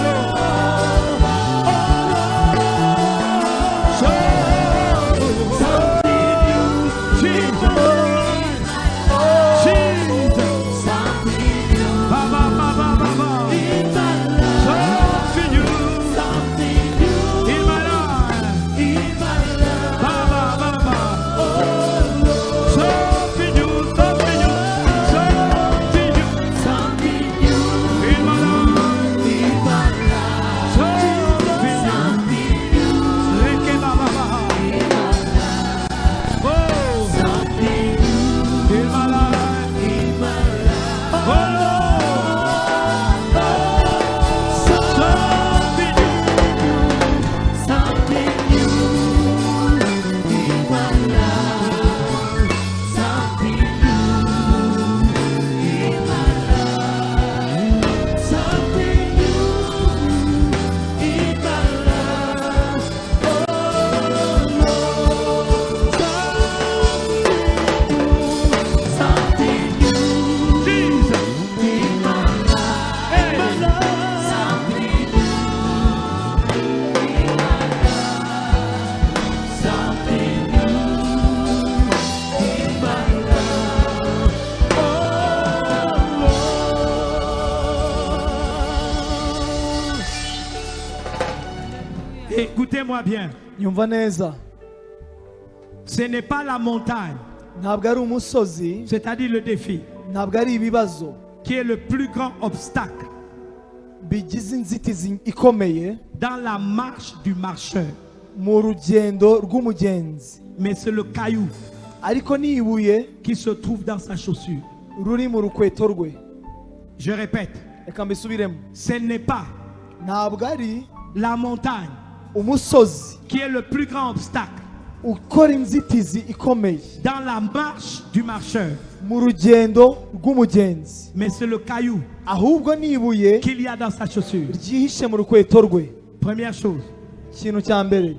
Écoutez-moi bien. nyumva neza Ce n'est pas la montagne, ntabwo ari umusozi c'est-à-dire le défi, ntabwo ari ibibazo qui est le plus grand obstacle bigize inzitizi ikomeye dans la marche du marcheur. mu rugendo rw'umugenzi, Mais c'est le caillou ariko ni ibuye qui se trouve dans sa chaussure. ruri mu rukweto rwe. Je répète, Reka mbisubiremo, ce n'est pas ntabwo ari la montagne umusozi qui est le plus grand obstacle ukora inzitizi ikomeye dans la marche du marcheur, mu rugendo rw'umugenzi, mais c'est le caillou ahubwo ni ibuye qu'il y a dans sa chaussure. ryihishe mu rukweto rwe. Première chose, Ikintu cya mbere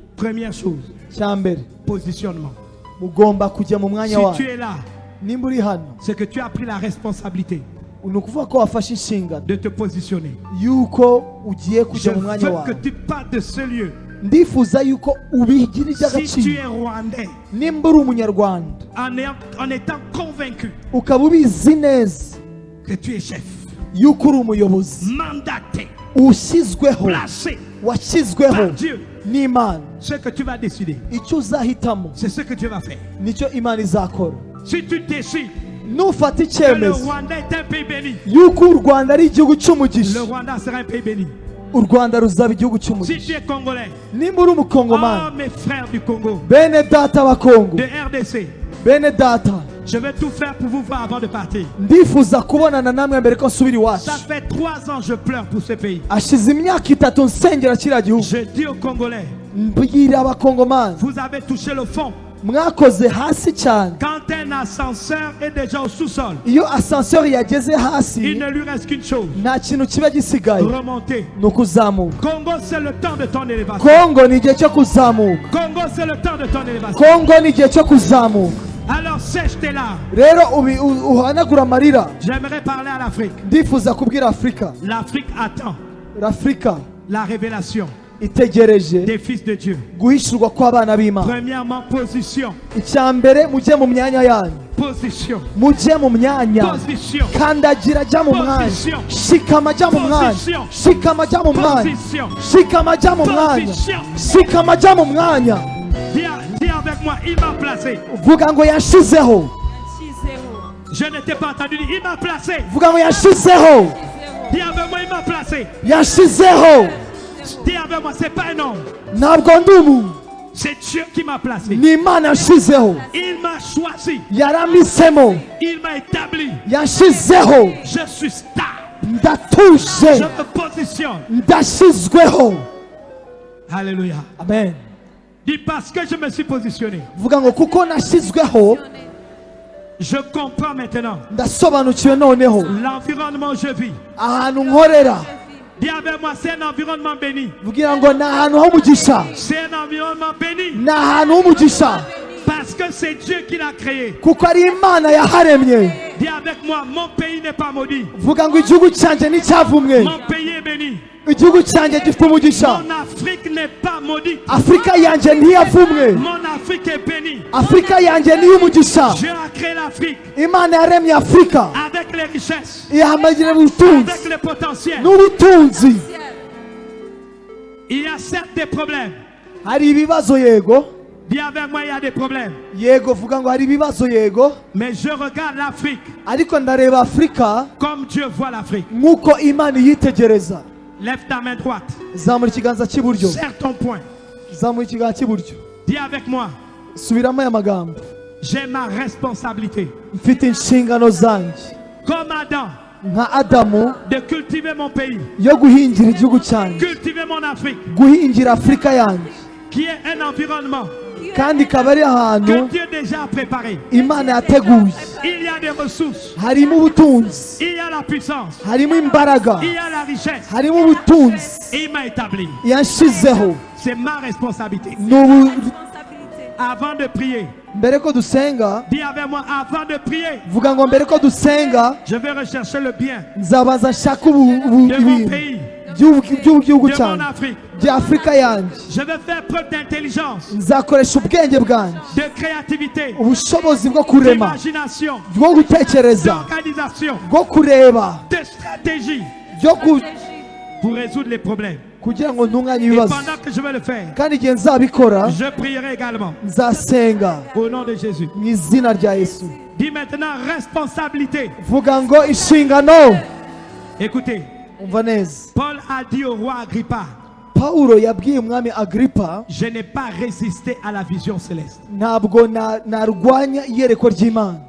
positionnement. mugomba kujya mu mwanya Si wawe. tu es là, Nimba uri hano c'est que tu as pris la responsabilité ni ukuvuga ko wafashe inshingano de te positionner. yuko ugiye Je kujya mu mwanya veux wawe. que tu partes de ce lieu. Ndifuza yuko ubigira Si tu iby'agaciro. es rwandais, Nimba uri umunyarwanda en étant convaincu ukaba ubizi neza que tu es chef, yuko uri umuyobozi mandaté, ushyizweho, placé washyizweho par Dieu, n'Imana, ce que tu vas décider, icyo uzahitamo c'est ce que Dieu va faire. nicyo Imana izakora. Si tu décides Nufata que le icyemezo Rwanda est un pays béni, yuko u Rwanda ari igihugu le cy'umugisha, Rwanda sera un pays béni. u Rwanda ruzaba igihugu Si tu cy'umugisha. es congolais, Nimba uri oh umukongomani, mes frères du Congo, bene data b'akongo, de RDC, bene data, je vais tout faire pour vous voir avant de partir. ndifuza kubonana namwe mbere ko nsubira iwacu. Ça fait 3 ans que je pleure pour ce pays. Hashize imyaka 3 nsengera kiriya gihugu. Je dis aux Congolais, Mbwira abakongomani, vous avez touché le fond. mwakoze hasi cyane. Quand un ascenseur est déjà au sous-sol, Iyo ascenseur yageze il hasi ne lui reste qu'une chose, nta kintu kiba gisigaye, remonter. ni ukuzamuka. Congo, c'est le temps de ton élévation. Kongo ni igihe cyo kuzamuka. Congo, c'est le temps de ton élévation. Kongo ni igihe cyo kuzamuka. Alors sèche tes larmes. rero uhanagura amarira. J'aimerais parler à l'Afrique. Ndifuza kubwira Afurika. L'Afrique attend Afurika la révélation itegereje des fils de Dieu. guhishurwa kw'abana b'Imana. Premièrement, position. icya mbere mujye mu myanya yanyu. Position. mujye mu myanya. Position. kandagira jya mu mwanya. Position. shikama jya mu mwanya. Position. shikama jya mu mwanya. Position. shikama jya mu mwanya. Position. shikama jya mu mwanya. Dis avec moi, il m'a placé. vuga ngo yashizeho. Je ne t'ai pas entendu dire, il m'a placé. vuga ngo yashizeho. Dis avec moi, il m'a placé. yashizeho. Dis avec moi, c'est pas un homme. ntabwo ndi umuntu. C'est Dieu qui m'a placé. ni Imana yashizeho. Il m'a choisi. yaramisemo. Il m'a établi. yashizeho. Je suis stable. ndatuje. Je me positionne. ndashyizweho. Alléluia. amen. Dis parce que je me suis positionné. vuga ngo kuko nashyizweho Je comprends maintenant ndasobanukiwe noneho l'environnement où je vis. ahantu nkorera. Dis avec moi, c'est un environnement béni. vugira ngo ni ahantu h'umugisha. C'est un environnement béni. ni ahantu h'umugisha Parce que c'est Dieu qui l'a créé. kuko ari Imana yaharemye. Dis avec moi, mon pays n'est pas maudit. vuga ngo igihugu cyanjye nticyavumwe. Mon pays est béni. igihugu cyanjye gifite umugisha. Mon Afrique n'est pas maudite. Afurika yanjye ntiyavumwe. Mon Afrique est bénie. Afurika yanjye ni iy'umugisha. Dieu a créé l'Afrique Imana yaremye Afurika avec les richesses, ihamagira ubutunzi avec les potentiels. n'ubutunzi. Il y a certes des problèmes. hari ibibazo yego. Dis avec moi, il y a des problèmes. yego vuga ngo hari ibibazo yego. Mais je regarde l'Afrique ariko ndareba Afurika comme Dieu voit l'Afrique. nk'uko Imana iyitegereza. Lève ta main droite. zamura ikiganza cy'iburyo. Serre ton poing. zamura ikiganza cy'iburyo. Dis avec moi, subiramo aya magambo. j'ai ma responsabilité. mfite inshingano zanjye Comme Adam, nka Adamu de cultiver mon pays, yo guhingira igihugu cyanjye. cultiver mon Afrique, guhingira Afurika yanjye. qui est un environnement kandi ikaba ari que ahantu Dieu déjà a préparé. Imana yateguye. Il y a des ressources, harimo ubutunzi. il y a la puissance, harimo imbaraga. il y a la richesse. harimo ubutunzi. Et il m'a établi. yanshizeho. C'est ma responsabilité. Avant de prier, mbere ko dusenga dis avec moi, avant de prier, vuga ngo mbere ko dusenga je vais rechercher le bien nzabanza nshaka de mon ibintu pays, by'igihugu de mon cyanjye Afrique. bya Afurika yanjye. Je vais faire preuve d'intelligence, nzakoresha ubwenge bwanjye, de créativité, ubushobozi bwo kurema, d'imagination, bwo gutekereza, d'organisation, bwo kureba, de stratégie pour résoudre les problèmes. kugira ngo ntunganye Et ibibazo. pendant que je vais le faire, kandi igihe nzabikora je prierai également nzasenga au nom de Jésus. mu izina rya Yesu. Dis maintenant responsabilité. vuga ngo inshingano. Écoutez, umva neza. Paul a dit au roi Agrippa, Pawulo yabwiye umwami Agripa, je n'ai pas résisté à la vision céleste. ntabwo narwanya iyerekwa ry'Imana.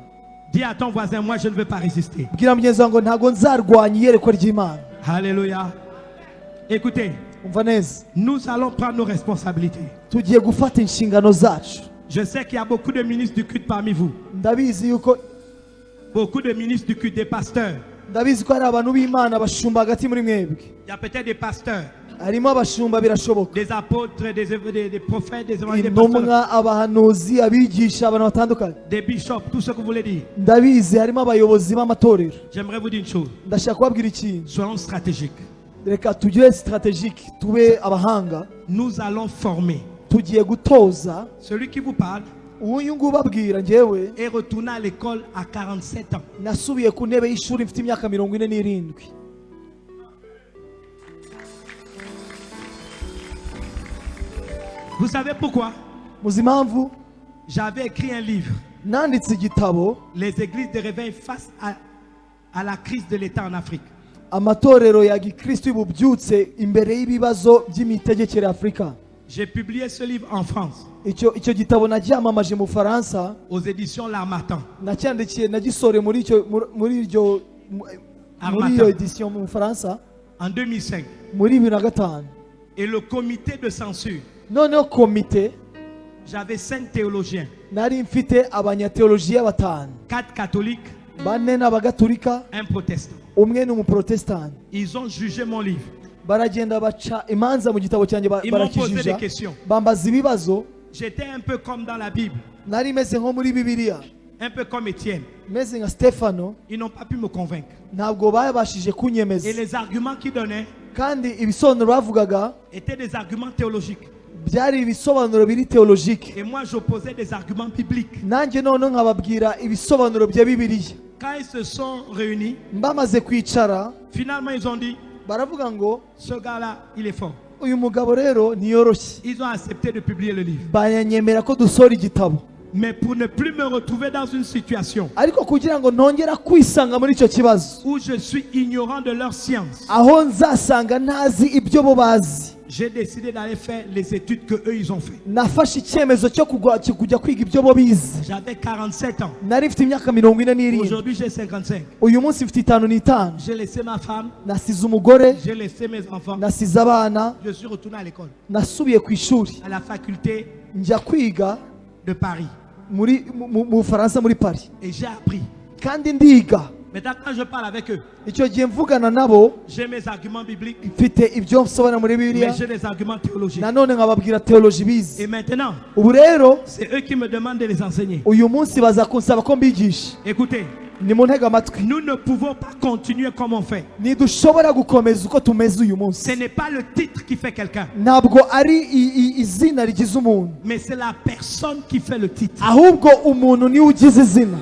Dis à ton voisin, moi je ne veux pas résister. bwira mugenzi wawe ngo ntabwo nzarwanya iyerekwa ry'Imana. Alléluia. Écoutez, umva neza. nous allons prendre nos responsabilités. tugiye gufata inshingano zacu. Je sais qu'il y a beaucoup de ministres du culte parmi vous. ndabizi yuko Beaucoup de ministres du culte, des pasteurs. ndabizi ko hari abantu b'Imana bashumba hagati muri mwebwe. Il y a peut-être des pasteurs, harimo abashumba birashoboka. des apôtres, des prophètes, des évangélistes, des pasteurs, intumwa, abahanuzi, abigisha, abantu batandukanye. des bishops, tout ce que vous voulez dire. ndabizi harimo abayobozi b'amatorero. J'aimerais vous dire une chose. ndashaka kubabwira ikintu. Soyons stratégiques. reka tugire strategique, tube abahanga. Nous allons former. tugiye gutoza. Celui qui vous parle uyu nguyu ubabwira njyewe est retourné à l'école à 47 ans. nasubiye ku ntebe y'ishuri mfite imyaka 47. Vous savez pourquoi? muzi impamvu? J'avais écrit un livre, nanditse igitabo, Les églises de réveil face à la crise de l'État en Afrique. amatorero ya gikristo y'ububyutse imbere y'ibibazo by'imitegekere ya Afurika. J'ai publié ce livre en France, icyo gitabo nacyamamaje mu Faransa, aux éditions L'Harmattan. nacyandikiye nagisore muri iyo edition mu Faransa En 2005. muri 2005. Et le comité de censure, noneho komite, j'avais 5 théologiens, nari mfite abanyateolojiya 5, 4 catholiques, 4 n'abagatulika, 1 protestant. umwe ni umuprotestani. Ils ont jugé mon livre. baragenda baca imanza mu gitabo cyanjye Ils m'ont posé des barakijija, questions. bambaza ibibazo. J'étais un peu comme dans la Bible, nari meze nko muri bibiliya, un peu comme Étienne. meze nka Stefano, Ils n'ont pas pu me convaincre. ntabwo babashije Et kunyemeza, les arguments qu'ils donnaient kandi ibisobanuro bavugaga étaient des arguments théologiques. byari ibisobanuro biri theologique. Et moi, j'opposais des arguments bibliques. Nanjye noneho nkababwira ibisobanuro bya bibiliya. Quand ils se sont réunis, Mbamaze kwicara finalement, ils ont dit, baravuga ngo ce gars-là, il est fort. uyu mugabo rero ntiyoroshye, Ils ont accepté de publier le livre. banyemera ko dusohora igitabo, Mais pour ne plus me retrouver dans une situation ariko kugira ngo ntongera kwisanga muri icyo kibazo où je suis ignorant de leur science, aho nzasanga ntazi ibyo bo bazi, j'ai décidé d'aller faire les études que eux ils ont fait. nafashe icyemezo cyo kujya kwiga ibyo bo bize. J'avais 47 ans. Nari mfite imyaka 47, Aujourd'hui, j'ai 55. uyu munsi mfite 55. J'ai laissé ma femme, Nasize umugore, j'ai laissé mes enfants. nasize abana, Je suis retourné à l'école, nasubiye ku ishuri à la faculté njya kwiga de Paris. mu Bufaransa muri Paris, Et j'ai appris. kandi ndiga. Maintenant, quand je parle avec eux, Icyo gihe mvugana nabo j'ai mes arguments bibliques, mfite ibyo nsobanura muri bibiliya, mais j'ai des arguments théologiques. nanone nkababwira theology Et bize. maintenant, Ubu rero c'est eux qui me demandent de les enseigner. uyu munsi baza kunsaba ko mbigisha. Écoutez, Nimuntege amatwi, nous ne pouvons pas continuer comme on fait. ntidushobora gukomeza uko tumeze uyu Ce munsi. n'est pas le titre qui fait quelqu'un, Ntabwo ari izina rigize umuntu, mais c'est la personne qui fait le titre. ahubwo umuntu niwe ugize izina.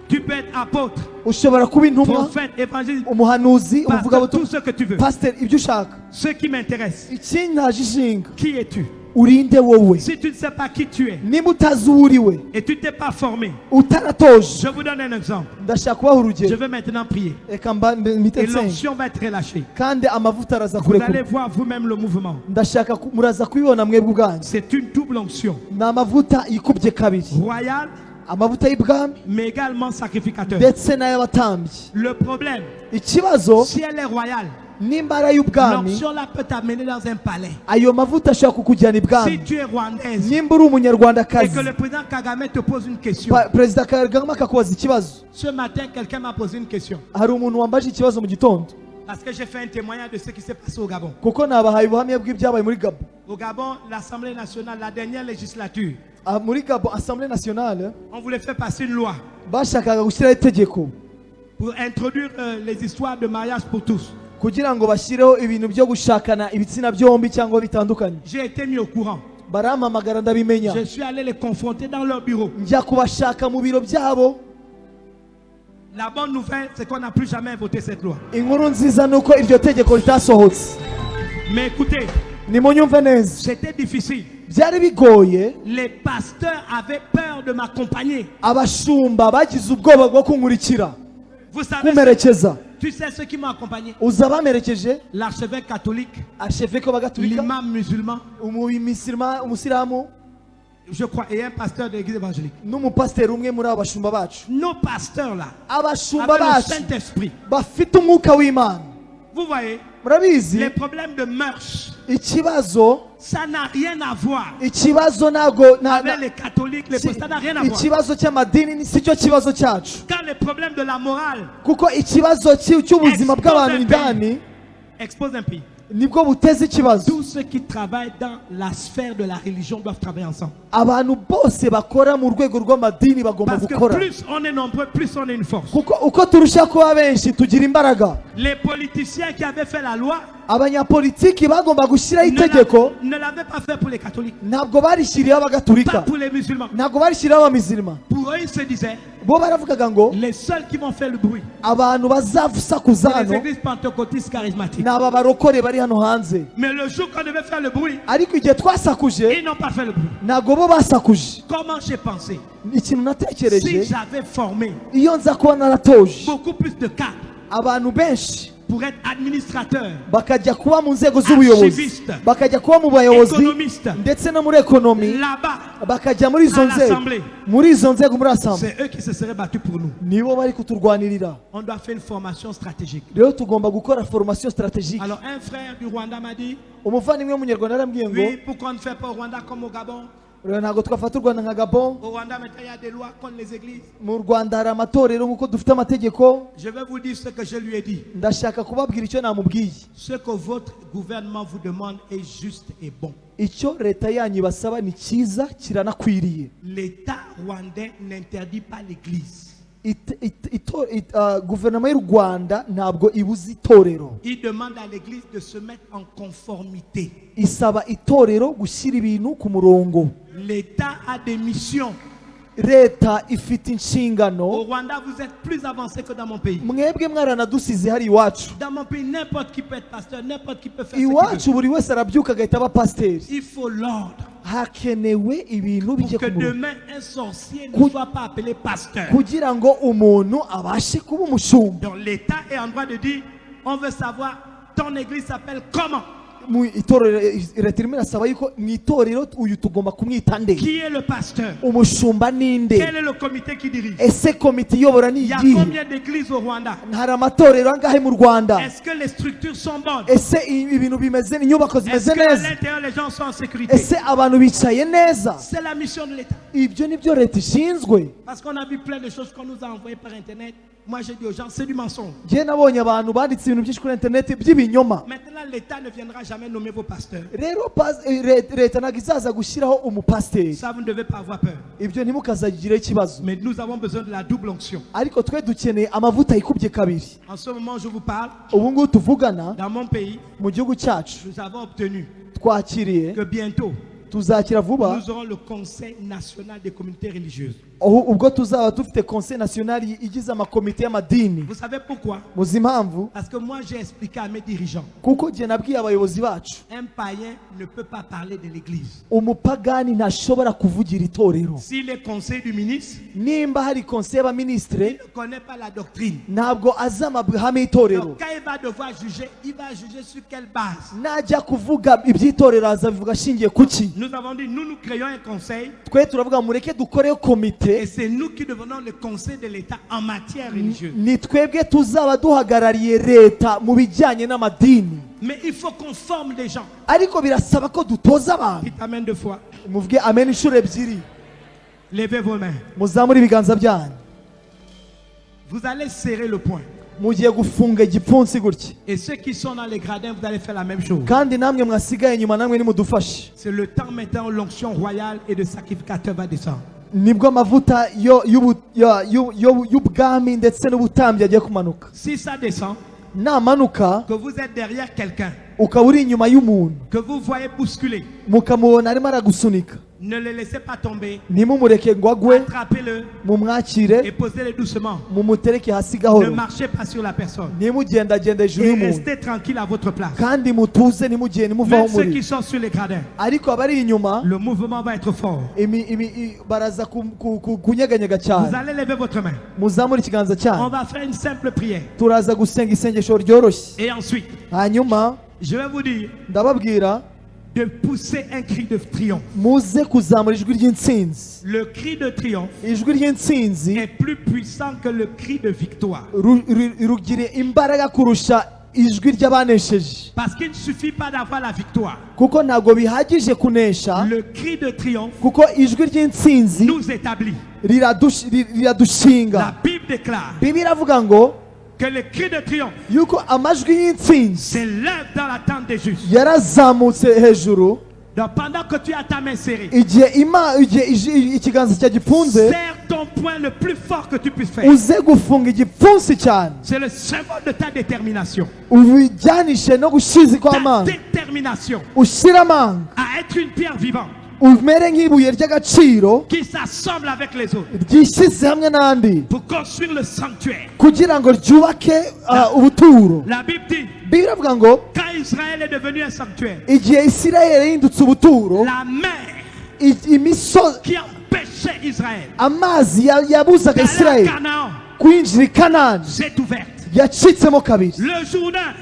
Tu peux être apôtre, Ushobora kuba intumwa, prophète, évangéliste, umuhanuzi, pasteur, tout umuvugabutumwa, ce que tu veux. pasiteri, ibyo ushaka. Ce qui m'intéresse, Ikintaje ishinga, qui es-tu? urinde wowe. Si tu ne sais pas qui tu es Niba utazi uwo uriwe, et tu t'es pas formé, utaratoje, je vous donne un exemple. ndashaka kubaha Je urugero. vais maintenant prier. Reka mpite Et nsenga, l'onction va être relâchée. kandi amavuta araza Vous allez kurekura. voir vous-même le mouvement. Ndashaka muraza kubibona mwebwe ubwanyu. C'est une double onction. Ni amavuta yikubye kabiri, Royale, amavuta y'ibwami mais également sacrificateur. ndetse n'ay'abatambyi. Le problème, Ikibazo, si elle est royale, nimba ari ay'ubwami, l'onction là peut t'amener dans un palais. ayo mavuta ashobora kukujyana Si ibwami. tu es rwandaise Nimba uri et umunyarwandakazi, que le président Kagame te pose une question. perezida Kagame akakubaza ikibazo. Ce matin, quelqu'un m'a posé une question. Hari umuntu wambaje ikibazo mu gitondo, Parce que j'ai fait un témoignage de ce qui s'est passé au Gabon. kuko nabahaye ubuhamya bw'ibyabaye muri Gabo. Au Gabon, l'Assemblée nationale, la dernière législature, Muri Gabo, Assemblée nationale on voulait faire passer une loi bashakaga gushyiraho itegeko pour introduire les histoires de mariage pour tous. kugira ngo bashyireho ibintu byo gushakana ibitsina byombi cyangwa bitandukanye. J'ai été mis au courant. Barampamagara ndabimenya, Je suis allé les confronter dans leur bureau. njya kubashaka mu biro byabo. La bonne nouvelle, c'est qu'on n'a plus jamais voté cette loi. Inkuru nziza ni uko iryo tegeko ritasohotse. Mais écoutez, Nimunyumve neza, c'était difficile. byari bigoye. Les pasteurs avaient peur de m'accompagner. Abashumba bagize ubwoba bwo kunkurikira, Vous savez, kumerekeza. tu sais ceux qui m'ont accompagné? Uza bamerekeje, L'archevêque catholique, archevêque w'abagatulika, l'imam musulman, umusilamu, je crois, et un pasteur de l'église évangélique. n'umupasiteri umwe muri abo bashumba bacu. Nos pasteurs là, Abashumba avec le bacu Saint-Esprit. bafite umwuka w'Imana. Vous voyez, Murabizi, les problèmes de mœurs, ikibazo ça n'a rien à voir ikibazo ntago avec les catholiques, les protestants, ça n'a rien à voir. ikibazo cy'amadini si cyo kibazo cyacu, Quand les problèmes de la morale kuko ikibazo cy'ubuzima bw'abantu indani exposent un pays, nibwo buteza ikibazo. tous ceux qui travaillent dans la sphère de la religion doivent travailler ensemble. Abantu bose bakora mu rwego rw'amadini bagomba Parce que gukora, plus on est nombreux, plus on est une force. kuko uko turusha kuba benshi tugira imbaraga. Les politiciens qui avaient fait la loi Abanyapolitiki bagomba gushyiraho itegeko, ne l'avaient pas fait pour les catholiques, ntabwo barishyiriyeho pas abagatulika, pour les musulmans. ntabwo barishyiriyeho abamizirima. Pour eux, ils se disaient, Bo baravugaga ngo les seuls qui vont faire le bruit, abantu bazasakuza c'est les hano églises pentecôtistes charismatiques. ni aba barokore bari hano hanze. Mais le jour qu'on devait faire le bruit, Ariko igihe twasakuje ils n'ont pas fait le bruit. ntabwo bo basakuje. Comment j'ai pensé? Ikintu Si natekereje, j'avais formé iyo nza kuba naratoje beaucoup plus de cadres abantu benshi pour être administrateurs, bakajya kuba mu nzego z'ubuyobozi, Archiviste, bakajya kuba mu bayobozi économistes, ndetse no muri ekonomi, là-bas, bakajya muri izo à nzego, l'Assemblée, muri izo nzego muri asambwe, c'est eux qui se seraient battus pour nous. nibo bari kuturwanirira. On doit faire une formation stratégique. Rero tugomba gukora formation stratégique. Alors un frère du Rwanda m'a dit, Umuvandimwe w'umunyarwanda arambwiye ngo oui, pourquoi on ne fait pas au Rwanda comme au Gabon? ntabwo twafata u Rwanda nka Gabon. Au Rwanda, maintenant, il y a des lois contre les églises. Mu Rwanda hari amatorero nk'uko dufite amategeko. Je vais vous dire ce que je lui ai dit. Ndashaka kubabwira icyo namubwiye. Ce que votre gouvernement vous demande est juste et bon. Icyo leta yanyu basaba ni cyiza kiranakwiriye. L'État rwandais n'interdit pas l'église. Guverinoma y'u Rwanda ntabwo ibuza itorero. Il demande à l'église de se mettre en conformité. Isaba itorero gushyira ibintu ku murongo. L'État a des missions. Leta ifite inshingano. Au Rwanda, vous êtes plus avancé que dans mon pays. Mwebwe mwaranadusize hari iwacu. Dans mon pays, n'importe qui peut être pasteur, n'importe qui peut faire ce qu'il Iwacu veut. buri wese arabyuka agahita aba pasiteri. Il faut l'ordre. Hakenewe ibintu Pour bijye que ku murongo. demain, un sorcier ne soit pas appelé pasteur. Kugira ngo umuntu abashe kuba umushumba. Donc l'État est en droit de dire, on veut savoir, ton église s'appelle comment? Mu itorero leta irimo irasaba yuko mu itorero uyu tugomba kumwita nde. Qui est le pasteur? Umushumba ninde. Quel est le comité qui dirige? Ese komite iyobora ni Il y a iyihe? combien d'églises au Rwanda? Hari amatorero angahe mu Rwanda? Est-ce que les structures sont bonnes? Ese ibintu bimeze inyubako Est-ce zimeze qu'à neza? l'intérieur les gens sont en sécurité? Ese abantu bicaye neza? C'est la mission de l'État. Ibyo nibyo leta ishinzwe. Parce qu'on a vu plein de choses qu'on nous a envoyées par Internet. Moi, j'ai dit aux gens, c'est du mensonge. Njye nabonye abantu banditse ibintu byinshi kuri internet by'ibinyoma. Maintenant, l'État ne viendra jamais nommer vos pasteurs. Rero leta ntabwo izaza gushyiraho umupasiteri. Ça, vous ne devez pas avoir peur. Ibyo ntimukazagireho ikibazo. Mais nous avons besoin de la double onction. Ariko twe dukeneye amavuta yikubye kabiri. En ce moment, je vous parle. Ubu ngubu tuvugana Dans mon pays, mu gihugu cyacu nous avons obtenu twakiriye que bientôt, tuzakira vuba. nous aurons le Conseil national des communautés religieuses. Ubwo tuzaba dufite conseil national igize amakomite y'amadini. Vous savez pourquoi? Muzi impamvu? Parce que moi, j'ai expliqué à mes dirigeants. Kuko jye nabwiye abayobozi bacu Un païen ne peut pas parler de l'église. umupagani ntashobora kuvugira itorero. Si les conseils du ministre, Nimba hari conseil il y'abaministre ne connaît pas la doctrine. ntabwo azi amahame y'itorero. Donc, quand il va devoir juger, il va juger sur quelle base? Najya kuvuga iby'itorero azabivuga ashingiye kuki. Nous avons dit, nous créons un conseil Twe turavuga mureke dukoreho et komite. c'est nous qui devenons le conseil de l'État en matière religieuse. Ni twebwe tuzaba duhagarariye leta mu bijyanye n'amadini. Mais il faut qu'on forme des gens. Ariko birasaba ko dutoza abantu. Dites amen deux fois. Muvuge amen inshuro ebyiri. Levez vos mains. Muzamure ibiganza byanyu. Vous allez serrer le poing. Mugiye gufunga igipfunsi gutya. Et ceux qui sont dans les gradins, vous allez faire la même chose. Kandi namwe mwasigaye inyuma namwe nimudufashe. C'est le temps maintenant où l'onction royale et de sacrificateur va descendre. Nibwo amavuta y'ubwami ndetse n'ubutambyi agiye kumanuka. Si ça descend, Namanuka que vous êtes derrière quelqu'un, ukaba uri inyuma y'umuntu que vous voyez bousculer, mukamubona arimo aragusunika, ne le laissez pas tomber. ntimumureke ngo agwe, Attrapez-le mumwakire, et posez-le doucement. mumutereke hasi Ne gahoro, marchez pas sur la personne. ntimugendagende hejuru Et y'umuntu, restez tranquille à votre place. kandi mutuze ntimugende muvaho Même ceux muri. qui sont sur les gradins, Ariko abari inyuma le mouvement va être fort. baraza kunyeganyega Vous cyane. allez lever votre main. Muzamure ikiganza On cyanyu, va faire une simple prière. turaza gusenga isengesho ryoroshye. Et ensuite, Hanyuma je vais vous dire ndababwira de pousser un cri de triomphe. muze kuzamura ijwi ry'intsinzi. Le cri de triomphe Ijwi ry'intsinzi est plus puissant que le cri de victoire. rugira imbaraga kurusha ijwi ry'abanesheje. Parce qu'il ne suffit pas d'avoir la victoire. Kuko ntabwo bihagije kunesha, Le cri de triomphe kuko ijwi ry'intsinzi nous établit. riradushinga. La Bible déclare Bibiliya iravuga ngo que le cri de triomphe yuko amajwi y'intsinzi s'élève dans la tente des justes. yarazamutse hejuru. Donc pendant que tu as ta main serrée, Igihe ikiganza cyawe gifunze, serre ton poing le plus fort que tu puisses faire. uze gufunga igipfunsi cyane, C'est le symbole de ta détermination. ubijyanishe no gushizi Ta kw'amanga, détermination ushyire amanga, à être une pierre vivante umere nk'ibuye ry'agaciro qui s'assemble avec les autres ryishyize hamwe n'andi pour construire le sanctuaire. kugira ngo ryubake ubuturo. La Bible dit, Bibiliya iravuga ngo quand Israël est devenu un sanctuaire, igihe Isirayeli yahindutse ubuturo, la mer imisozi, qui empêchait Israël amazi yabuzaga d'aller à Isirayeli Canaan kwinjira i Kanani s'est ouverte. yacitsemo kabiri. Le Jourdain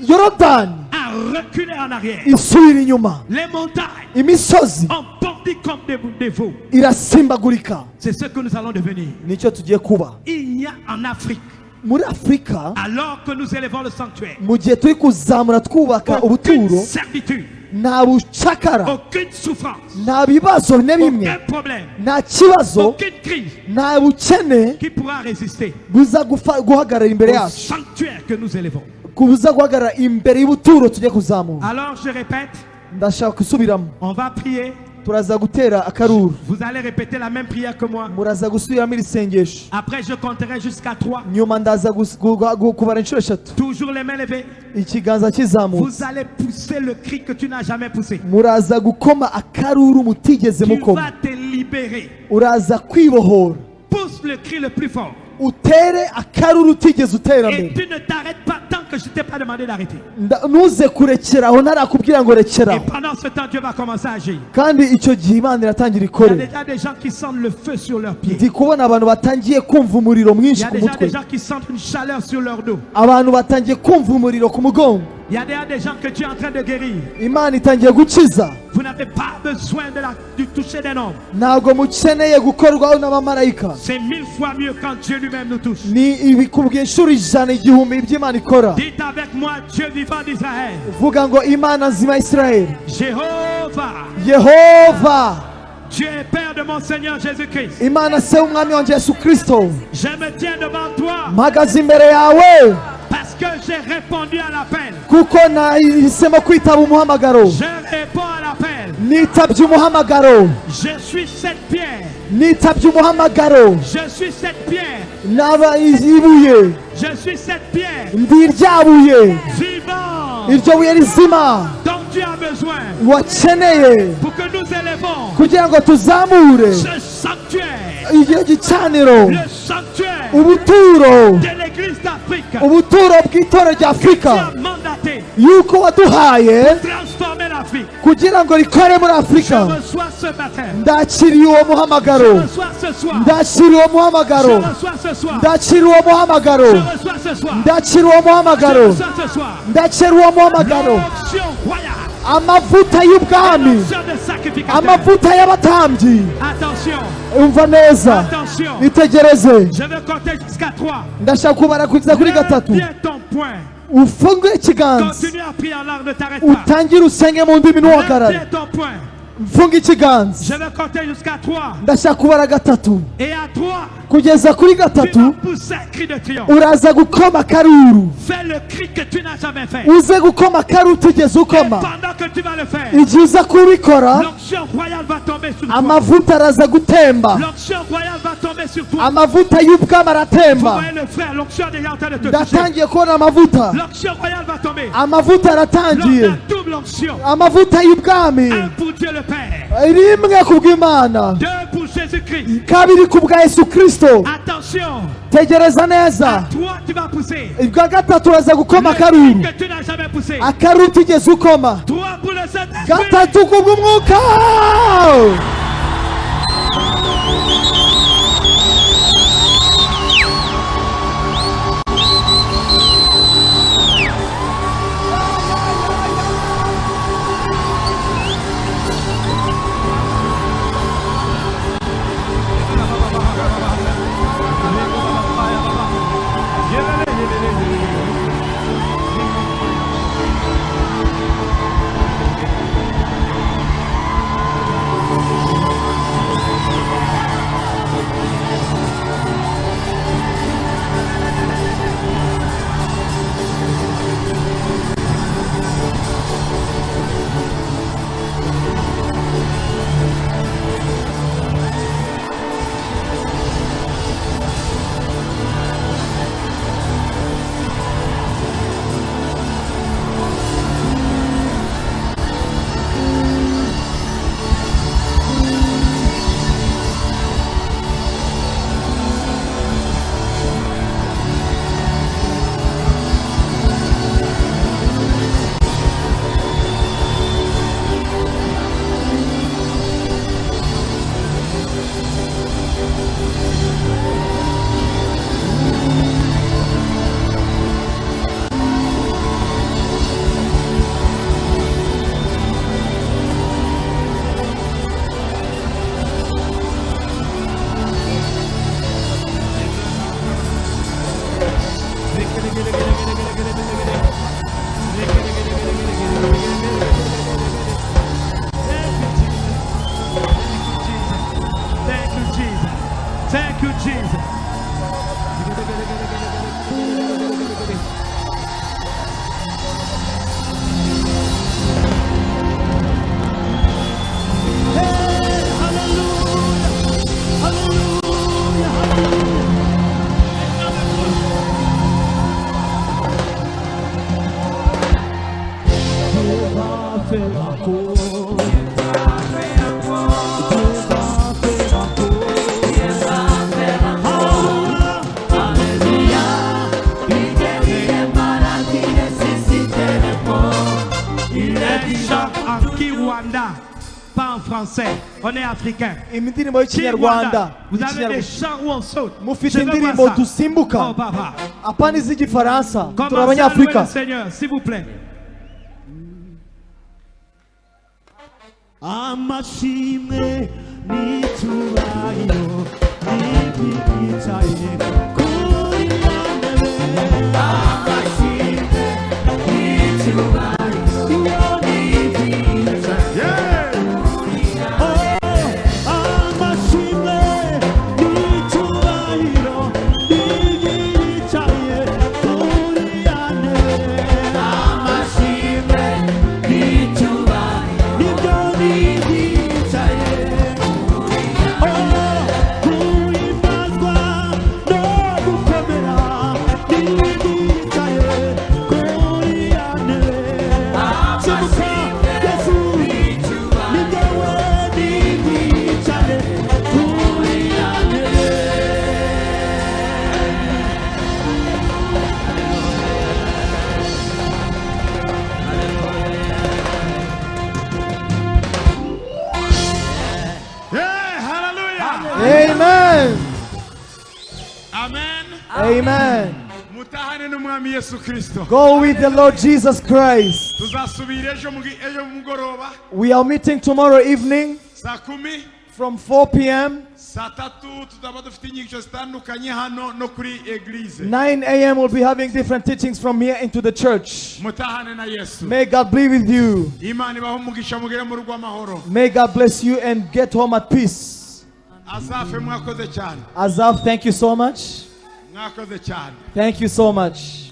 Yorodani a reculé en arrière. isubira inyuma, Les montagnes imisozi ont bondi comme des veaux. irasimbagurika. C'est ce que nous allons devenir. Nicyo tugiye kuba Il n'y a en Afrique, muri Afurika. alors que nous élevons le sanctuaire, Mu gihe turi kuzamura twubaka aucune ubuturo, servitude, nta bucakara, aucune souffrance, nta bibazo na bimwe, aucun problème, nta kibazo, aucune crise nta bukene qui pourra résister buza guhagarara imbere au yacu, sanctuaire que nous élevons. kubuza guhagarara imbere y'ubuturo tujye kuzamura. Alors je répète, Ndashaka gusubiramo, on va prier. turaza gutera akaruru, Vous allez répéter la même prière que moi. muraza gusubiramo iri sengesho, Après, je compterai jusqu'à 3. nyuma ndaza kubara inshuro eshatu, Toujours les mains levées. ikiganza kizamutse, Vous allez pousser le cri que tu n'as jamais poussé. muraza gukoma akaruru mutigeze Tu mukoma, vas te libérer. uraza kwibohora, Pousse le cri le plus fort. utere akaruru utigeze utera Et mbere. tu ne t'arrêtes pas tant que je ne t'ai pas demandé d'arrêter. Ntuze kurekeraho ntarakubwira ngo Et rekeraho, pendant ce temps, Dieu va commencer à agir. kandi icyo gihe Imana iratangira Il y a ikore. déjà des gens qui sentent le feu sur leurs pieds. Ndi kubona abantu batangiye kumva umuriro Il mwinshi y a ku déjà mutwe, des gens qui sentent une chaleur sur leur dos. abantu batangiye kumva umuriro ku mugongo. Il y a déjà des gens que tu es en train de guérir. Imana itangiye gukiza, Vous n'avez pas besoin du toucher d'un homme. ntabwo mukeneye gukorwaho n'abamarayika. C'est 1000 fois mieux quand Dieu lui-même nous touche. Ni ibikubwiye inshuro ijana igihumbi iby'Imana ikora. Dites avec moi, Dieu vivant d'Israël. Vuga ngo Imana nzima ya Isirayeli, Jéhovah, Yehova, Dieu est Père de mon Seigneur Jésus-Christ. Imana se w'umwami wanjye Yesu Kristo, Je me tiens devant toi mpagaze imbere yawe parce que j'ai répondu à l'appel. kuko nahisemo kwitaba umuhamagaro. Je réponds à l'appel. Nitabye umuhamagaro, Je suis cette pierre. nitabye umuhamagaro, Je suis cette pierre. naba ibuye, Je suis cette pierre ndi rya buye, vivante iryo buye rizima dont tu as besoin wakeneye pour que nous élevons kugira ngo tuzamure ce sanctuaire, igihe gicaniro, le sanctuaire ubuturo, de l'église d'Afrique. ubuturo bw'itorero rya Tu Afurika, as mandaté yuko waduhaye transformer l'Afrique. kugira ngo rikore muri Je Afurika. reçois ce matin. Ndakiriye uwo Je muhamagaro, reçois ce soir. ndakiriye uwo Je muhamagaro, reçois ce soir. ndakiriye uwo muhamagaro, Je reçois ce soir. ndakiriye uwo Je muhamagaro, reçois ce soir. ndakiriye uwo muhamagaro, L'onction royale. amavuta y'ubwami, L'onction de sacrificateur. amavuta y'abatambyi. Attention. Umva neza, Attention. nitegereze, Je vais compter jusqu'à 3. ndashaka kubara kugeza kuri gatatu. Tiens ton point. Ufungue ikiganza, Continue à prier en langue, ne t'arrête pas. utangire usenge mu ndimi ntuhagarare. Tiens ton point. Mfunge ikiganza, Je vais compter jusqu'à 3. ndashaka kubara gatatu, Et à 3, kugeza kuri tu vas gatatu pousser un cri de triomphe. uraza gukoma akaruru, Fais le cri que tu n'as jamais fait. uze gukoma akaruru utigeze Et ukoma. pendant que tu vas le faire, Igihe uza kubikora, l'onction royale va tomber sur toi. amavuta araza gutemba, L'onction royale va tomber sur toi. amavuta y'ubwami Vous aratemba. voyez le frère, l'onction est déjà en train de te toucher. Ndatangiye kubona amavuta, L'onction royale va tomber. amavuta aratangiye, La double onction. amavuta y'ubwami, Un pour Dieu le Père. rimwe ku bw'Imana, Deux pour Jésus-Christ. kabiri ku bwa Yesu Kristo. Attention. Tegereza neza, Toi, tu vas pousser. ibwa gatatu uraza gukoma Le cri akaruru, que tu n'as jamais poussé. akaruru utigeze ukoma. Trois pour le Saint-Esprit. Gatatu ku bw'umwuka. Thank you, Jesus. Pas en français, on est africain. Indirimbo y'ikinyarwanda. Vous avez des chants où on saute. Mufite Je veux voir indirimbo ça. dusimbuka. Oh, papa. Apana iz'igifaransa. Turi Commencez à louer le abanyafurika. Seigneur, s'il vous plaît. amashimwe n'icyubahiro n'iby'icaye kuri ntebe amashimwe n'icyubahiro n'iby'icaye amashimwe n'icyubahiro n'iby'icaye kuri ntebe amashimwe n'icyubahiro nibyo n'iby'icaye kuhimbazwa no gukomera n'iby'icaye kuri ntebe simuka yesu nibyo we n'iby'icaye kuri ntebe Yeah, hallelujah. Amen. Amen. Amen. Mutahane n'umwami Yesu Kristo. Go with the Lord Jesus Christ. Tuzasubira ejo mugoroba We are meeting tomorrow evening saa 10 from 4 p.m. saa 3 tuzaba dufite inyigisho zitandukanye hano no kuri eglise. 9 a.m. we'll be having different teachings from here into the church. Mutahane na Yesu. May God be with you. Imana ibahe umugisha mugere mu rugo amahoro. May God bless you and get home at peace. Azafe mwakoze cyane. Azaf, thank you so much. Mwakoze cyane. Thank you so much.